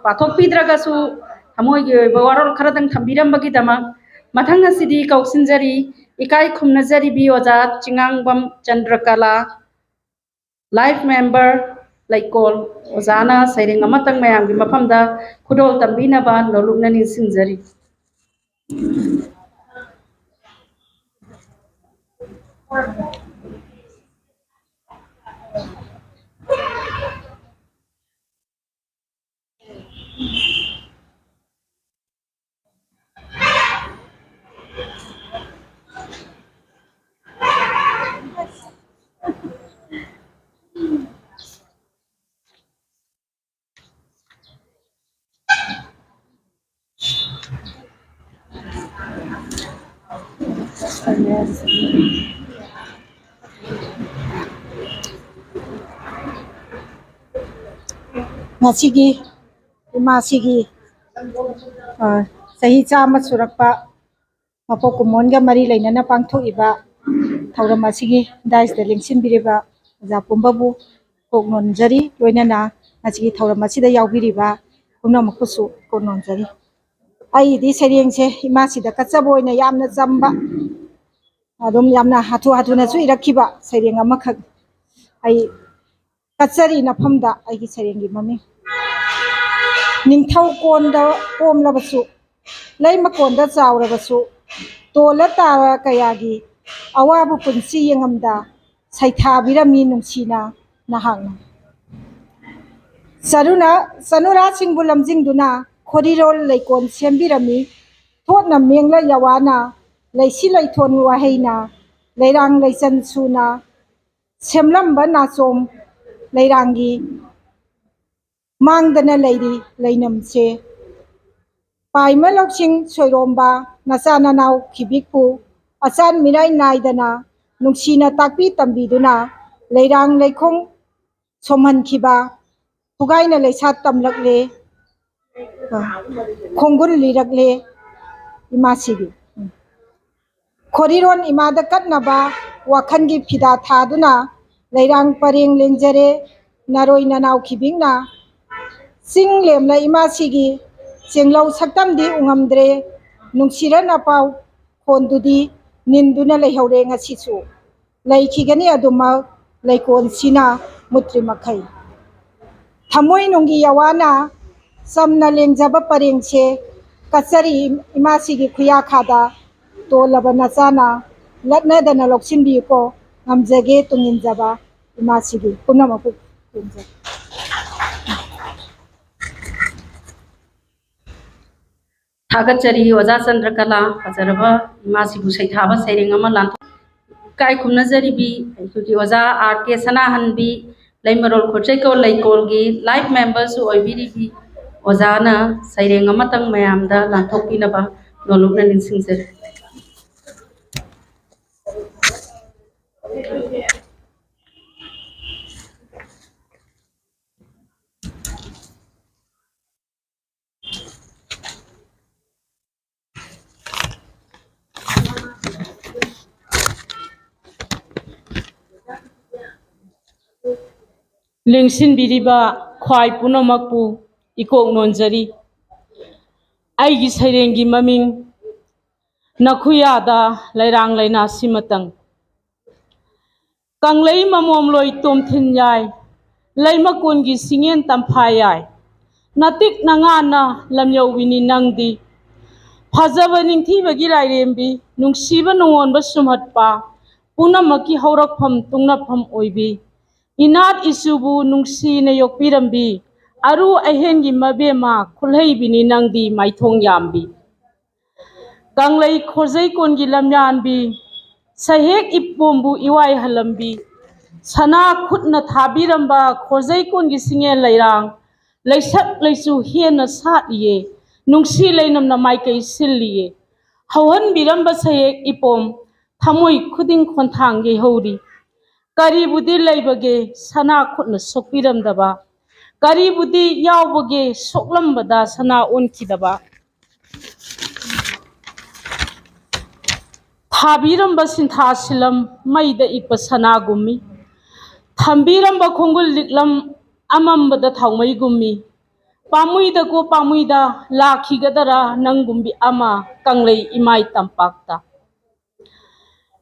ꯄꯥꯊꯣꯛꯄꯤꯗ꯭ꯔꯒꯁꯨ ꯊꯃꯣꯏꯒꯤ ꯑꯣꯏꯕ ꯋꯥꯔꯣꯜ ꯈꯔꯗꯪ ꯊꯝꯕꯤꯔꯝꯕꯒꯤꯗꯃꯛ ꯃꯊꯪ ꯑꯁꯤꯗꯤ ꯀꯧꯁꯤꯟꯖꯔꯤ ꯏꯀꯥꯏ ꯈꯨꯝꯅꯖꯔꯤꯕꯤ ꯑꯣꯖꯥ ꯆꯤꯉꯥꯡꯕꯝ ꯆꯟꯗ꯭ꯔꯀꯂꯥ ꯂꯥꯏꯐ ꯃꯦꯝꯕꯔ ꯂꯩꯀꯣꯜ ꯑꯣꯖꯥꯅ ꯁꯩꯔꯦꯡ ꯑꯃꯇꯪ ꯃꯌꯥꯝꯒꯤ ꯃꯐꯝꯗ ꯈꯨꯗꯣꯜ ꯇꯝꯕꯤꯅꯕ ꯅꯣꯂꯨꯛꯅ ꯅꯤꯡꯁꯤꯡꯖꯔꯤ ꯉꯁꯤꯒꯤ ꯏꯃꯥꯁꯤꯒꯤ ꯆꯍꯤ 100 ꯁꯨꯔꯛꯄ ꯃꯄꯣꯛ ꯀꯨꯝꯑꯣꯟꯒ ꯃꯔꯤ ꯂꯩꯅꯅ ꯄꯥꯡꯊꯣꯛꯏꯕ ꯊꯧꯔꯝ ꯑꯁꯤꯒꯤ ꯗꯥꯏꯁꯇ ꯂꯦꯡꯁꯤꯟꯕꯤꯔꯤꯕ ꯑꯣꯖꯥ ꯄꯨꯝꯕꯕꯨ ꯀꯣꯛ ꯅꯣꯟꯖꯔꯤ ꯂꯣꯏꯅꯅ ꯉꯁꯤꯒꯤ ꯊꯧꯔꯝ ꯑꯁꯤꯗ ꯌꯥꯎꯕꯤꯔꯤꯕ ꯄꯨꯝꯅꯃꯛꯄꯨꯁꯨ ꯀꯣꯛ ꯅꯣꯟꯖꯔꯤ ꯑꯩꯒꯤꯗꯤ ꯁꯩꯔꯦꯡꯁꯦ ꯏꯃꯥꯁꯤꯗ ꯀꯠꯆꯕ ꯑꯣꯏꯅ ꯌꯥꯝꯅ ꯆꯝꯕ ꯑꯗꯨꯝ ꯌꯥꯝꯅ ꯍꯥꯊꯨ ꯍꯥꯊꯨꯅꯁꯨ ꯏꯔꯛꯈꯤꯕ ꯁꯩꯔꯦꯡ ꯑꯃꯈꯛ ꯑꯩ ꯀꯠꯆꯔꯤ ꯅꯐꯝꯗ ꯑꯩꯒꯤ ꯁꯩꯔꯦꯡꯒꯤ ꯃꯃꯤꯡ ꯅꯤꯡꯊꯧ ꯀꯣꯟꯗ ꯀꯣꯝꯂꯕꯁꯨ ꯂꯩꯃꯀꯣꯟꯗ ꯆꯥꯎꯔꯕꯁꯨ ꯇꯣꯜꯂ ꯇꯥꯔ ꯀꯌꯥꯒꯤ ꯑꯋꯥꯕ ꯄꯨꯟꯁꯤ ꯌꯦꯡꯉꯝꯗ ꯁꯩꯊꯥꯕꯤꯔꯝꯃꯤ ꯅꯨꯡꯁꯤꯅ ꯅꯍꯥꯛꯅ ꯆꯅꯨꯔꯥꯁꯤꯡꯕꯨ ꯂꯝꯖꯤꯡꯗꯨꯅ ꯈꯣꯔꯤꯔꯣꯜ ꯂꯩꯀꯣꯜ ꯁꯦꯝꯕꯤꯔꯝꯃꯤ ꯊꯣꯠꯅ ꯃꯦꯡꯂ ꯌꯥꯋꯥꯅ ꯂꯩꯁꯤ ꯂꯩꯊꯣꯟ ꯋꯥꯍꯩꯅ ꯂꯩꯔꯥꯡ ꯂꯩꯆꯟ ꯁꯨꯅ ꯁꯦꯝꯂꯝꯕ ꯅꯥꯆꯣꯝ ꯂꯩꯔꯥꯡꯒꯤ ꯃꯥꯡꯗꯅ ꯂꯩꯔꯤ ꯂꯩꯅꯝꯁꯦ ꯄꯥꯏꯃ ꯂꯧꯁꯤꯡ ꯁꯣꯏꯔꯣꯝꯕ ꯅꯆꯥ ꯅꯅꯥꯎ ꯈꯤꯕꯤꯛꯄꯨ ꯑꯆꯥꯟ ꯃꯤꯔꯥꯏ ꯅꯥꯏꯗꯅ ꯅꯨꯡꯁꯤꯅ ꯇꯥꯛꯄꯤ ꯇꯝꯕꯤꯗꯨꯅ ꯂꯩꯔꯥꯡ ꯂꯩꯈꯣꯡ ꯁꯣꯝꯍꯟꯈꯤꯕ ꯐꯨꯒꯥꯏꯅ ꯂꯩꯁꯥ ꯇꯝꯂꯛꯂꯦ ꯈꯣꯡꯒꯨꯜ ꯂꯤꯔꯛꯂꯦ ꯏꯃꯥꯁꯤꯒꯤ ꯈꯣꯔꯤꯔꯣꯟ ꯏꯃꯥꯗ ꯀꯠꯅꯕ ꯋꯥꯈꯜꯒꯤ ꯐꯤꯗꯥ ꯊꯥꯗꯨꯅ ꯂꯩꯔꯥꯡ ꯄꯔꯦꯡ ꯂꯦꯡꯖꯔꯦ ꯅꯔꯣꯏ ꯅꯅꯥꯎ ꯈꯤꯕꯤꯛꯅ ꯆꯤꯡ ꯂꯦꯝꯂ ꯏꯃꯥꯁꯤꯒꯤ ꯆꯦꯡꯂꯧ ꯁꯛꯇꯝꯗꯤ ꯎꯉꯝꯗ꯭ꯔꯦ ꯅꯨꯡꯁꯤꯔ ꯄꯥꯎ ꯈꯣꯟꯗꯨꯗꯤ ꯅꯤꯟꯗꯨꯅ ꯂꯩꯍꯧꯔꯦ ꯉꯁꯤꯁꯨ ꯂꯩꯈꯤꯒꯅꯤ ꯑꯗꯨꯃꯛ ꯂꯩꯀꯣꯜꯁꯤꯅ ꯃꯨꯠꯇ꯭ꯔꯤ ꯃꯈꯩ ꯊꯃꯣꯏꯅꯨꯡꯒꯤ ꯌꯥꯋꯥꯅ ꯆꯝꯅ ꯂꯦꯡꯖꯕ ꯄꯔꯦꯡꯁꯦ ꯀꯠꯆꯔꯤ ꯏꯃꯥꯁꯤꯒꯤ ꯈꯨꯌꯥꯈꯥꯗ ꯇꯣꯜꯂꯕ ꯅꯆꯥꯅ ꯂꯠꯅꯗꯅ ꯂꯧꯁꯤꯟꯕꯤꯌꯨꯀꯣ ꯉꯝꯖꯒꯦ ꯇꯨꯡꯏꯟꯖꯕ ꯏꯃꯥꯁꯤꯒꯤ ꯄꯨꯝꯅꯃꯛꯄꯨ ꯊꯥꯒꯠꯆꯔꯤ ꯑꯣꯖꯥ ꯆꯟꯗ꯭ꯔꯀꯂꯥ ꯐꯖꯔꯕ ꯏꯃꯥꯁꯤꯕꯨ ꯁꯩꯊꯥꯕ ꯁꯩꯔꯦꯡ ꯑꯃ ꯂꯥꯟꯊꯣꯛ ꯏꯀꯥꯏ ꯈꯨꯝꯅꯖꯔꯤꯕꯤ ꯑꯩꯈꯣꯏꯒꯤ ꯑꯣꯖꯥ ꯑꯥꯔ ꯀꯦ ꯁꯅꯥꯍꯟꯕꯤ ꯂꯩꯃꯔꯣꯜ ꯈꯣꯔꯆꯩꯀꯣꯜ ꯂꯩꯀꯣꯜꯒꯤ ꯂꯥꯏꯐ ꯃꯦꯝꯕꯔꯁꯨ ꯑꯣꯏꯕꯤꯔꯤꯕꯤ ꯑꯣꯖꯥꯅ ꯁꯩꯔꯦꯡ ꯑꯃꯇꯪ ꯃꯌꯥꯝꯗ ꯂꯥꯟꯊꯣꯛꯄꯤꯅꯕ ꯅꯣꯂꯨꯛꯅ ꯅꯤꯡꯁꯤꯡꯖꯔꯤ ꯂꯦꯡꯁꯤꯟꯕꯤꯔꯤꯕ ꯈ꯭ꯋꯥꯏ ꯄꯨꯝꯅꯃꯛꯄꯨ ꯏꯀꯣꯛ ꯅꯣꯟꯖꯔꯤ ꯑꯩꯒꯤ ꯁꯩꯔꯦꯡꯒꯤ ꯃꯃꯤꯡ ꯅꯈꯨꯌꯥꯗ ꯂꯩꯔꯥꯡ ꯂꯩꯅꯥ ꯁꯤꯃꯇꯪ ꯀꯪꯂꯩ ꯃꯃꯣꯝꯂꯣꯏ ꯇꯣꯝꯊꯤꯟ ꯌꯥꯏ ꯂꯩꯃꯀꯣꯟꯒꯤ ꯁꯤꯡꯌꯦꯟ ꯇꯝꯐꯥ ꯌꯥꯏ ꯅꯥꯇꯤꯛ ꯅꯉꯥꯟꯅ ꯂꯝꯌꯧꯕꯤꯅꯤ ꯅꯪꯗꯤ ꯐꯖꯕ ꯅꯤꯡꯊꯤꯕꯒꯤ ꯂꯥꯏꯔꯦꯝꯕꯤ ꯅꯨꯡꯁꯤꯕ ꯅꯨꯡꯉꯣꯟꯕ ꯁꯨꯝꯍꯠꯄ ꯄꯨꯝꯅꯃꯛꯀꯤ ꯍꯧꯔꯛꯐꯝ ꯇꯨꯡꯅꯐꯝ ꯑꯣꯏꯕꯤ ꯏꯅꯥꯠ ꯏꯁꯨꯕꯨ ꯅꯨꯡꯁꯤꯅ ꯌꯣꯛꯄꯤꯔꯝꯕꯤ ꯑꯔꯨ ꯑꯍꯦꯟꯒꯤ ꯃꯕꯦꯝꯃ ꯈꯨꯜꯍꯩꯕꯤꯅꯤ ꯅꯪꯗꯤ ꯃꯥꯏꯊꯣꯡ ꯌꯥꯝꯕꯤ ꯀꯪꯂꯩ ꯈꯣꯔꯖꯩꯀꯣꯟꯒꯤ ꯂꯝꯌꯥꯟꯕꯤ ꯁꯍꯦꯛ ꯏꯄꯣꯝꯕꯨ ꯏꯋꯥꯏꯍꯜꯂꯝꯕꯤ ꯁꯅꯥ ꯈꯨꯠꯅ ꯊꯥꯕꯤꯔꯝꯕ ꯈꯣꯔꯖꯩꯀꯣꯟꯒꯤ ꯁꯤꯡꯌꯦꯟ ꯂꯩꯔꯥꯡ ꯂꯩꯁꯛ ꯂꯩꯆꯨ ꯍꯦꯟꯅ ꯁꯥꯠꯂꯤꯌꯦ ꯅꯨꯡꯁꯤ ꯂꯩꯅꯝꯅ ꯃꯥꯏꯀꯩ ꯁꯤꯜꯂꯤꯌꯦ ꯍꯧꯍꯟꯕꯤꯔꯝꯕ ꯁꯍꯦꯛ ꯏꯄꯣꯝ ꯊꯃꯣꯏ ꯈꯨꯗꯤꯡ ꯈꯣꯟꯊꯥꯡ ꯌꯩꯍꯧꯔꯤ ꯀꯔꯤꯕꯨꯗꯤ ꯂꯩꯕꯒꯦ ꯁꯅꯥ ꯈꯨꯠꯅ ꯁꯣꯛꯄꯤꯔꯝꯗꯕ ꯀꯔꯤꯕꯨꯗꯤ ꯌꯥꯎꯕꯒꯦ ꯁꯣꯛꯂꯝꯕꯗ ꯁꯅꯥ ꯑꯣꯟꯈꯤꯗꯕ ꯊꯥꯕꯤꯔꯝꯕ ꯁꯤꯟꯊꯥ ꯁꯤꯂꯝ ꯃꯩꯗ ꯏꯛꯄ ꯁꯅꯥꯒꯨꯝꯃꯤ ꯊꯝꯕꯤꯔꯝꯕ ꯈꯣꯡꯒꯨꯜ ꯂꯤꯛꯂꯝ ꯑꯃꯝꯕꯗ ꯊꯥꯎꯃꯩꯒꯨꯝꯃꯤ ꯄꯥꯝꯃꯨꯏꯗꯀꯣ ꯄꯥꯝꯃꯨꯏꯗ ꯂꯥꯛꯈꯤꯒꯗꯔꯥ ꯅꯪꯒꯨꯝꯕꯤ ꯑꯃ ꯀꯪꯂꯩ ꯏꯃꯥꯏ ꯇꯝꯄꯥꯛꯇ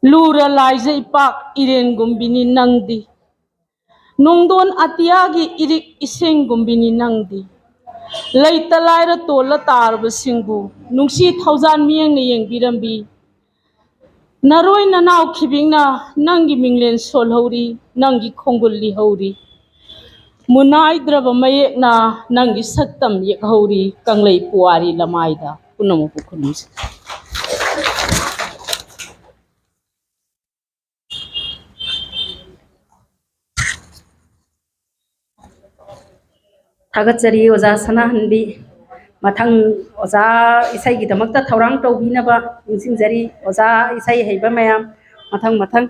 ꯂꯨꯔ ꯂꯥꯏꯖ ꯏꯄꯥꯛ ꯏꯔꯦꯟꯒꯨꯝꯕꯤꯅꯤ ꯅꯪꯗꯤ ꯅꯣꯡꯗꯣꯟ ꯑꯇꯤꯌꯥꯒꯤ ꯏꯔꯤꯛ ꯏꯁꯦꯡꯒꯨꯝꯕꯤꯅꯤ ꯅꯪꯗꯤ ꯂꯩꯇ ꯂꯥꯏꯔ ꯇꯣꯜꯂ ꯇꯥꯔꯕꯁꯤꯡꯕꯨ ꯅꯨꯡꯁꯤ ꯊꯧꯖꯥꯟ ꯃꯤꯠꯌꯦꯡꯅ ꯌꯦꯡꯕꯤꯔꯝꯕꯤ ꯅꯔꯣꯏ ꯅꯅꯥꯎ ꯈꯤꯕꯤꯡꯅ ꯅꯪꯒꯤ ꯃꯤꯡꯂꯦꯟ ꯁꯣꯜꯍꯧꯔꯤ ꯅꯪꯒꯤ ꯈꯣꯡꯒꯨꯜ ꯂꯤꯍꯧꯔꯤ ꯃꯨꯅꯥꯏꯗ꯭ꯔꯕ ꯃꯌꯦꯛꯅ ꯅꯪꯒꯤ ꯁꯛꯇꯝ ꯌꯦꯛꯍꯧꯔꯤ ꯀꯪꯂꯩ ꯄꯨꯋꯥꯔꯤ ꯂꯃꯥꯏꯗ ꯄꯨꯝꯅꯃꯛꯄꯨ ꯈꯨꯔꯨꯝꯖꯩ ꯊꯥꯒꯠꯆꯔꯤ ꯑꯣꯖꯥ ꯁꯅꯥꯍꯟꯕꯤ ꯃꯊꯪ ꯑꯣꯖꯥ ꯏꯁꯩꯒꯤꯗꯃꯛꯇ ꯊꯧꯔꯥꯡ ꯇꯧꯕꯤꯅꯕ ꯅꯤꯡꯁꯤꯡꯖꯔꯤ ꯑꯣꯖꯥ ꯏꯁꯩ ꯍꯩꯕ ꯃꯌꯥꯝ ꯃꯊꯪ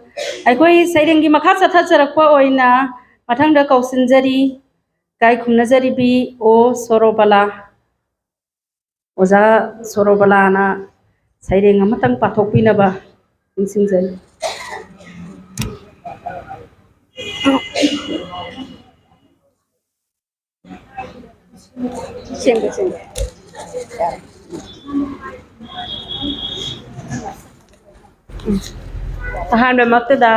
ꯑꯩꯈꯣꯏ ꯁꯩꯔꯦꯡꯒꯤ ꯃꯈꯥ ꯆꯠꯊꯖꯔꯛꯄ ꯑꯣꯏꯅ ꯃꯊꯪꯗ ꯀꯧꯁꯤꯟꯖꯔꯤ ꯏꯀꯥꯏ ꯈꯨꯝꯅꯖꯔꯤꯕꯤ ꯑꯣ ꯁꯣꯔꯣꯕꯂꯥ ꯑꯣꯖꯥ ꯁꯣꯔꯣꯕꯂꯥꯅ ꯁꯩꯔꯦꯡ ꯑꯃꯇꯪ ꯄꯥꯊꯣꯛꯄꯤꯅꯕ ꯅꯤꯡꯁꯤꯡꯖꯔꯤ ꯑꯍꯥꯟꯕꯃꯛꯇꯗ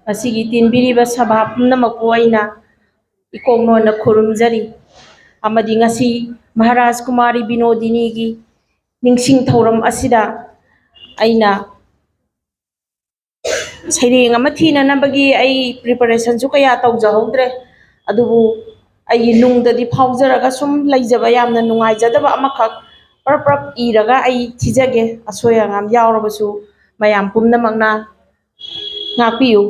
ꯉꯁꯤꯒꯤ ꯇꯤꯟꯕꯤꯔꯤꯕ ꯁꯚꯥ ꯄꯨꯝꯅꯃꯛꯄꯨ ꯑꯩꯅ ꯏꯀꯣꯛꯅꯣꯟꯅ ꯈꯨꯔꯨꯝꯖꯔꯤ ꯑꯃꯗꯤ ꯉꯁꯤ ꯃꯍꯥꯔꯥꯖ ꯀꯨꯃꯥꯔꯤ ꯕꯤꯅꯣꯗꯤꯅꯤꯒꯤ ꯅꯤꯡꯁꯤꯡ ꯊꯧꯔꯝ ꯑꯁꯤꯗ ꯑꯩꯅ ꯁꯩꯔꯦꯡ ꯑꯃ ꯊꯤꯅꯅꯕꯒꯤ ꯑꯩ ꯄ꯭ꯔꯤꯄꯦꯔꯦꯁꯟꯁꯨ ꯀꯌꯥ ꯇꯧꯖꯍꯧꯗ꯭ꯔꯦ ꯑꯗꯨꯕꯨ ꯑꯩꯒꯤ ꯅꯨꯡꯗꯗꯤ ꯐꯥꯎꯖꯔꯒ ꯁꯨꯝ ꯂꯩꯖꯕ ꯌꯥꯝꯅ ꯅꯨꯡꯉꯥꯏꯖꯗꯕ ꯑꯃꯈꯛ ꯄ꯭ꯔꯞ ꯏꯔꯒ ꯑꯩ ꯊꯤꯖꯒꯦ ꯑꯁꯣꯏ ꯑꯉꯥꯝ ꯌꯥꯎꯔꯕꯁꯨ ꯃꯌꯥꯝ ꯄꯨꯝꯅꯃꯛꯅ ꯉꯥꯛꯄꯤꯌꯨ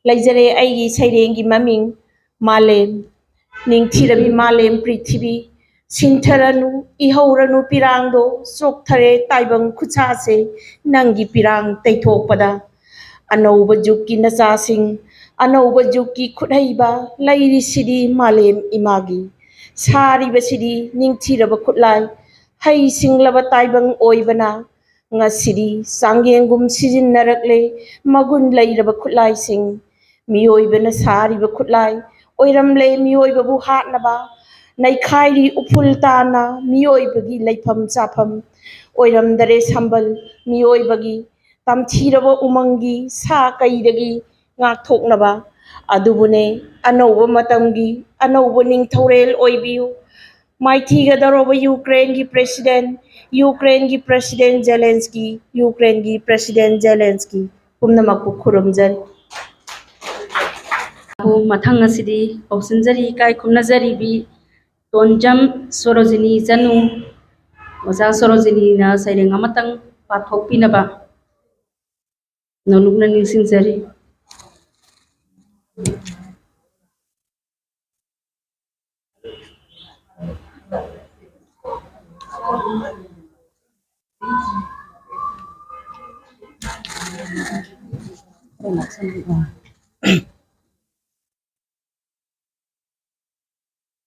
ꯂꯩꯖꯔꯦ ꯑꯩꯒꯤ ꯁꯩꯔꯦꯡꯒꯤ ꯃꯃꯤꯡ ꯃꯥꯂꯦꯝ ꯅꯤꯡꯊꯤꯔꯕꯤ ꯃꯥꯂꯦꯝ ꯄ꯭ꯔꯤꯊꯤꯕꯤ ꯁꯤꯡꯊꯔꯅꯨ ꯏꯍꯧꯔꯅꯨ ꯄꯤꯔꯥꯡꯗꯣ ꯆꯣꯛꯊꯔꯦ ꯇꯥꯏꯕꯪ ꯈꯨꯠꯁꯥꯁꯦ ꯅꯪꯒꯤ ꯄꯤꯔꯥꯡ ꯇꯩꯊꯣꯛꯄꯗ ꯑꯅꯧꯕ ꯖꯨꯒꯀꯤ ꯅꯆꯥꯁꯤꯡ ꯑꯅꯧꯕ ꯖꯨꯒꯀꯤ ꯈꯨꯠꯍꯩꯕ ꯂꯩꯔꯤꯁꯤꯗꯤ ꯃꯥꯂꯦꯝ ꯏꯃꯥꯒꯤ ꯁꯥꯔꯤꯕꯁꯤꯗꯤ ꯅꯤꯡꯊꯤꯔꯕ ꯈꯨꯠꯂꯥꯏ ꯍꯩ ꯁꯤꯡꯂꯕ ꯇꯥꯏꯕꯪ ꯑꯣꯏꯕꯅ ꯉꯁꯤꯗꯤ ꯆꯥꯡꯌꯦꯡꯒꯨꯝ ꯁꯤꯖꯤꯟꯅꯔꯛꯂꯦ ꯃꯒꯨꯟ ꯂꯩꯔꯕ ꯈꯨꯠꯂꯥꯏꯁꯤꯡ ꯃꯤꯑꯣꯏꯕꯅ ꯁꯥꯔꯤꯕ ꯈꯨꯠꯂꯥꯏ ꯑꯣꯏꯔꯝꯂꯦ ꯃꯤꯑꯣꯏꯕꯕꯨ ꯍꯥꯠꯅꯕ ꯅꯩꯈꯥꯏꯔꯤ ꯎꯐꯨꯜ ꯇꯥꯅ ꯃꯤꯑꯣꯏꯕꯒꯤ ꯂꯩꯐꯝ ꯆꯥꯐꯝ ꯑꯣꯏꯔꯝꯗꯔꯦ ꯁꯝꯕꯜ ꯃꯤꯑꯣꯏꯕꯒꯤ ꯇꯝꯊꯤꯔꯕ ꯎꯃꯪꯒꯤ ꯁꯥ ꯀꯩꯗꯒꯤ ꯉꯥꯛꯊꯣꯛꯅꯕ ꯑꯗꯨꯕꯨꯅꯦ ꯑꯅꯧꯕ ꯃꯇꯝꯒꯤ ꯑꯅꯧꯕ ꯅꯤꯡꯊꯧꯔꯦꯜ ꯑꯣꯏꯕꯤꯌꯨ ꯃꯥꯏꯊꯤꯒꯗꯧꯔꯕ ꯌꯨꯀ꯭ꯔꯦꯟꯒꯤ ꯄ꯭ꯔꯦꯁꯤꯗꯦꯟ ꯖꯦꯂꯦꯟꯁꯀꯤ ꯄꯨꯝꯅꯃꯛꯄꯨ ꯈꯨꯔꯨꯝꯖꯔꯤ ꯃꯊꯪ ꯑꯁꯤꯗꯤ ꯀꯧꯁꯤꯟꯖꯔꯤ ꯏꯀꯥꯏ ꯈꯨꯝꯅꯖꯔꯤꯕꯤ ꯇꯣꯟꯖꯝ ꯁꯣꯔꯣꯖꯤꯅꯤ ꯖꯅꯨ ꯑꯣꯖꯥ ꯁꯣꯔꯣꯖꯤꯅꯤꯅ ꯁꯩꯔꯦꯡ ꯑꯃꯇꯪ ꯄꯥꯊꯣꯛꯄꯤꯅꯕ ꯅꯣꯂꯨꯛꯅ ꯅꯤꯡꯁꯤꯡꯖꯔꯤ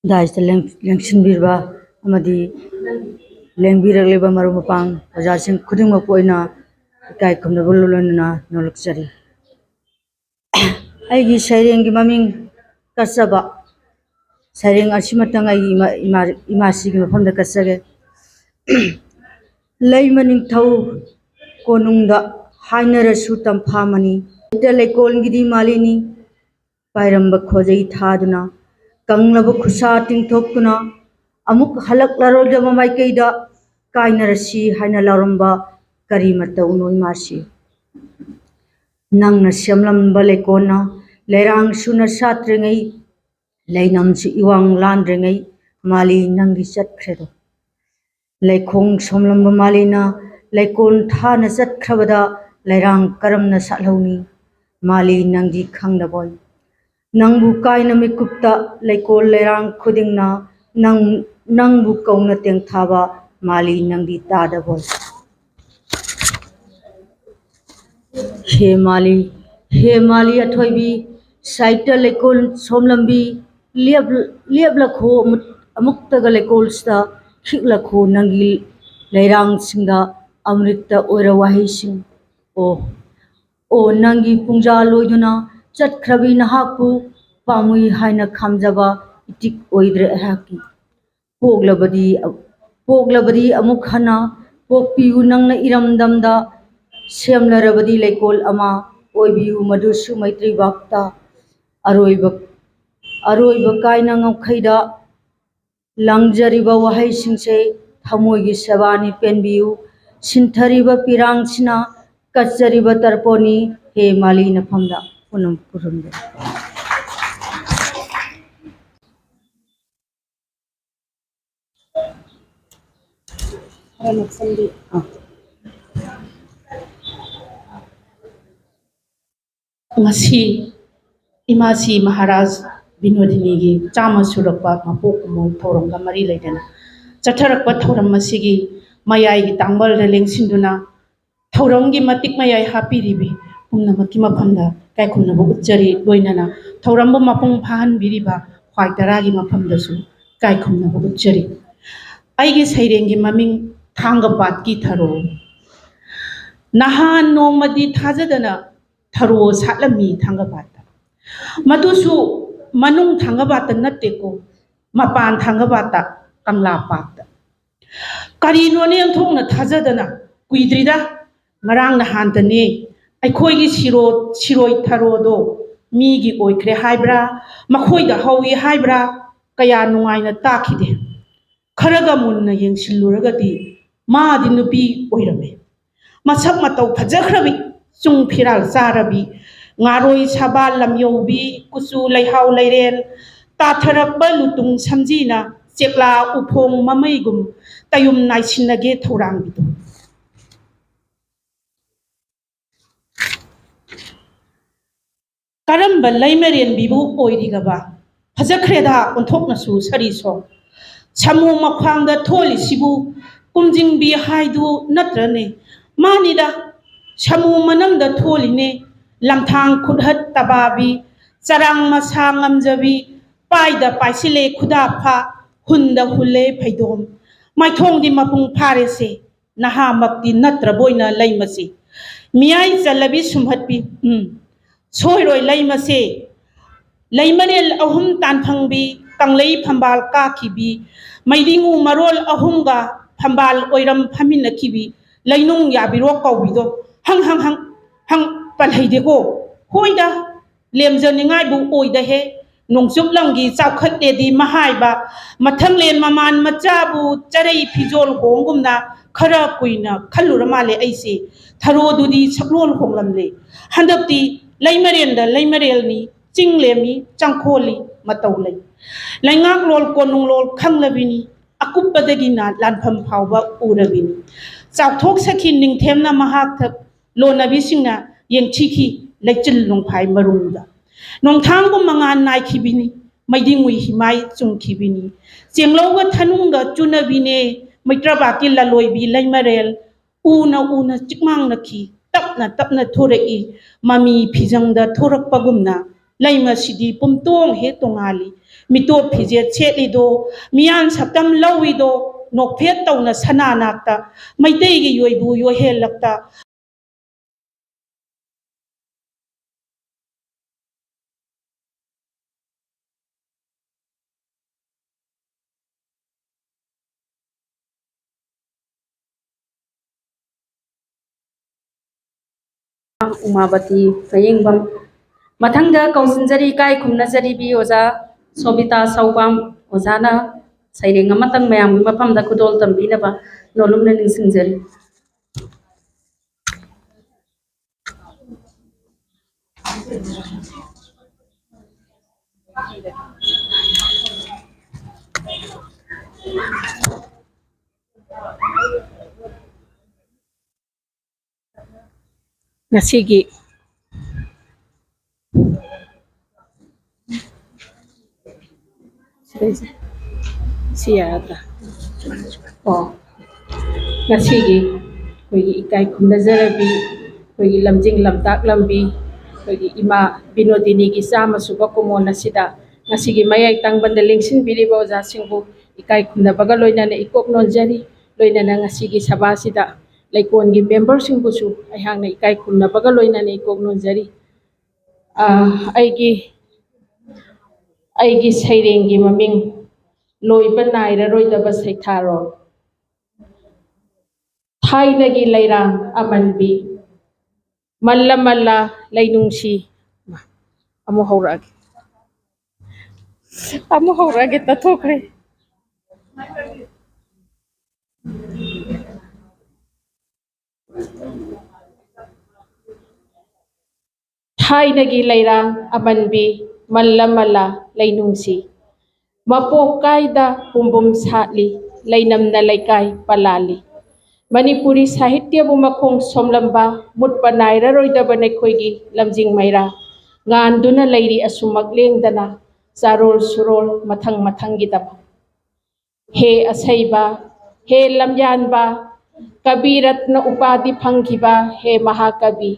ꯗꯥꯏꯁꯇ ꯂꯦꯡꯁꯤꯟꯕꯤꯔꯕ ꯑꯃꯗꯤ ꯂꯦꯡꯕꯤꯔꯛꯂꯤꯕ ꯃꯔꯨꯞ ꯃꯄꯥꯡ ꯑꯣꯖꯥꯁꯤꯡ ꯈꯨꯗꯤꯡꯃꯛꯄꯨ ꯑꯩꯅ ꯏꯀꯥꯏ ꯈꯨꯝꯅꯕ ꯂꯣꯏꯅꯅ ꯅꯣꯛꯂꯛꯆꯔꯤ ꯑꯩꯒꯤ ꯁꯩꯔꯦꯡꯒꯤ ꯃꯃꯤꯡ ꯀꯠꯆꯕ Saring arsimatang ay imasi ki mafam da kasage. Lay maning thau konungda hainarasu tamphamani. Ita lekol gidi malini pairamba khojai thaduna kanglaba khusa tingthokuna amuk halak laroda mamai kaida kainarasi haina laramba kari matau noi masi. Nang na siamlamba lekona lerang suna satrengai lainam si iwang landrengai mali nangi satkredo. Laikong somlamba malina laikon thana satkravada lairang karamna salhauni mali nangi khangdaboy. Nangbu kaina mikupta laikol lairang khudingna nangbu kauna teng thaba mali nangi tadaboy. He mali athoibi saita laikol somlambi liab lakho amuktaga laikol sta khik lakho nangi lairang singda amrita oira wahi sing o nangi pungja loiduna chat khrabi nahaku pamui haina khamjaba itik oidre haki poglabadi amuk hana pokpiu nangna iramdamda semlarabadi laikol ama oibiu madusu maitri bakta aroiba kaina ngakhaida langjariba wahai singse thamoigi sabani penbiu sinthariba pirangsina kachariba tarponi he mali nafamda punam purumda. ngasi imasi Maharaj Binodini gi chama surakpa mapok kumol thorong ga mari leidana chatharakpa thoram masigi mayai gi tangbal releng sinduna thorong gi matik mayai hapiribi umna makki maphamda kai khumna bu uchari loinana thoram bu mapung phahan biriba khwai tara gi maphamda su kai khumna bu uchari ai gi saireng gi maming thanga pat ki tharo nahan nomadi thajadana tharo satlami thanga pat madusu manung thanga bata natteko mapan thanga bata kamla pakta kari no ne thongna thajadana kuidrida ngarang na hantane aikhoi gi siroi tharo do mi gi oikhre haibra makhoi da hawi haibra kaya nungaina takhide kharaga munna yengsiluraga di ma di nupi oirame masak matau phajakhrabi chung phiral charabi ngaroi sabal lamyobi kusu leihau leiren tatharakba lutung samjina chekla uphong mamaigum tayum naisinage thorang bidu karamba leimaren bibu oirigaba phajakhreda onthokna su sari so samu makhwangda tholi sibu kumjingbi haidu natrane manida samu manamda tholine lamthang khudhat tababi charang masa ngamjabi paida paisile khuda pha hunda hulle phaidom maithong di mapung pharese naha makti natra boina laimasi miyai chalabi sumhatpi soiroi laimase laimanel ahum tanphangbi kanglei phambal ka khibi maidingu marol ahumga phambal oiram phamina khibi lainung yabiro kawbido hang palhaideko hoida lemjaningai bu oida he nongchup lamgi chawkhatte di mahaiba mathanglen maman machabu charei phijol hongumna khara kuina khallura male aise tharodudi saklol honglamle handapti laimarenda laimarelni chinglemi changkholi matawlai laingak lol konung lol khanglabini akupadagi na lanpham phawba urabini chawthok sakhi ningthemna mahak thak lonabi singna yengchiki lechil nongphai marungda nongthangbu mangan nai khibini maidingui himai chungkhibini chenglauga thanunga chunabine maitrabaki laloibi laimarel una chikmang nakhi tapna thorei mami phijangda thorakpagumna laima sidi pumtong he tongali mito phije chelido miyan saptam lawido nokphet tawna sana nakta maitei gi yoibu yo helakta Umavati मयेंबम मथंगदा कौसनजरी काय खुमनजरीबी ओजा Sobita सौबाम ओजाना सैरेंग अमतंग मयाम मफमदा खुदोल तंबीनबा नोलुमना निंसिंजरी Ngasigi siada oh ngasigi koigi ikai khumnajarabi koigi lamjing lamtak lambi koigi ima binodini gi sama suba komona sida ngasigi mayai tangbanda lingsin biriba oja singbu ikai khumnabaga loinana ikok nonjari loinana ngasigi sabha sida laikon gi member singbu su aihang na ikai khumnabaga loinana ikok nonjari aigi sairengi maming loiba nairaroi saitharo thainagi lairang amanbi malla malla lainungsi amu haurage tathokre thainagi lairang amanbi malla malla lainungsi mapok kaida pumbum satli lainamna laikai palali Manipuri sahitya bu makhong somlamba mutpa nairaroidaba nekhoigi lamjing maira nganduna lairi asumak lengdana sarol surol mathang mathangidaba he asaiba he lamyanba kabiratna upadi phangkiba he mahakabi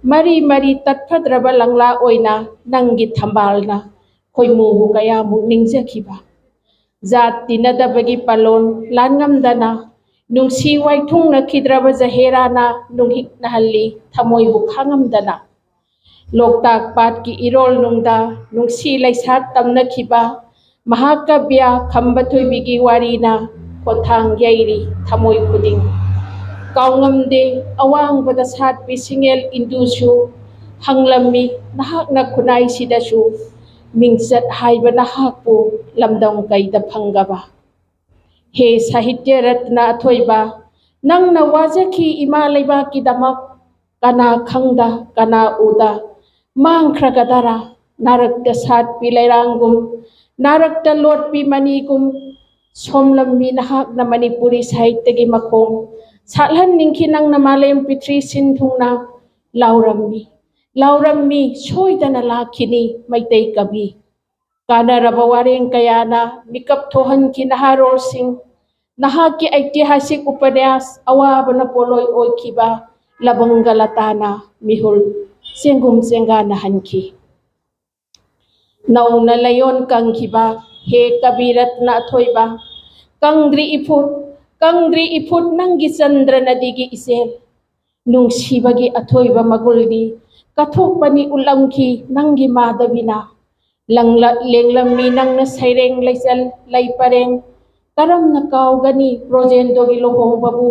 mari mari tatphadraba langla oina nangi thambalna khoimubu kaya mu ningjakhiba zat tinadabagi palon langamdana nungsi waithung na khidraba zaherana nunghik nahalli thamoi bu khangamdana loktak pat ki irol nungda nungsi laisat tamna khiba mahakabya khambathoi bigi warina kothang yairi thamoi khuding kaungamde awang bada sat bisingel indusu hanglammi nahak na khunai sidasu mingsat haiba nahakpu lamdang kaida phangaba he sahitya ratna athoiba nangna wajaki ima leiba ki damak kana khangda kana uda mangkhragadara narakta sat pilairangum narakta lot pi manigum somlammi nahak na manipuri sahitya gi makhong salhan ningki nangna malem pitri sinthungna laurammi soidana lakhini maitai kabi kana rabawareng kayana mikap thohan ki naharol sing nahaki ऐतिहासिक उपन्यास awabana poloi oikiba labanggalatana mihul sengum sengana hanki nauna layon kangkiba he kabiratna athoiba kangdri ifut nangi chandra nadigi isel nungsibagi athoiba maguldi kathokpani ulamki nangi madabina lenglammi nangna saireng laisal laipareng karam na kaugani projendo gi lohong babu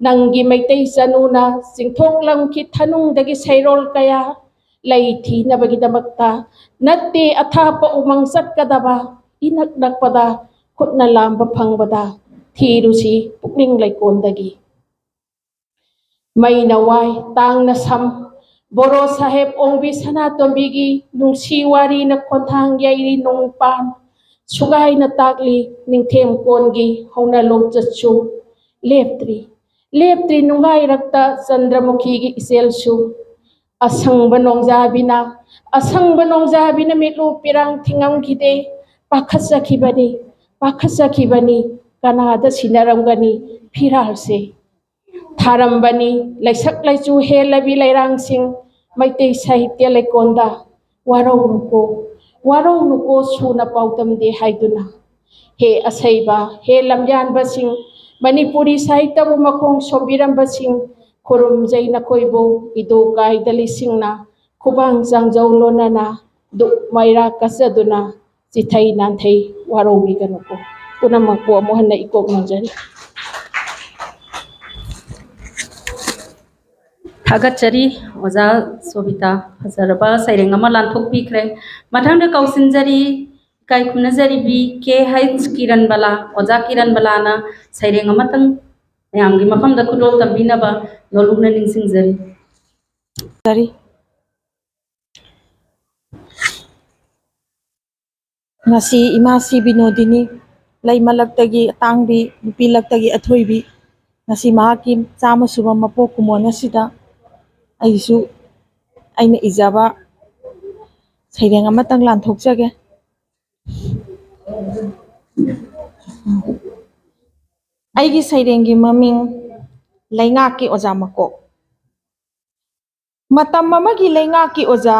nangi maitai sanuna singthong lam ki thanung dagi sairol kaya laithi na bagi damakta natte athapa umang sat kadaba inak nakpada khutna lamba phangbada thirusi pukling laikon dagi mai nawai tang na sam boro saheb ongbi sanatombi gi nungsi wari na khonthang yairi nongpan sugai na takli ningthem kongi hona longchachu leptri nungai rakta chandramukhi gi iselsu asangba nongjabina mitlu pirang thingam khide pakhasakhibani kanada sinaramgani phiralse tharambani laisak laichu helabi lairang sing maitei sahitya laikonda warau nuko suna pautam de haiduna he asaiba he lamyan basing manipuri sahitya bu makhong sobiram basing khorum jaina koibo ido kai dali singna khubang jangjau lonana du maira kasaduna chithai nanthai warau bi ganuko punamakpo mohanna ikok nanjari ꯊꯥꯒꯠꯆꯔꯤ ꯑꯣꯖꯥ ꯁꯣꯕꯤꯇꯥ ꯐꯖꯔꯕ ꯁꯩꯔꯦꯡ ꯑꯃ ꯂꯥꯟꯊꯣꯛꯄꯤꯈ꯭ꯔꯦ ꯃꯊꯪꯗ ꯀꯧꯁꯤꯟꯖꯔꯤ ꯏꯀꯥꯏ ꯈꯨꯝꯅꯖꯔꯤꯕꯤ KH ꯀꯤꯔꯟꯕꯂꯥ ꯑꯣꯖꯥ ꯀꯤꯔꯟꯕꯂꯥꯅ ꯁꯩꯔꯦꯡ ꯑꯃꯇꯪ ꯃꯌꯥꯝꯒꯤ ꯃꯐꯝꯗ ꯈꯨꯗꯣꯜ ꯇꯝꯕꯤꯅꯕ ꯅꯣꯜꯂꯨꯛꯅ ꯅꯤꯡꯁꯤꯡꯖꯔꯤ ngasi imasi binodini laimalak-tagi atangbi nupilak-tagi athoibi ngasi mahaki chama suba mapok kumon asida aisu aina ijaba saireng amatang lanthokjage aigi sairenggi maming laingaki oja makok matam amagi laingaki oja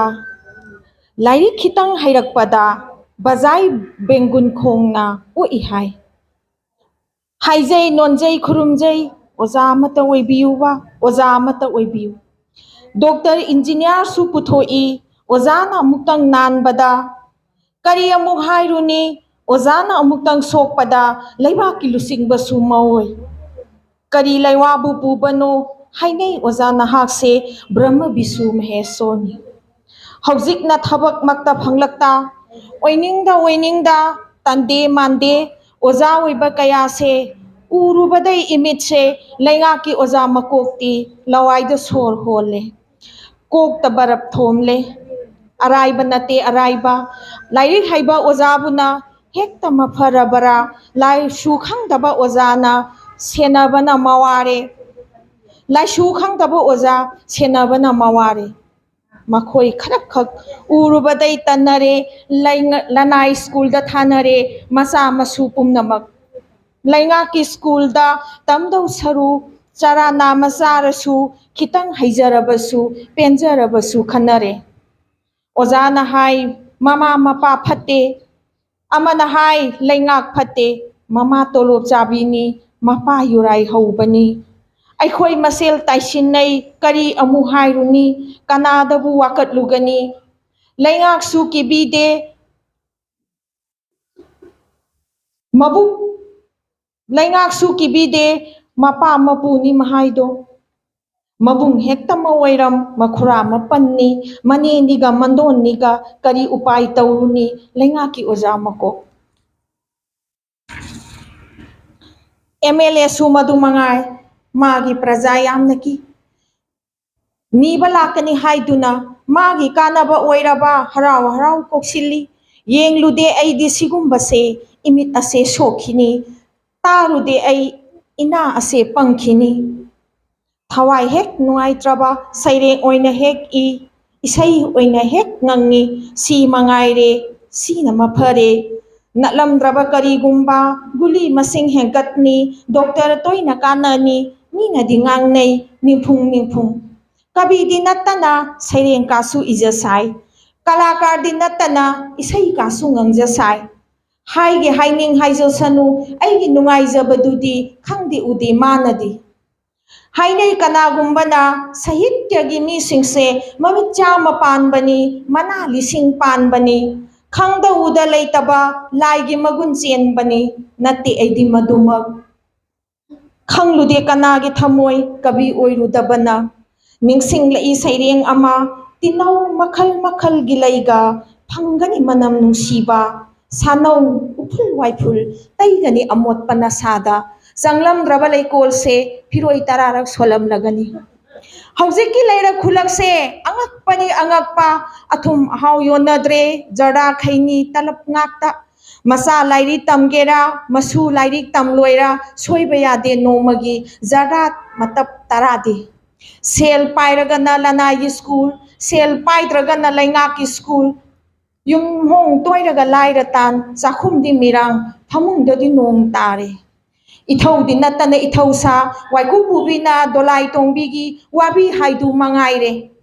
lairi khitang hairakpada bazai bengun khongna o ihai haijai nonjai khurumjai oja amata oibiuwa oja amata oibiu doctor engineer su puthoi oja na muktang nanbada kari amuk hairuni oja na muktang sokpada laiba ki lusingba su maoi kari laiwabu pubano hainei oja na hakse brahma bisu mahesoni hojik na thabak makta phanglakta oiningda tande mande oja oiba kaya se urubadai imit se lainga ki oja makokti lawaida sor hole kok ta barap thomle araiba nate araiba lairik haiba oja buna hekta mafarabara lai shu khangdaba oja na senabana maware lai shu khangdaba oja senabana maware makhoi kharak khak urubadai tanare lanai school da thanare masa masu pumnamak lainga ki school da tamdau saru chara na masarasu khitang haijarabasu penjarabasu khanare oja na hai mama mapa phatte amana hai laingak phatte mama tolop chabini mapa yurai haubani aikhoi masel taisinai kari amu hairuni kanadabu wakat lugani laingak su kibide mabu laingak su kibide mapa mapuni mahaido mabung hekta mawairam makhura mapanni mani niga mandon niga kari upai tauruni laingaki oja mako MLA su madu mangai magi praja yamnaki niba lakani haiduna magi kanaba oiraba harau harau koksilli yenglude aidi sigumbase imit ase sokhini tarude ai ina ase pangkhini thawai hek nuaitraba saireng oina hek isai oina hek ngangi si mangaire si na mafare natlamdraba karigumba guli masing hengkatni doctor toina kanani mina dingang nei ningphung kabi di natana saireng kasu ijasai kalakar di natana isai kasu ngangjasai haige haining haijosanu aigi nungaijabadudi khangdi udi manadi hainei kanagumbana sahityagi misingse mamit chama panbani mana lising panbani khangda uda leitaba laigi magun chenbani natti aidi madumak khanglude kanagi thamoi kabi oirudabana ningsing lai saireng ama tinau makhal gilaiga phangani manam nungsiba sanau uphul waiful taigani amot panasada sanglam drabalai kolse phiroi tararak solam lagani haujiki laira khulak se angak pani angakpa athum hau yonadre jada khaini talap ngakta masa lairi tamgera masu lairi tamloira soiba yade nomagi jada matap taradi sel pairaga na lanai school sel paidraga na laingaki school yung hong toiraga laira tan chakhum di mirang thamung di nong tare ithau di natana ithau sa waiku pubina dolai tongbigi wabi haidu mangaire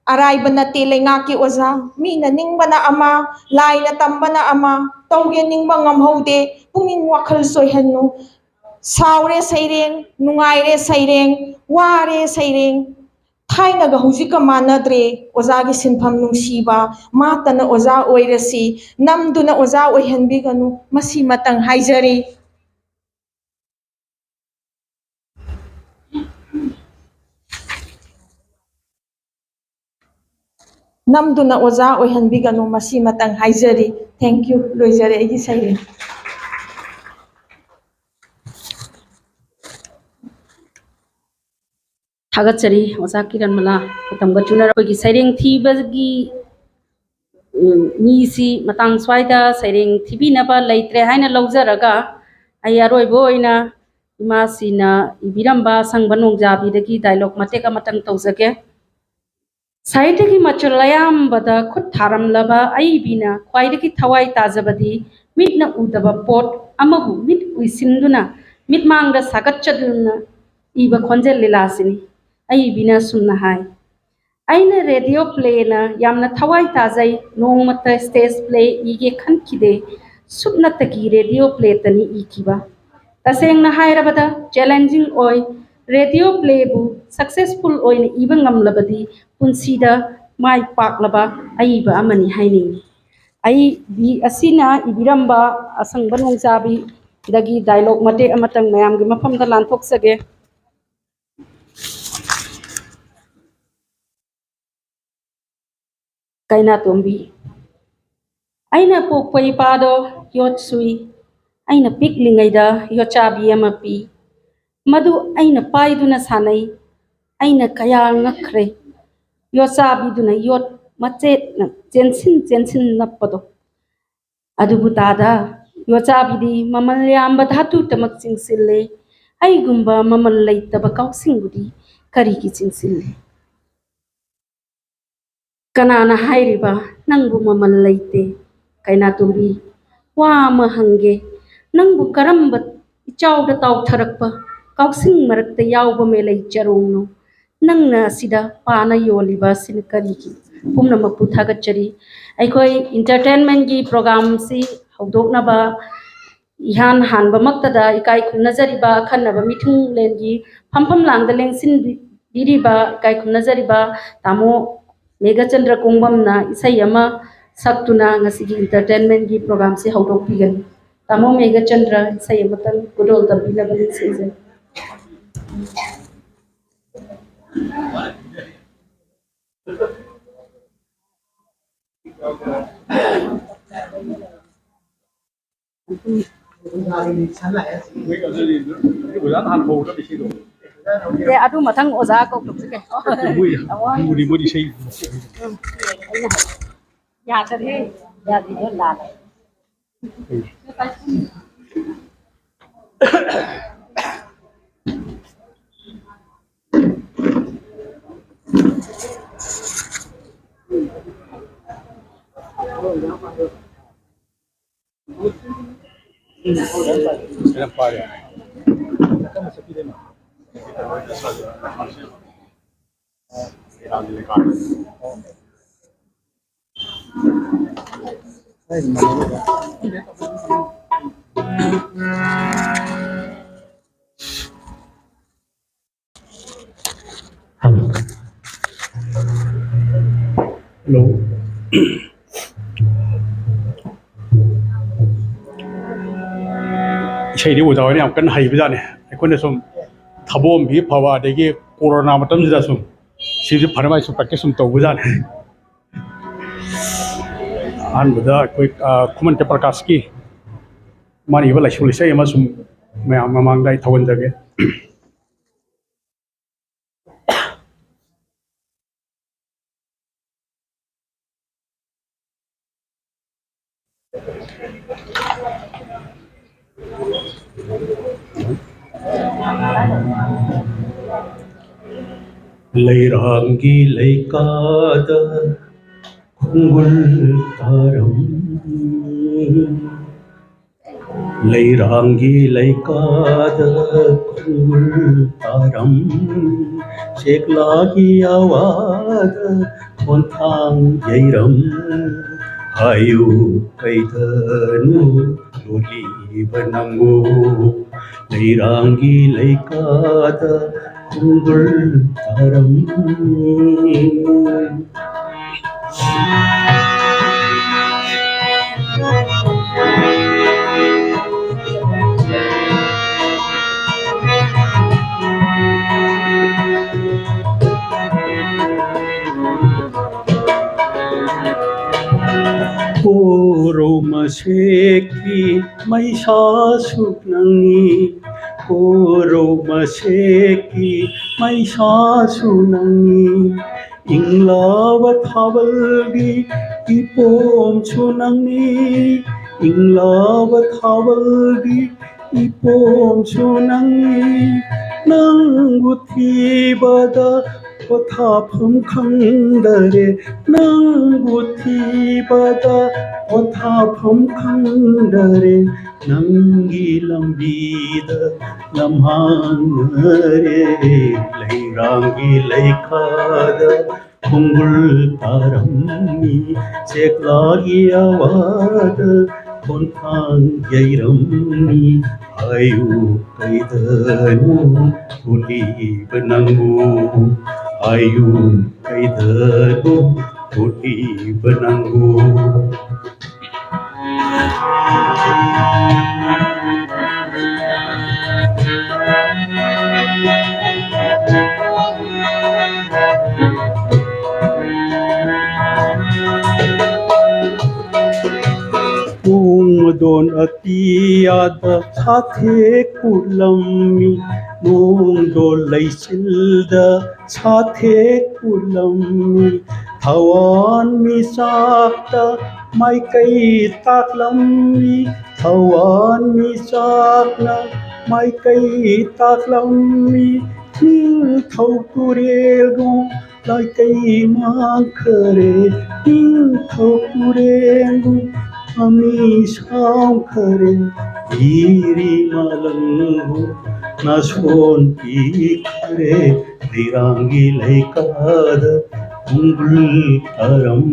arai bana te laingaki oza mina ningbana ama laina tambana ama tauge ningba ngamhaude pungin wakhal soihannu saure saireng nungaire saireng ware saireng thainaga hujika manadre ozagi sinpham nungsiba matana oza oirasi namduna oza oihanbiganu masi matang haijari ꯅꯝꯗꯨꯅ ꯑꯣꯖꯥ ꯑꯣꯏꯍꯟꯕꯤꯒꯅꯨ ꯃꯁꯤꯃꯇꯪ ꯍꯥꯏꯖꯔꯤ thank you ꯂꯣꯏꯖꯔꯦ ꯑꯩꯒꯤ ꯁꯩꯔꯦꯡ ꯊꯥꯒꯠꯆꯔꯤ ꯑꯣꯖꯥ ꯀꯤꯔꯟꯃꯂꯥ ꯃꯇꯝꯒ ꯆꯨꯅꯅ ꯑꯩꯈꯣꯏꯒꯤ ꯁꯩꯔꯦꯡ ꯊꯤꯕꯒꯤ ꯃꯤꯁꯤ ꯃꯇꯥꯡ ꯁ꯭ꯋꯥꯏꯗ ꯁꯩꯔꯦꯡ ꯊꯤꯕꯤꯅꯕ ꯂꯩꯇ꯭ꯔꯦ ꯍꯥꯏꯅ ꯂꯧꯖꯔꯒ ꯑꯩ ꯑꯔꯣꯏꯕ ꯑꯣꯏꯅ ꯏꯃꯥꯁꯤꯅ ꯏꯕꯤꯔꯝꯕ ꯑꯁꯪꯕ ꯅꯣꯡꯖꯥꯕꯤꯗꯒꯤ ꯗꯥꯏꯂꯣꯛ ꯃꯇꯦꯛ ꯑꯃꯇꯪ ꯇꯧꯖꯒꯦ ꯁꯥꯍꯤꯇ꯭ꯌꯒꯤ ꯃꯆꯜ ꯑꯌꯥꯝꯕꯗ ꯈꯨꯠ ꯊꯥꯔꯝꯂꯕ ꯑꯏꯕꯤꯅ ꯈ꯭ꯋꯥꯏꯗꯒꯤ ꯊꯋꯥꯏ ꯇꯥꯖꯕꯗꯤ ꯃꯤꯠꯅ ꯎꯗꯕ ꯄꯣꯠ ꯑꯃꯕꯨ ꯃꯤꯠ ꯎꯏꯁꯤꯟꯗꯨꯅ ꯃꯤꯠꯃꯥꯡꯗ ꯁꯥꯒꯠꯆꯗꯨꯅ ꯏꯕ ꯈꯣꯟꯖꯦꯜ ꯂꯤꯂꯥꯁꯤꯅꯤ ꯑꯏꯕꯤꯅ ꯁꯨꯝꯅ ꯍꯥꯏ ꯑꯩꯅ ꯔꯦꯗꯤꯑꯣ ꯄ꯭ꯂꯦꯅ ꯌꯥꯝꯅ ꯊꯋꯥꯏ ꯇꯥꯖꯩ ꯅꯣꯡꯃꯇ ꯁ꯭ꯇꯦꯖ ꯄ꯭ꯂꯦ ꯏꯒꯦ ꯈꯟꯈꯤꯗꯦ ꯁꯨꯞꯅꯇꯒꯤ ꯔꯦꯗꯤꯑꯣ ꯄ꯭ꯂꯦꯇꯅꯤ ꯏꯈꯤꯕ ꯇꯁꯦꯡꯅ ꯍꯥꯏꯔꯕꯗ ꯆꯦꯂꯦꯟꯖꯤꯡ ꯑꯣꯏ ꯔꯦꯗꯤꯑꯣ ꯄ꯭ꯂꯦꯕꯨ ꯁꯛꯁꯦꯁꯐꯨꯜ ꯑꯣꯏꯅ ꯏꯕ ꯉꯝꯂꯕꯗꯤ ꯄꯨꯟꯁꯤꯗ ꯃꯥꯏ ꯄꯥꯛꯂꯕ ꯑꯏꯕ ꯑꯃꯅꯤ ꯍꯥꯏꯅꯤꯡꯏ ꯑꯏꯕꯤ ꯑꯁꯤꯅ ꯏꯕꯤꯔꯝꯕ ꯑꯁꯪꯕ ꯅꯣꯡꯖꯥꯕꯤꯗꯒꯤ ꯗꯥꯏꯂꯣꯛ ꯃꯇꯦꯛ ꯑꯃꯇꯪ ꯃꯌꯥꯝꯒꯤ ꯃꯐꯝꯗ ꯂꯥꯟꯊꯣꯛꯆꯒꯦ ꯀꯩꯅꯥꯇꯣꯝꯕꯤ ꯑꯩꯅ ꯄꯣꯛꯄ ꯏꯄꯥꯗꯣ ꯌꯣꯠ ꯁꯨꯏ ꯑꯩꯅ ꯄꯤꯛꯂꯤꯉꯩꯗ ꯌꯣꯠꯆꯥꯕꯤ ꯑꯃ ꯄꯤ ꯃꯗꯨ ꯑꯩꯅ ꯄꯥꯏꯗꯨꯅ ꯁꯥꯟꯅꯩ ꯑꯩꯅ ꯀꯌꯥ ꯉꯛꯈ꯭ꯔꯦ ꯌꯣꯠꯆꯥꯕꯤꯗꯨꯅ ꯌꯣꯠ ꯃꯆꯦꯠꯅ ꯆꯦꯟꯁꯤꯟ ꯅꯞꯄꯗꯣ ꯑꯗꯨꯕꯨ ꯇꯥꯗ ꯌꯣꯠꯆꯥꯕꯤꯗꯤ ꯃꯃꯜ ꯌꯥꯝꯕ ꯙꯥꯇꯨꯇꯃꯛ ꯆꯤꯡꯁꯤꯜꯂꯦ ꯑꯩꯒꯨꯝꯕ ꯃꯃꯜ ꯂꯩꯇꯕ ꯀꯥꯎꯁꯤꯡꯕꯨꯗꯤ ꯀꯔꯤꯒꯤ ꯆꯤꯡꯁꯤꯜꯂꯦ ꯀꯅꯥꯅ ꯍꯥꯏꯔꯤꯕ ꯅꯪꯕꯨ ꯃꯃꯜ ꯂꯩꯇꯦ ꯀꯩꯅꯥꯇꯣꯝꯕꯤ ꯋꯥ ꯑꯃ ꯍꯪꯒꯦ ꯅꯪꯕꯨ ꯀꯔꯝꯕ ꯏꯆꯥꯎꯗ ꯇꯥꯎꯊꯔꯛꯄ ꯀꯥꯎꯁꯤꯡ ꯃꯔꯛꯇ ꯌꯥꯎꯕ ꯃꯦꯂꯩ ꯆꯔꯣꯡꯅꯣ ꯅꯪꯅ ꯑꯁꯤꯗ ꯄꯥꯅ ꯌꯣꯜꯂꯤꯕ ꯑꯁꯤꯅ ꯀꯔꯤꯒꯤ ꯄꯨꯝꯅꯃꯛꯄꯨ ꯊꯥꯒꯠꯆꯔꯤ ꯑꯩꯈꯣꯏ ꯏꯟꯇꯔꯇꯦꯟꯃꯦꯟꯒꯤ ꯄ꯭ꯔꯣꯒ꯭ꯔꯥꯝꯁꯤ ꯍꯧꯗꯣꯛꯅꯕ इहान हानबमक्तदा इकाई खुन्नजरिबा खन्नबा मिथुंगलेनगी फमफम लांगदा लेंसिनबिरिबा इकाई खुन्नजरिबा तामो मेघचंद्र कोंगबमना इसई अमा सक्तुना ngasiगी entertainment gi program se hawdokpigan tamo meghachandra isai amatan kudol tabinabani season Để adu mà thằng oza cậu chụp cái Mudi sei. ya tadi ya di là Era pare. Come si pide ma? Era di carne. Hello. Isai di udah ini amkan hai bisa nih. Aku nih sum thabom bi pawa degi corona matam jida sum. Sisi pharmai sum practice sum tahu bisa nih. An beda koi kuman te prakash ki mani bala shuli sai ama sum mamang dai thawan jage. Leiranggi leikada khungul taram Leiranggi leikada khungul taram Sheklagi awada konthang jairam Ayu kaidanu loli banangu Leiranggi leikada khungul taram Puro maseki may sasuk nangi Puro maseki may sasu nangi Inglawa thabalgi ipom chunangi Inglawa thabalgi ipom chunangi Nang buthi bada Pothapam khangdare Nang buthi bada Pothapam khangdare Nangi lambida lamhangare Lairangi laikada Kungul tarammi Seklagi awada Kontang yairammi Ayu kaidanu Tuli benanggu Ayu kaidanu Tuli benanggu Don atiyada sathe kulami Nung do laisilda sathe kulami Thawan mi sakta mai kai taklami Thawan mi sakna mai kai taklami Ting thau turego lai kai makhare Ting thau turego Ami saukare iri malangu nason ikare dirangi laikada ungul taram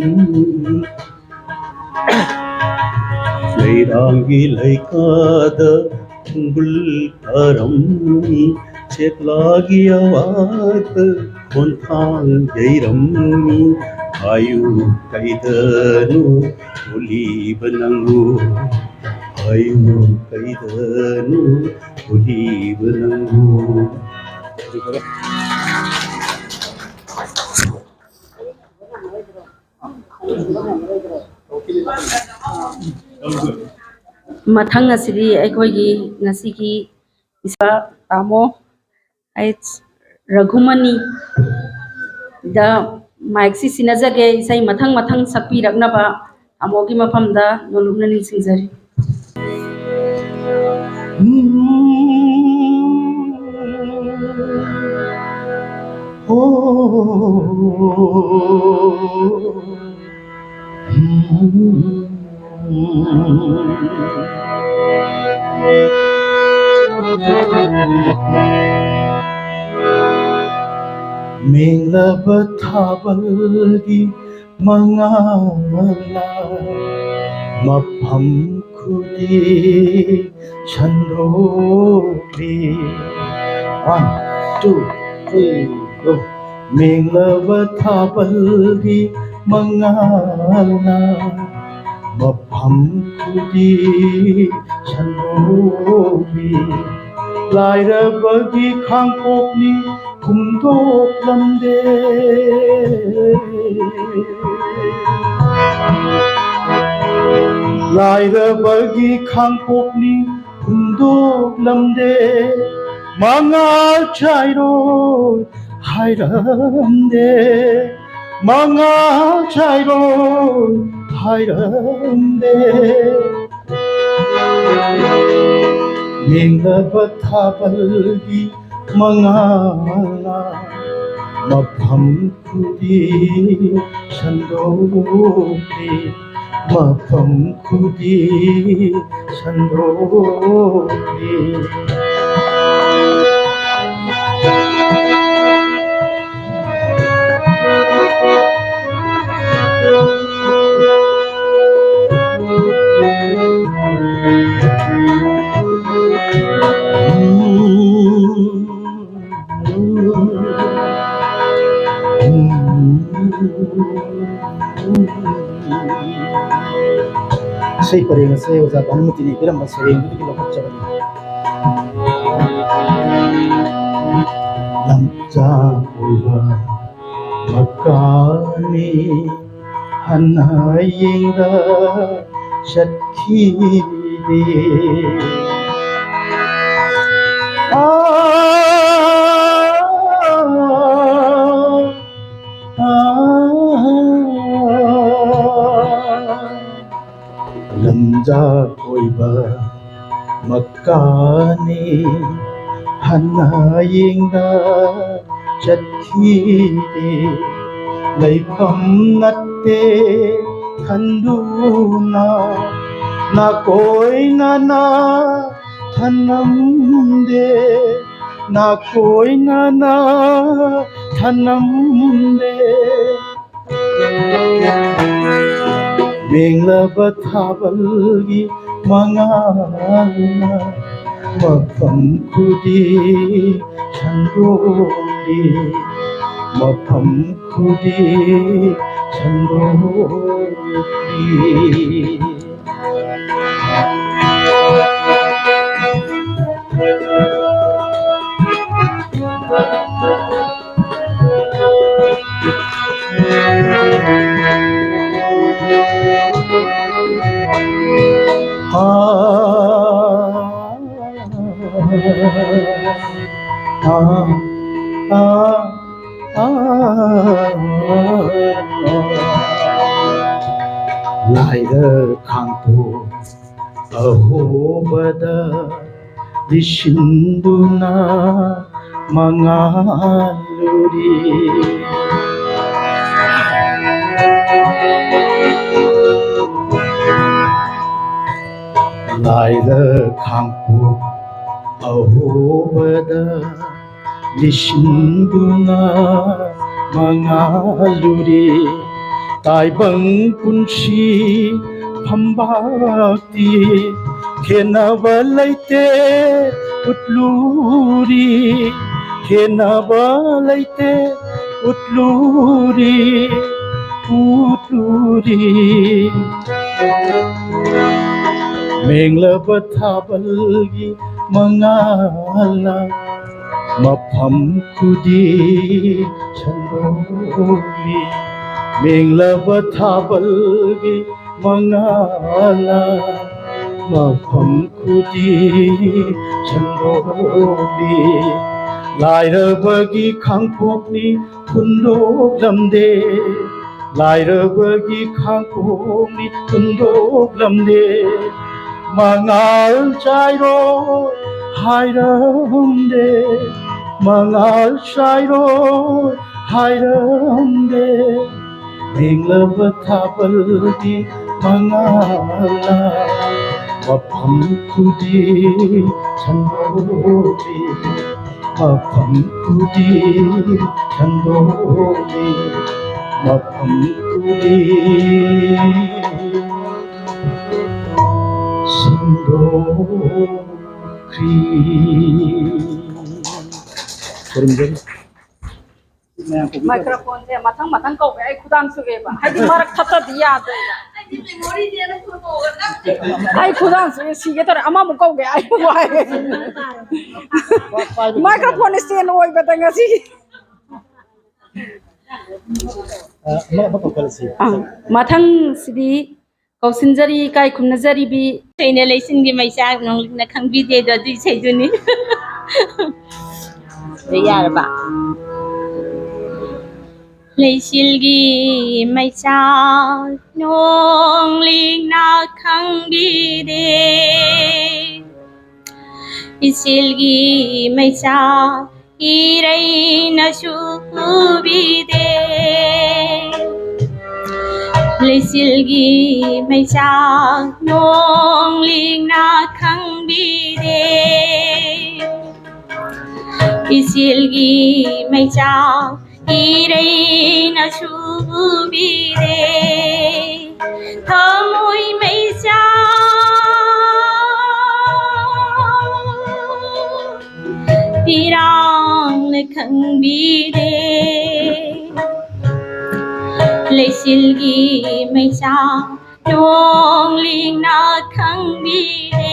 dirangi laikada ungul taram ceklagi awad kontang jairam ayu kaidanu Uli benanggu Ayu kaidanu Uli benanggu mathang asiri aikogi ngasigi isa tamo H Raghumani da maiksi sinajage isai mathang sakpi raknaba amogi mafamda nolumna ningsingjari Menglaba thabalgi mangala Mafam khudi chandori 1, 2, 3, go Menglaba thabalgi mangala Mafam khudi chandori Lairabagi khangpokni kumdok lamde Lairabagi khangpokni kumdok lamde Mangal chairo hairamde Mangal chairo hairamde Menglaba thabalgi mangala Mafam khudi chandori Mafam khudi chandori Sei parenga sei usa Bhanuti ni piram basering itu kilo kacau ni. Lamca uba makani 하나인가 샷키디 lamza koiba makani hanayinga chathide laifam natte khanduna na koi na thanam de na koi na thanam de Menglaba thabalgi mangana mafam kudi chandoli mafam kudi chandoli Laira khangpo ahobada dishinduna mangaluri Laira khangpo ahobada dishinduna mangaluri taibang punshi phambakti khenaba laite utluri khenaba laite utluri utluri menglaba thabalgi mangala mafam kudi chandoli menglaba thabalgi mangala mafam kudi chandoli lairabagi khangpokni thundok lamde lairabagi khangpokni thundok lamde mangal chairo hairamde mangal chairo hairamde menglaba thabalgi mangala mafam kudi chandoli mafam kudi chandoli mafam kudi sandokri microphone से मथंग मथंग को आई खुदान सुगे बा high मारक थत्ता दिया दे आई खुदान सुगे सीगे तो अमा मुको गे आई Y microphone से no ओय बतंगा सी मथंग सिदी कौसिनजरी काय खुमनजरी बी सैने लैसिनगी मैसा नोंलिना खंबी दे ददि सैजुनी यारबा लैसिलगी मैसा नोंलिना खंबी दे इसिलगी मैसा इरै नसुबी दे लैसिलगी मैसा नोंलिना खंबी दे इसिलगी मैसा इरै नसुबी दे थमुई मैसा पिरांग खंबी दे लैसिलगी मैसा नोंलिना खंबी दे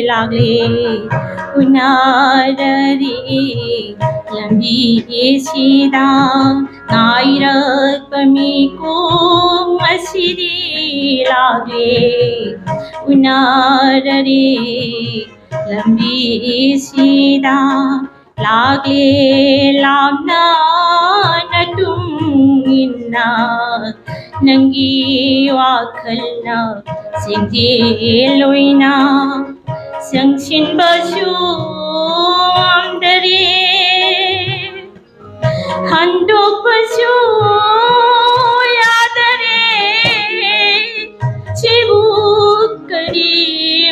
लागले उन्हाळी ꯂꯝꯕꯤꯁꯤꯗ ꯉꯥꯏꯔꯛꯄ ꯃꯤꯀꯨꯝ ꯑꯁꯤꯗꯤ ꯂꯥꯛꯂꯦ ꯎꯅꯔꯔꯦ ꯂꯝꯕꯤꯁꯤꯗ ꯂꯥꯛꯂꯦ ꯂꯥꯞꯅ ꯅꯇꯨꯡꯏꯟꯅ ꯅꯪꯒꯤ ꯋꯥꯈꯜꯅ ꯁꯦꯡꯖꯦꯜꯂꯣꯏꯅ ꯆꯪꯁꯤꯟꯕꯁꯨ ꯉꯝꯗꯔꯦ ꯍꯟꯗꯣꯛꯄꯁꯨ ꯌꯥꯗꯔꯦ ꯁꯤꯕꯨ ꯀꯔꯤ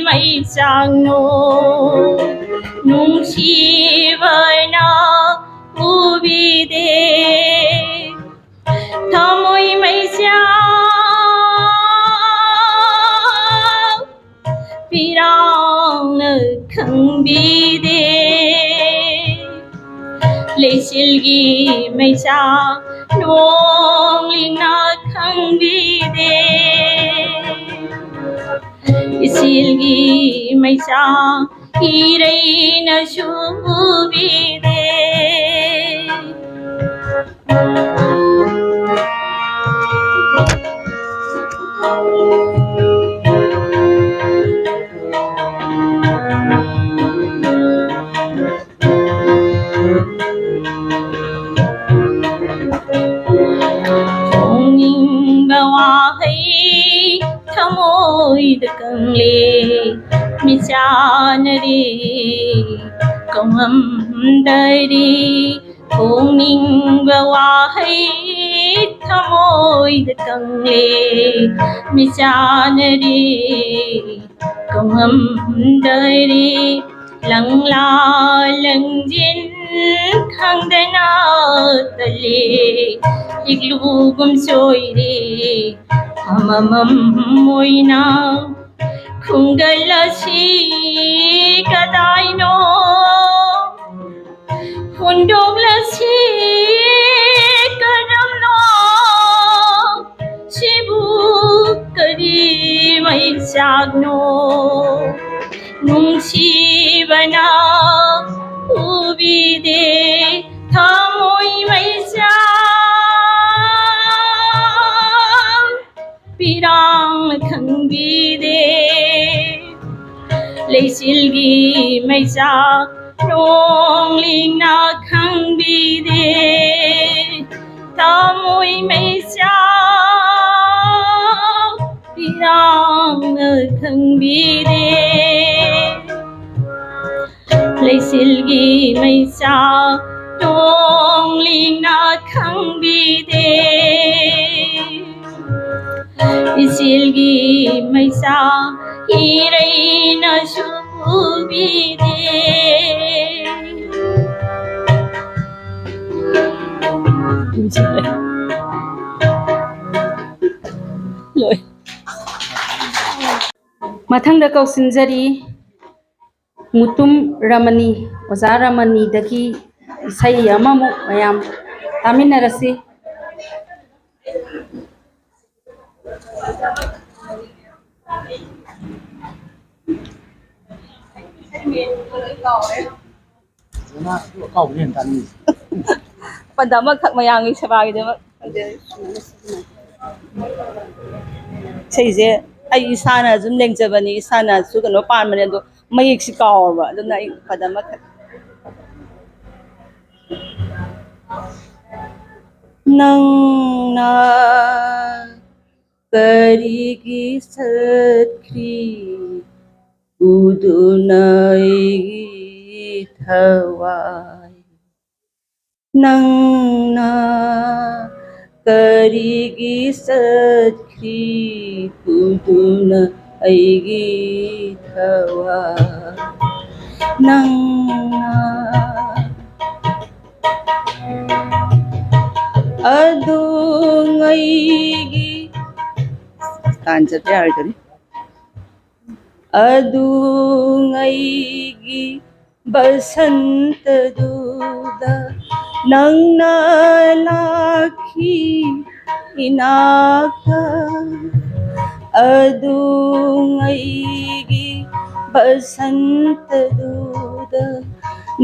ꯃꯩꯆꯥꯛꯅꯣ ꯅꯨꯡꯁꯤꯕꯅ ꯎꯕꯤꯗꯦ ꯊꯃꯣꯏ ꯃꯩꯆꯥꯛ ꯄꯤꯔꯥꯡꯅ ꯈꯪꯕꯤꯗꯦ ꯂꯩꯆꯤꯜꯒꯤ ꯃꯩꯆꯥꯛ ꯅꯣꯡꯂꯤꯡꯅ ꯈꯪꯕꯤꯗꯦ ꯏꯆꯤꯜꯒꯤ ꯃꯩꯆꯥꯛ ꯏꯔꯩꯅꯁꯨ ꯎꯕꯤꯗꯦ ꯊꯣꯡꯅꯤꯡꯕ ꯋꯥꯍꯩ ꯊꯃꯣꯏꯗ ꯀꯪꯂꯦ ꯃꯤꯆꯥꯅꯔꯦ ꯀꯧꯉꯝꯗꯔꯦ ꯊꯣꯡꯅꯤꯡꯕ ꯋꯥꯍꯩ ꯊꯃꯣꯏꯗ ꯀꯪꯂꯦ ꯃꯤꯆꯥꯅꯔꯦ ꯀꯧꯉꯝꯗꯔꯦ ꯂꯪꯂꯥ ꯂꯪꯖꯤꯟ ꯈꯪꯗꯅ ꯇꯜꯂꯦ ꯏꯒꯂꯨꯒꯨꯝ ꯁꯣꯏꯔꯦ ꯑꯃꯃꯝ ꯑꯣꯏꯅ ꯈꯨꯡꯒꯜ ꯑꯁꯤ ꯀꯗꯥꯏꯅꯣ ꯍꯨꯟꯗꯣꯛꯂꯁꯤ ꯀꯔꯝꯅꯣ ꯁꯤꯕꯨ ꯀꯔꯤ ꯃꯩꯆꯥꯛꯅꯣ ꯅꯨꯡꯁꯤꯕꯅ ꯎꯕꯤꯗꯦ ꯊꯃꯣꯏ ꯃꯩꯆꯥꯛ ꯄꯤꯔꯥꯡꯅ ꯈꯪꯕꯤꯗꯦ ꯂꯩꯆꯤꯜꯒꯤ ꯃꯩꯆꯥꯛ ꯅꯣꯡꯂꯤꯡꯅ ꯈꯪꯕꯤꯗꯦ ꯊꯃꯣꯏ ꯃꯩꯆꯥꯛ ꯄꯤꯔꯥꯡꯅ ꯈꯪꯕꯤꯗꯦ ꯂꯩꯆꯤꯜꯒꯤ ꯃꯩꯆꯥꯛ ꯅꯣꯡꯂꯤꯡꯅ ꯈꯪꯕꯤꯗꯦ 이실기 ꯃꯩꯁꯥ 이래나 슈비데 ꯃꯊꯪꯗ ꯀꯧꯁꯤꯟꯖꯔꯤ ꯃꯨꯇꯨꯝ ꯔꯃꯅꯤ ꯑꯣꯖꯥ ꯔꯃꯅꯤꯗꯒꯤ ꯏꯁꯩ ꯑꯃꯃꯨꯛ ꯃꯌꯥꯝ ꯇꯥꯃꯤꯟꯅꯔꯁꯤ ꯄꯗꯃꯛꯈꯛ ꯃꯌꯥꯝꯒꯤ ꯁꯦꯕꯥꯒꯤꯗꯃꯛ ꯏꯁꯩꯁꯦ ꯑꯩ ꯏꯁꯥꯅ ꯑꯗꯨꯝ ꯂꯦꯡꯖꯕꯅꯤ ꯏꯁꯥꯅꯁꯨ ꯀꯩꯅꯣ ꯄꯥꯟꯕꯅꯦ ꯑꯗꯣ ꯃꯌꯦꯛꯁꯤ ꯀꯥꯎꯔꯕ ꯑꯗꯨꯅ ꯑꯩ ꯄꯗꯃꯛꯈꯛ ꯅꯪꯅ ꯀꯔꯤꯒꯤ ꯆꯠꯈ꯭ꯔꯤ ꯎꯗꯨꯅ ꯑꯩꯒꯤ ꯊꯋꯥꯏ ꯅꯪꯅ ꯀꯔꯤꯒꯤ ꯆꯠꯈ꯭ꯔꯤ ꯎꯗꯨꯅ ꯑꯩꯒꯤ ꯊꯋꯥꯏ ꯅꯪꯅ ꯑꯗꯨꯉꯩꯒꯤ ꯇꯥꯟꯖꯕ ꯌꯥꯔꯒꯅꯤ ꯑꯗꯨꯉꯩꯒꯤ ꯕꯁꯟꯇꯗꯨꯗ ꯅꯪꯅ ꯂꯥꯛꯈꯤ ꯏꯅꯥꯛꯇ ꯑꯗꯨꯉꯩꯒꯤ बसंतदूत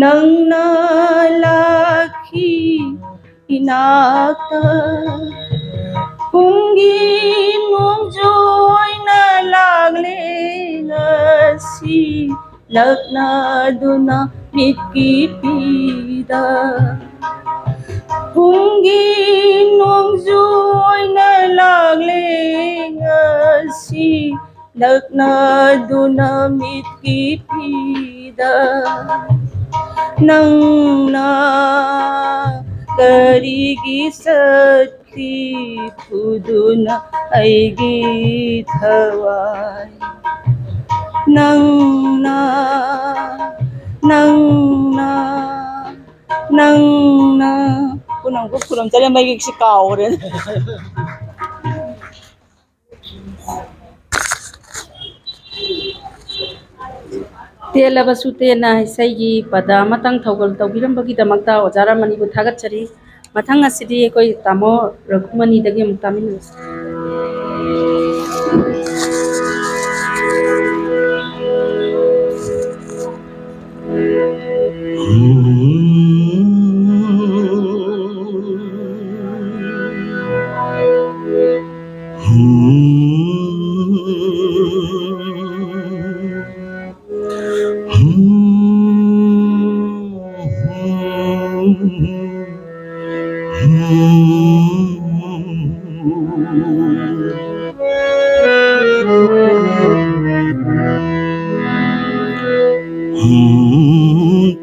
नंगना lucky inakta Kunggi mong joy na lagle ngasi Lagna duna mikipida Kunggi mong joy na lagle ngasi Lagna duna mikipida Nang na karigi sakti puduna aigi thawai nang na punang ko pulam tali may gigsikaw rin Telabasute na saigi pada matang thaugal taubiram bagi damakta ojara mani bu thagat chari mathang asidi koi tamo raghumani dagi muktamin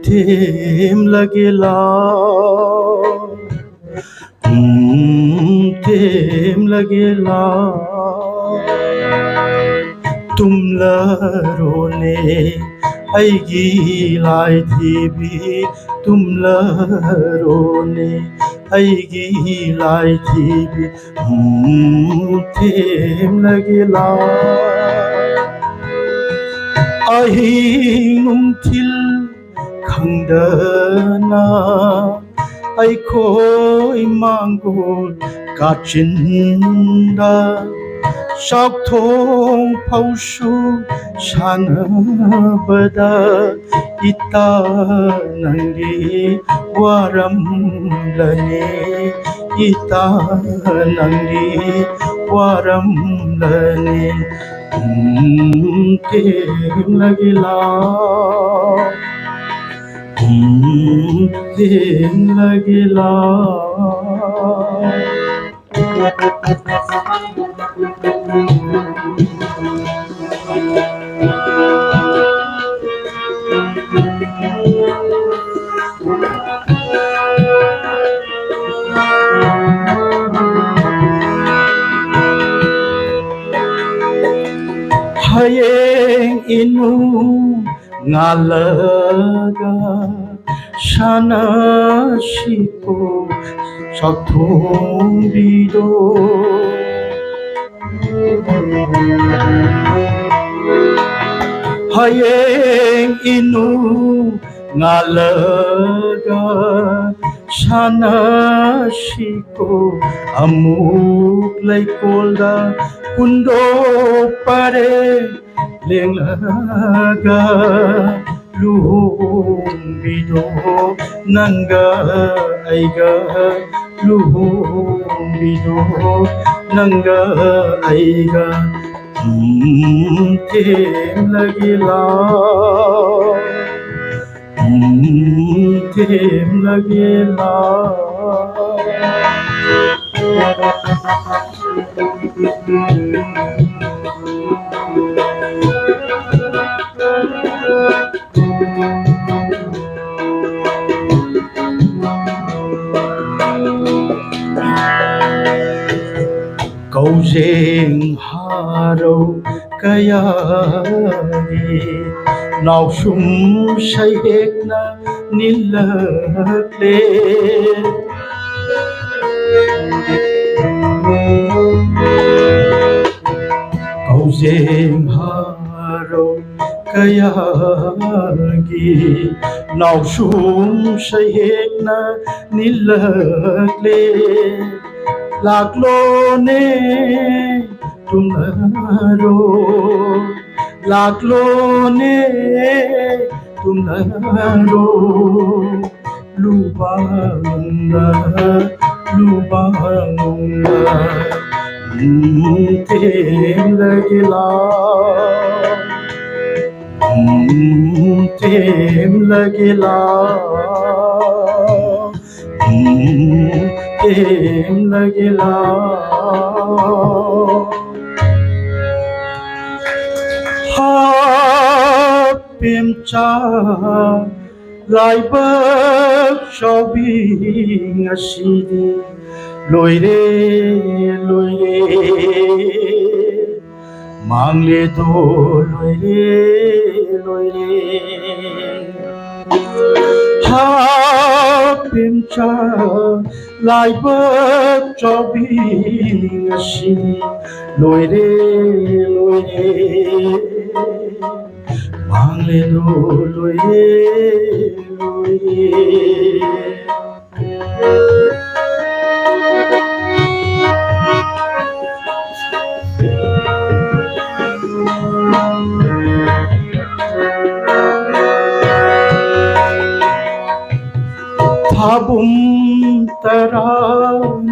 Thêm लगेला thêm लगेला तुम रोने आएगी लाई थी भी तुम रोने आएगी लाई थी भी thêm लगेला ahing umthil khangdana ai khoi mangol kachinda sak thong phausu shanabada ita nangi waram lane ita nangi waram lane thêm लगेला thêm लगेला hayeng inu ngalaga shana shiko sakthong bido hayeng inu ngalaga shana shiko amuk laikolda kundo pare lenglaga luhung bido nanga aiga luhung bido nanga aiga thêm लगेला thêm लगेला Kauzeng harau kayagi nausum shayekna nilakle Kauzeng harau kayagi nausum shayekna nilakle Laglo ne tumharo लागलो ने तुम्हारो लुबांगा ते लगला तेम लगला Pemcha laibak shobing asidi loire mangle do loire ha pemcha laibak shobing asidi loire Mangle do loye Thabum tara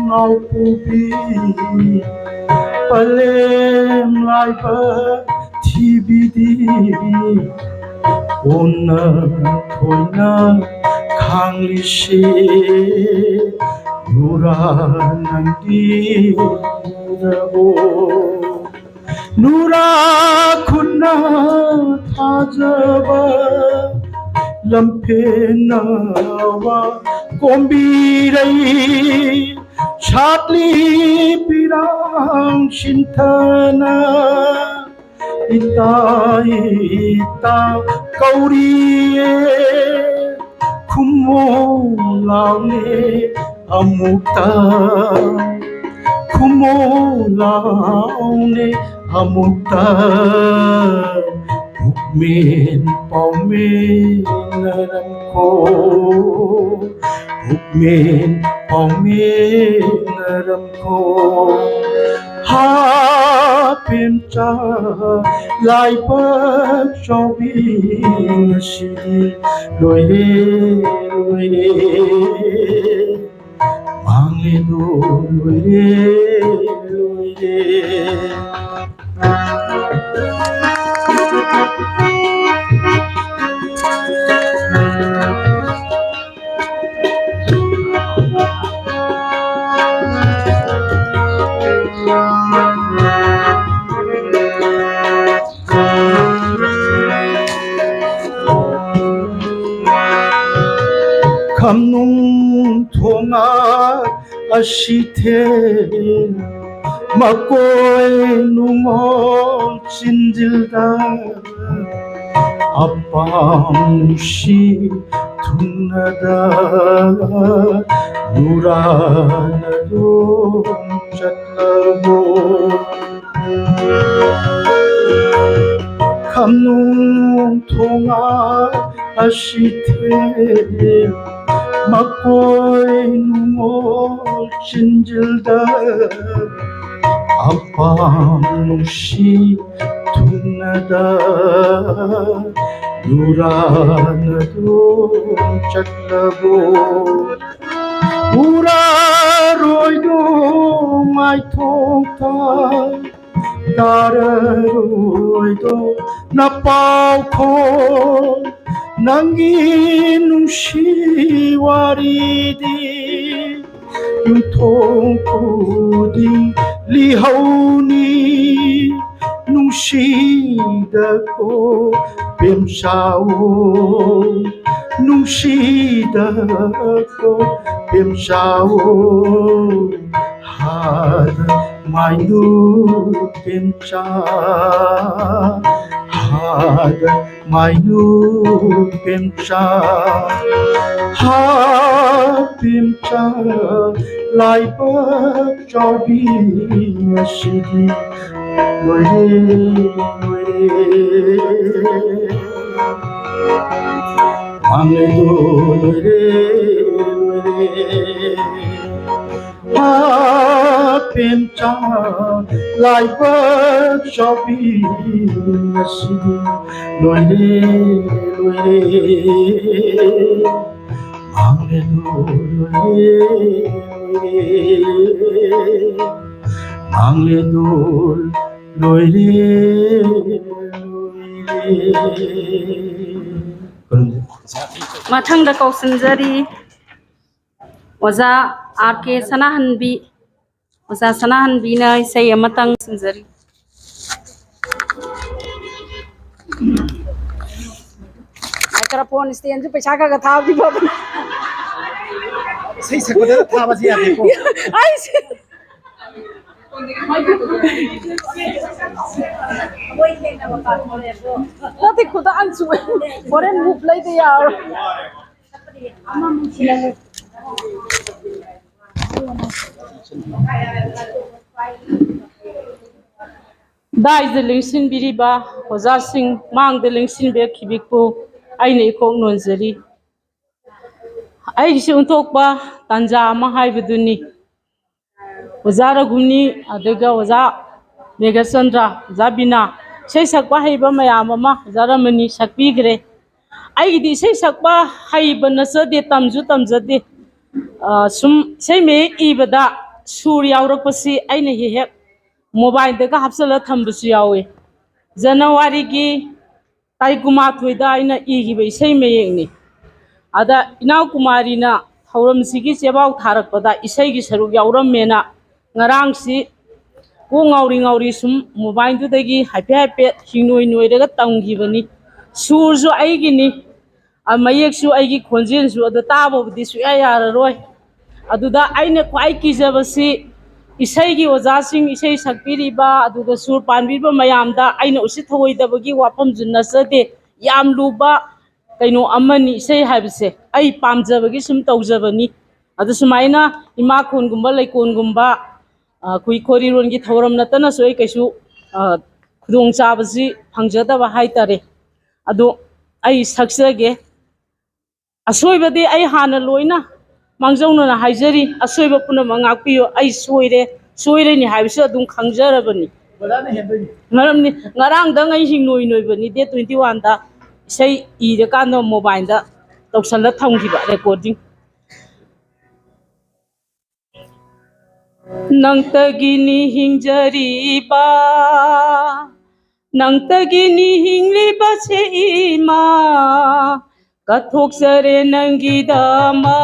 naupubi palem laiba TBD Ona toina kanglishe Nura nandi rabo Nura khuna thajaba Lampena wa kombirai Chatli pirang shintana Ita kauriye kumo laune amukta Bukmin paumin naramko Ha pemcha laibak shobing asidi loire mangle do loire Kamnung thonga ashithe makoy nungol chinjilda apamshi thunada nuranado chatlabo Kamnung thonga ashithe makoy nungol chinjilda apamshi thunada nuranado chatlabo ura roido mai thokta dararoido napau kho Nangi nungshi waridi Yungthong kudi lihauni Nungshi dako pemshao Nungshi dako pemshao Had mainu pemcha Had mainu pemcha ha pemcha laibak shobing asidi loire mangle do loire ha เป็นจาลายเบิกชอบบีนาสิลอยเร่ลอยเร่มังเลดูลอยเร่ลอยเร่มังเลดูลอยเร่ꯃꯊꯪꯗ ꯀꯧꯁꯤꯟꯖꯔꯤ ꯑꯣꯖꯥ R ꯀꯦ ꯁꯅꯥꯍꯟꯕꯤ ꯑꯣꯖꯥ ꯁꯅꯥꯍꯟꯕꯤꯅ ꯏꯁꯩ ꯑꯃꯇꯪ ꯁꯤꯟꯖꯔꯤ microphone stand से पैसा का था भी बाबा सही से कोई था बस यार देखो Nanti खुदा अंशु बोरे मुँह ले दे यार दाइजे लिंसिन बिरिबा ओजा सिंह मांग दे लिंसिन बे खिबिकु आइने खोक नोनजरी आइगिसि उन्थोकबा तंजा अमा हाइबदुनी ओजा रघुनी अदगा ओजा मेघचंद्र ओजा बिना sei sakpa haiba mayam ama zaramani sakpigre aigidi sei sakpa haiba nasade tamju tamjade sum sei me ibada sur yaurakpasi aina he he mobile daga hapsala thambsu yawe January gi taiguma thoida aina igibe sei me yengni ada inaw kumari na thauram sigi chebau tharakpada isai gi saruk yauram mena ngarang si ko ngauri sum mobile du dagi happy happy hinoi noi daga tamgibani surju aigini amayek su aigi khonjin su ada tabo budi su ya roi aduda aine kwai kijabasi isai gi oja sing isai sakpiriba aduga sur panbiba mayamda aine usi thoi dabagi wapam junna sade yam luba kaino amani isai habise ai pamjabagi sum tawjabani adu sumaina ima khon gumba laikon gumba kui khori ron gi thoram natana soi kaisu khudong chabasi phangjada ba haitare adu ai saksage asoibadi ai hana loina mangjauna na haijari asoiba puna mangakpiyo ai soire ni haibisu adum khangjarabani badana hendoi ngaramni ngarang da ngai hingnoi noi bani de 21 da sei I de kan no mobile da toksala thonggiba recording Nangtagini hingjariba Nangtagini hingliba se ima Kathoksare nangidama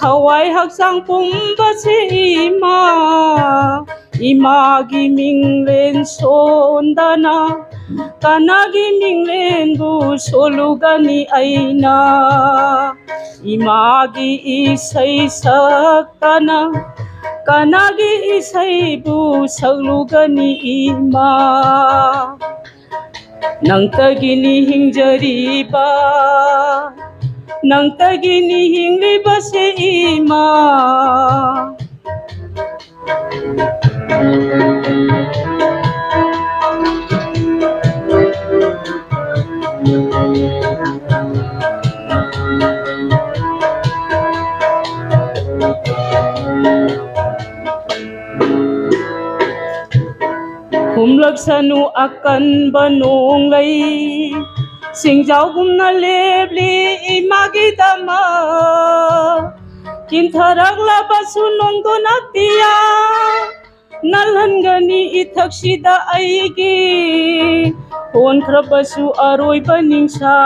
Thawai haksang pumba se ima Imagi minglen sondana Kanagi minglen bu solugani aina Imagi isai saktana Kanagi isai bu saglugani ima Nangtagini hingjariba Nangtagini hingliba se ima Humlaksanu akan banong lay Singjau gumna lebli imagi dama Kintarak labasu nongdo naktiya Nalhangani itaksida aigi Hon krabasu aroy baningsa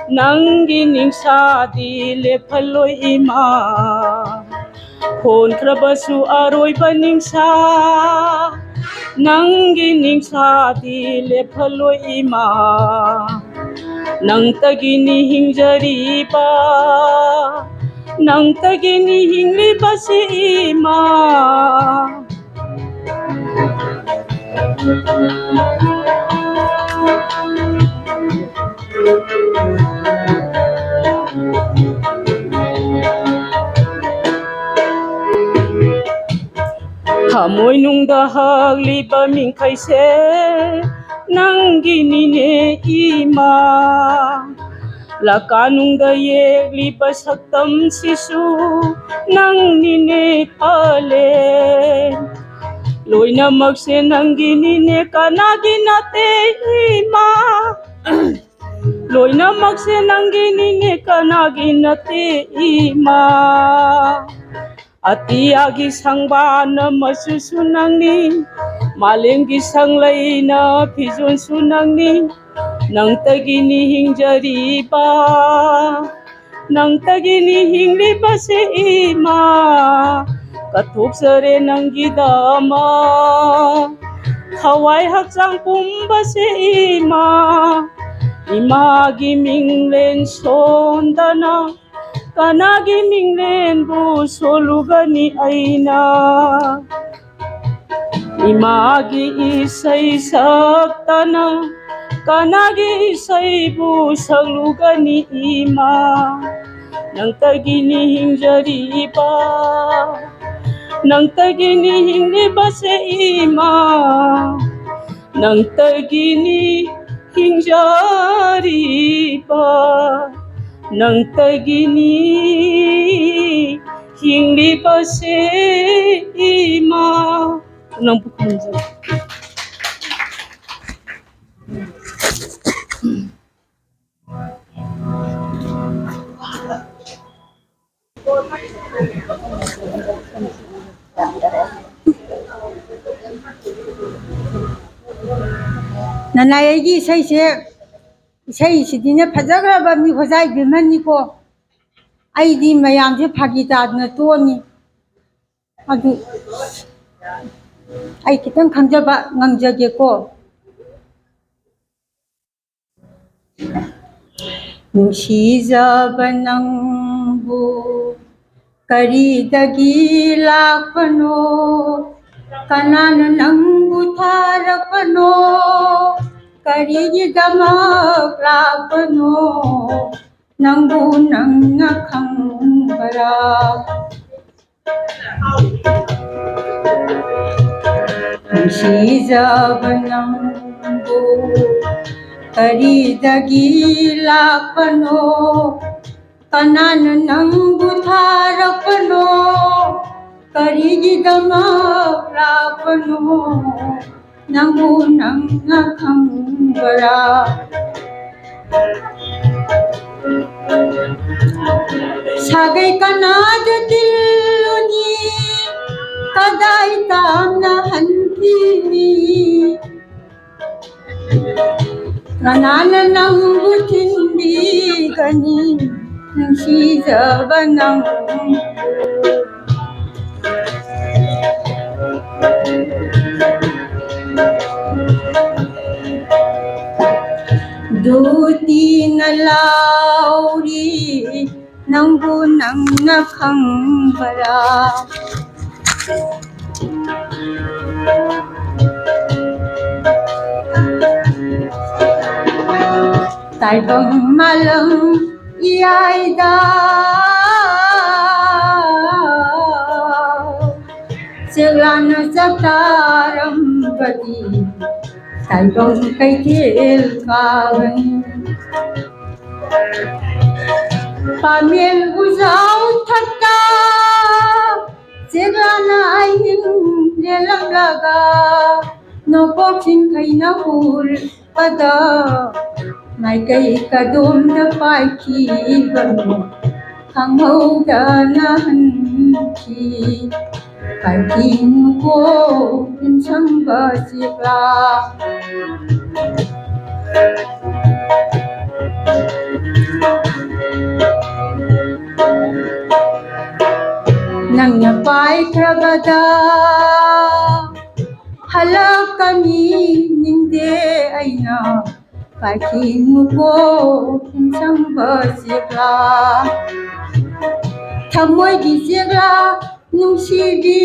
Nanggi ningsa di lepaloy ima Hon krabasu aroy baningsa Nanggi ningsa di lepaloy ima Nangtagini hingjariba Nangtagini hingliba si ima Hamoy nung dahag liba mingkayse Nanggini ne ima Lakanungda yegliba saktam sisu nang nine palen Loina magse nanggi nine kanagi nate ima Loina magse nanggi nine kanagi nate ima Atiagi sangbana masusunangni Malengi sanglaina pizun sunangni Nang tagini hingjariba Nang tagini hingliba se ima Katuk sare nanggi dama Hawai hakjang pumba se ima Imagi minglen sondana Kanagi minglen bu solugani aina Imagi isay saktana Kanagi isay bu salugani ima Nang tagini hingjariba Nang tagini hingliba se ima Nang tagini hingjariba Nang tagini hingliba se ima Nang pupunja Nanayagi isaysidine fajagraba mi hojai bimaniko aidi mayamse phagitadna toni adu ai kitang khangjaba ngangjage ko Nushijaba nangbu karidagi lakpano Kanana nangbu tharapano Karidamak lakpano Nangbu nangna khangbara Nushijaba nangbu karidagi lakpano Kanana nangbu tharapano Karidamak lakpano Nangbu nangna khangbara Sagai kanada diluni Kadai tamna hantini Kanana nangbu tindi gani Nushijaba nangbu Duti na lauri nangbu nangna khangbara Taibang malang iyaida Selana jataram badi Taibang kaitil kawan Pamil uzaw thakka Selana ayin lelang laga Nopok singkay na hul pada Mai kai kadom da pai ki banu Khang hau da na han ki Kai ki ko in sang ba sikla Nang na pai krabada Halakami ninde aina Pakin ko kinsang basikla Thamoy gi sigla nungsibi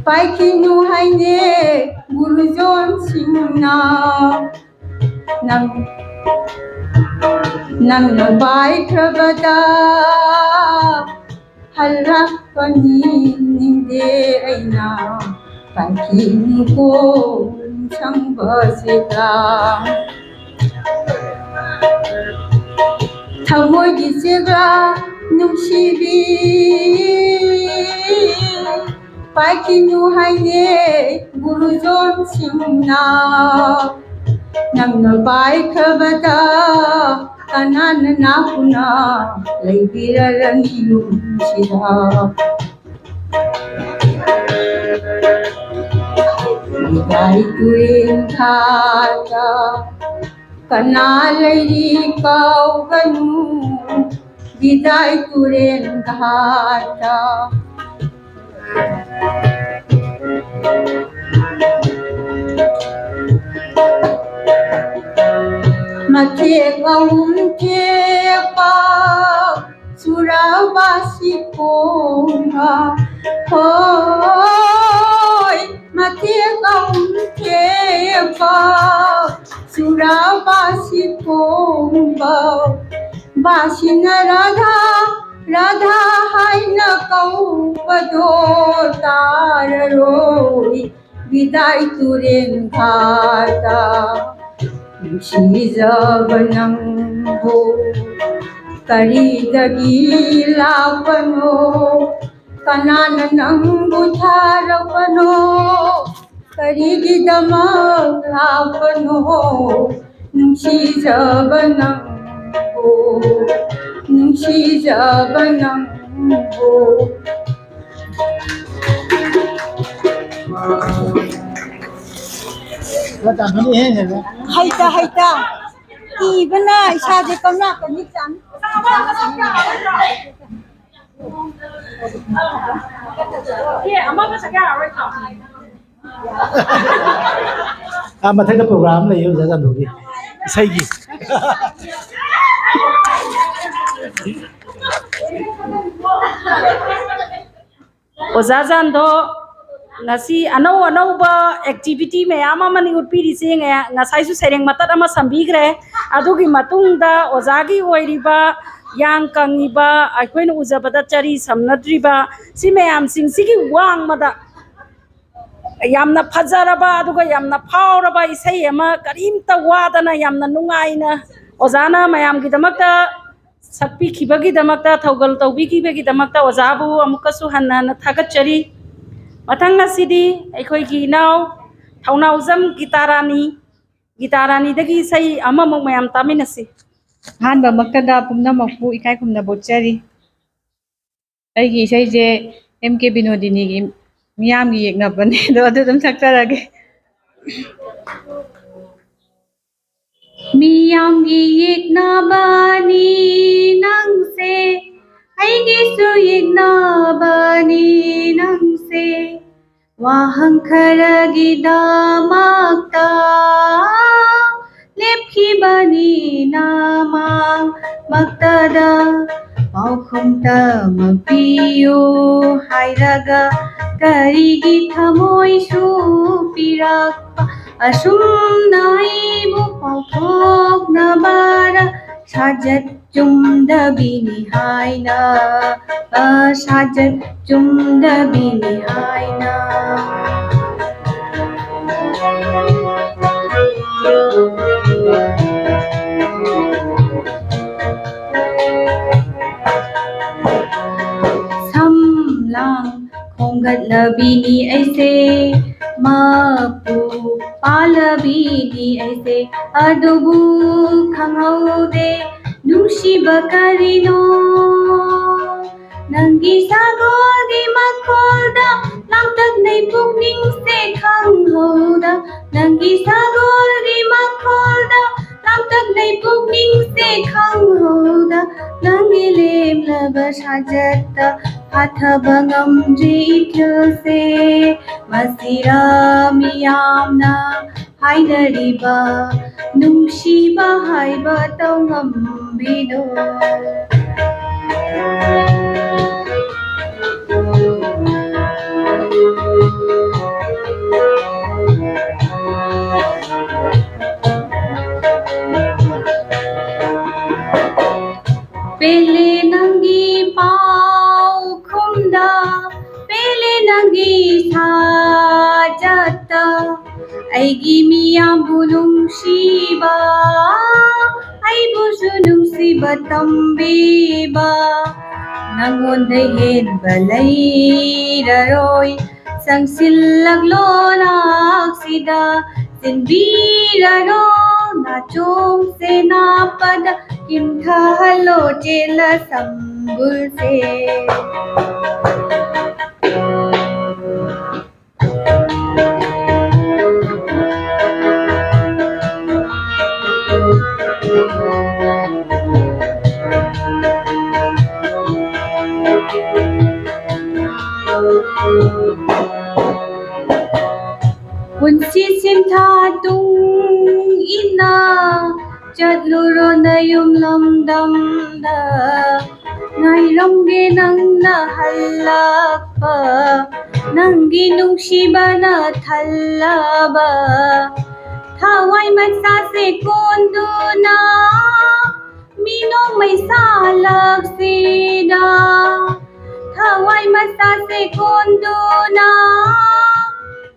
Paikinu haine buruzon singna Nang nabai krabada Halakami ninde aina Pakin ko Sang basikla ꯅꯣꯏꯒꯤ ꯆꯦꯒ꯭ꯔꯥ ꯅꯨꯡꯁꯤꯕꯤ ꯄꯥꯏꯈꯤꯅꯨ ꯍꯥꯏꯅꯦ ꯒꯨꯔꯨꯖꯣꯟꯁꯤꯡꯅ ꯅꯪꯅ ꯄꯥꯏꯈ꯭ꯔꯕꯗ ꯀꯅꯥꯅ ꯅꯥꯄꯨꯅ ꯂꯩꯕꯤꯔꯔꯅꯤ ꯌꯨꯝꯁꯤꯗ Bidai turin khata kana leiri kau ganu Bidai turin khata Mate kaum kepa surabasi konga Hoi Mate kaum kepa surabasi konga Basina Radha Radha haina kau pado tararoi Bidai turin khata Nusizabanangbo karidagi lapano kanana nangbo tharapano karigi damag lapano Nusizabanangbo Haita haita ibana isaje kamna kani chan ꯃꯊꯛꯇ programme ꯂꯩꯌꯦ ꯑꯣꯖꯥ ꯆꯥꯟꯗꯣꯒꯤ ꯏꯁꯩꯒꯤ ꯑꯣꯖꯥ ꯖꯥꯟꯗꯣ ngasi anau ba activity mayam ama ni utpiri se ngasai su sereng matat ama sambigre adugi matungda ozagi oiriba yang kangiba aikoin ujabada chari samnadriba si mayam singsigi wang mada yamna phajaraba aduga yamna phawraba isai ama karimta wadana yamna nungaina ozana mayam gidamakta sakpi khibagi damakta thogal tawbi kibagi damakta ozabu amukasu hanna thagachari Matang asidi aikoi gi naw thaunaw jam gitarani dagi sai ama mok mayam taminasi hanba maktada pumna makpu ikai kumna bochari aigi sai je MK Binodini gi miyam gi yekna bane do adum saktarage miyam gi yekna bani nangse aigi su yekna bani nangse wahang kharagi damakta lephi bani namang maktada paukhumta magpiyo hairaga karigi thamoi su pirakpa asum naibu paukhok nabara sajat chumda bini haina sajat chumda bini haina samlang khongat labini aise mapu palabini aise adubu khangaude nungsiba karino nangi sagogi makolda langtak nei pukning se khanghoda nangi sagogi makolda langtak nei pukning se khanghoda nangi lemlaba sajatta hathabangam jithilse masira miyamna hainariba nungsiba haiba tawngambino pele nangi pau khumda pele nangi sajata aigi miyambu nungsiba aibu su nungsi ꯅꯨꯡꯁꯤꯕ ꯇꯝꯕꯤꯕ ꯅꯪꯉꯣꯟꯗ ꯍꯦꯟꯕ ꯂꯩꯔꯔꯣꯏ ꯆꯪꯁꯤꯜꯂꯛꯂꯣ ꯅꯥꯛꯁꯤꯗ ꯆꯦꯟꯕꯤꯔꯔꯣ ꯅꯥꯆꯣꯝꯁꯦ ꯅꯥꯄꯗ ꯀꯤꯟꯊꯍꯜꯂꯣ ꯆꯦꯜꯂ ꯁꯝꯕꯨꯜꯁꯦ ꯄꯨꯟꯁꯤ ꯁꯤꯟꯊꯥ ꯏꯟꯅ ꯆꯠꯂꯨꯔꯣ ꯅꯌꯨꯝ ꯂꯝꯗꯝꯗ ꯉꯥꯏꯔꯝꯒꯦ ꯅꯪꯅ ꯍꯜꯂꯛꯄ ꯅꯪꯒꯤ ꯅꯨꯡꯁꯤꯕꯅ ꯊꯜꯂꯕ ꯊꯋꯥꯏ ꯃꯆꯥꯁꯦ ꯀꯣꯟꯗꯨꯅ ꯃꯤꯅꯣꯡꯃꯩ ꯁꯥꯂꯛꯁꯤꯗ Thawai masase kondona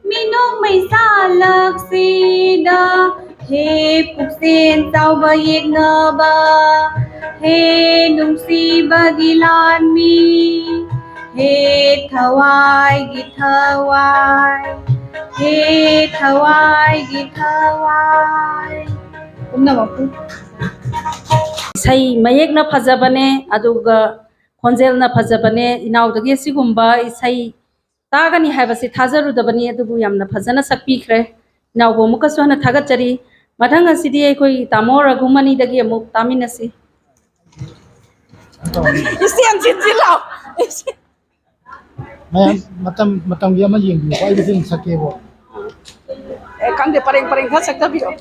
minong may salak sida he puksen tauba yegnaba he nungsi bagilan mi he thawai githawai kumna bapu sai mayek na phajabane aduga khonjel na phajabane inaudagi sigumba isai tagani haibasi thajarudabani adubu yamna phajana sakpikhre inaubo mukasu hana thagachari mathang asidi ekoi tamo ragumani dagi amuk taminasi Isian chinjilao matam yama yengbi ko ai din sakebo kangde pareng tha sakta biro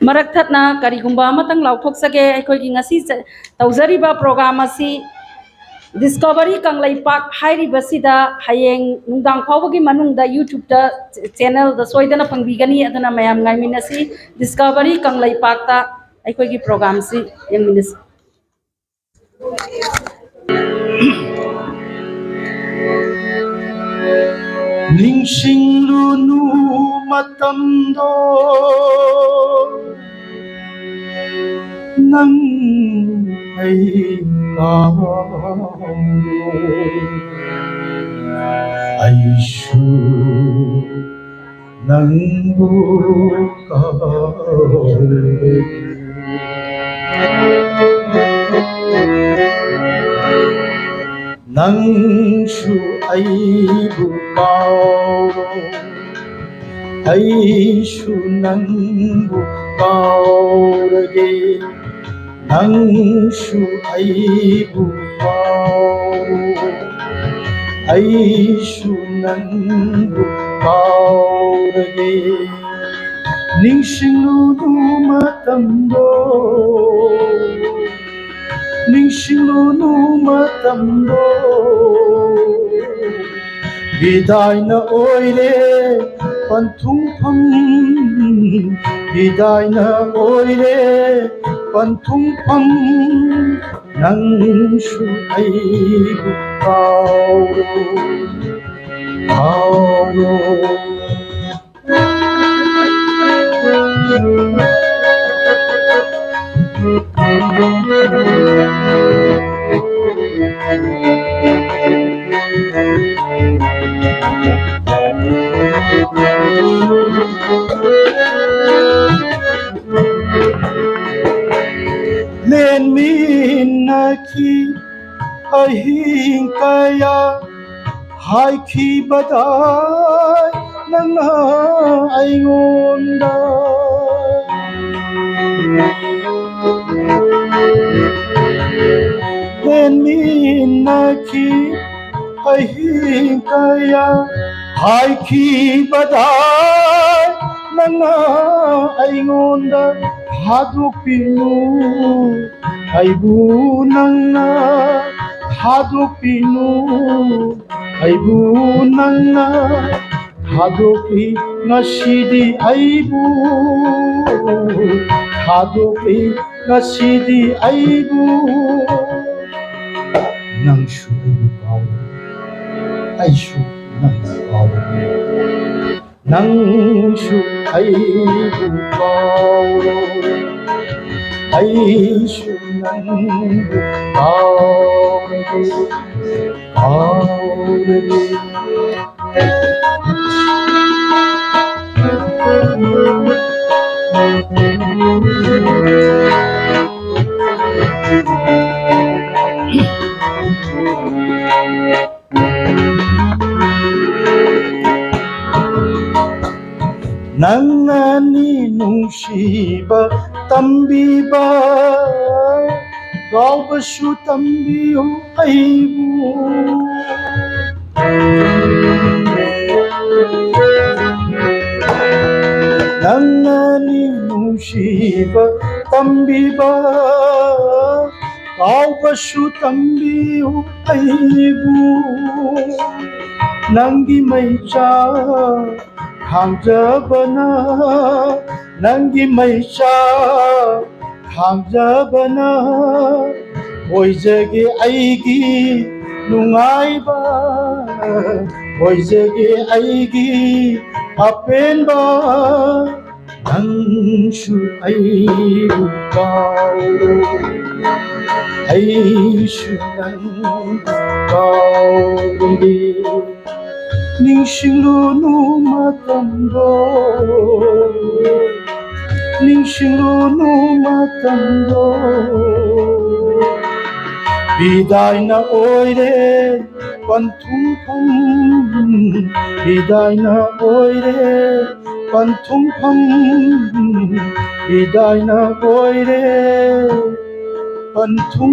marak thatna karigumba amatang lauthok sake aikoi gi ngasi taujariba program asi discovery kanglai park hairi basida hayeng nungdang phawgi manungda youtube da channel da soidana pangbigani adana mayam ngai minasi discovery kanglai park ta aikoi gi program si yengminas Ningsing lunu matamdo nang ay ay shu nang nang shu ay bukaw ay shu nang bukaw rage nang shu ay bukaw ay shu nang bukaw rage ningsing lulu matamdo Ningsilunu matamdo Biday na oile pantungpang Biday na oile pantungpang Nang su ay bukaw Len minaki ahing kaya hai ki badai nang ay ngonda Len minaki ahing kaya hai ki badai nang ay ngonda Haduk pinu ay bunang na Haduk pinu ay bunang na Haduk ngasidi ay bu Haduk ngasidi ay bu Nang sukaw ay su nang sukaw Nang su ay bukaw ꯑꯩꯁꯨ ꯅꯪꯕꯨ ꯀꯥꯎꯔꯒꯦ ꯅꯪꯅꯅꯤ ꯅꯨꯡꯁꯤꯕ ꯇꯝꯕꯤꯕ ꯀꯥꯎꯕꯁꯨ ꯇꯝꯕꯤꯌꯨ ꯑꯩꯕꯨ ꯅꯪꯅꯅꯤ ꯅꯨꯡꯁꯤꯕ ꯇꯝꯕꯤꯕ ꯀꯥꯎꯕꯁꯨ ꯇꯝꯕꯤꯌꯨ ꯑꯩꯕꯨ ꯅꯪꯒꯤ ꯃꯩꯆꯥ ꯈꯥꯡꯖꯕꯅ ꯅꯪꯒꯤ ꯃꯩꯆꯥ ꯈꯥꯡꯖꯕꯅ ꯑꯣꯏꯖꯒꯦ ꯑꯩꯒꯤ ꯅꯨꯡꯉꯥꯏꯕ ꯑꯣꯏꯖꯒꯦ ꯑꯩꯒꯤ ꯑꯄꯦꯟꯕ ꯅꯪꯁꯨ ꯑꯩꯕు ꯀꯥꯎꯔꯣ ꯑꯩꯁꯨ ꯅꯪꯕꯨ ꯀꯥꯎꯔꯣꯏ ꯅꯤꯡꯁꯤꯡꯂꯨꯅꯨ ꯃꯇꯝꯗꯣ ꯅꯤꯡꯁꯤꯡꯂꯨꯅꯨ ꯃꯇꯝꯗꯣ 비다이나 오이레 반퉁팡 비다이나 오이레 반퉁팡 비다이나 오이레 반퉁팡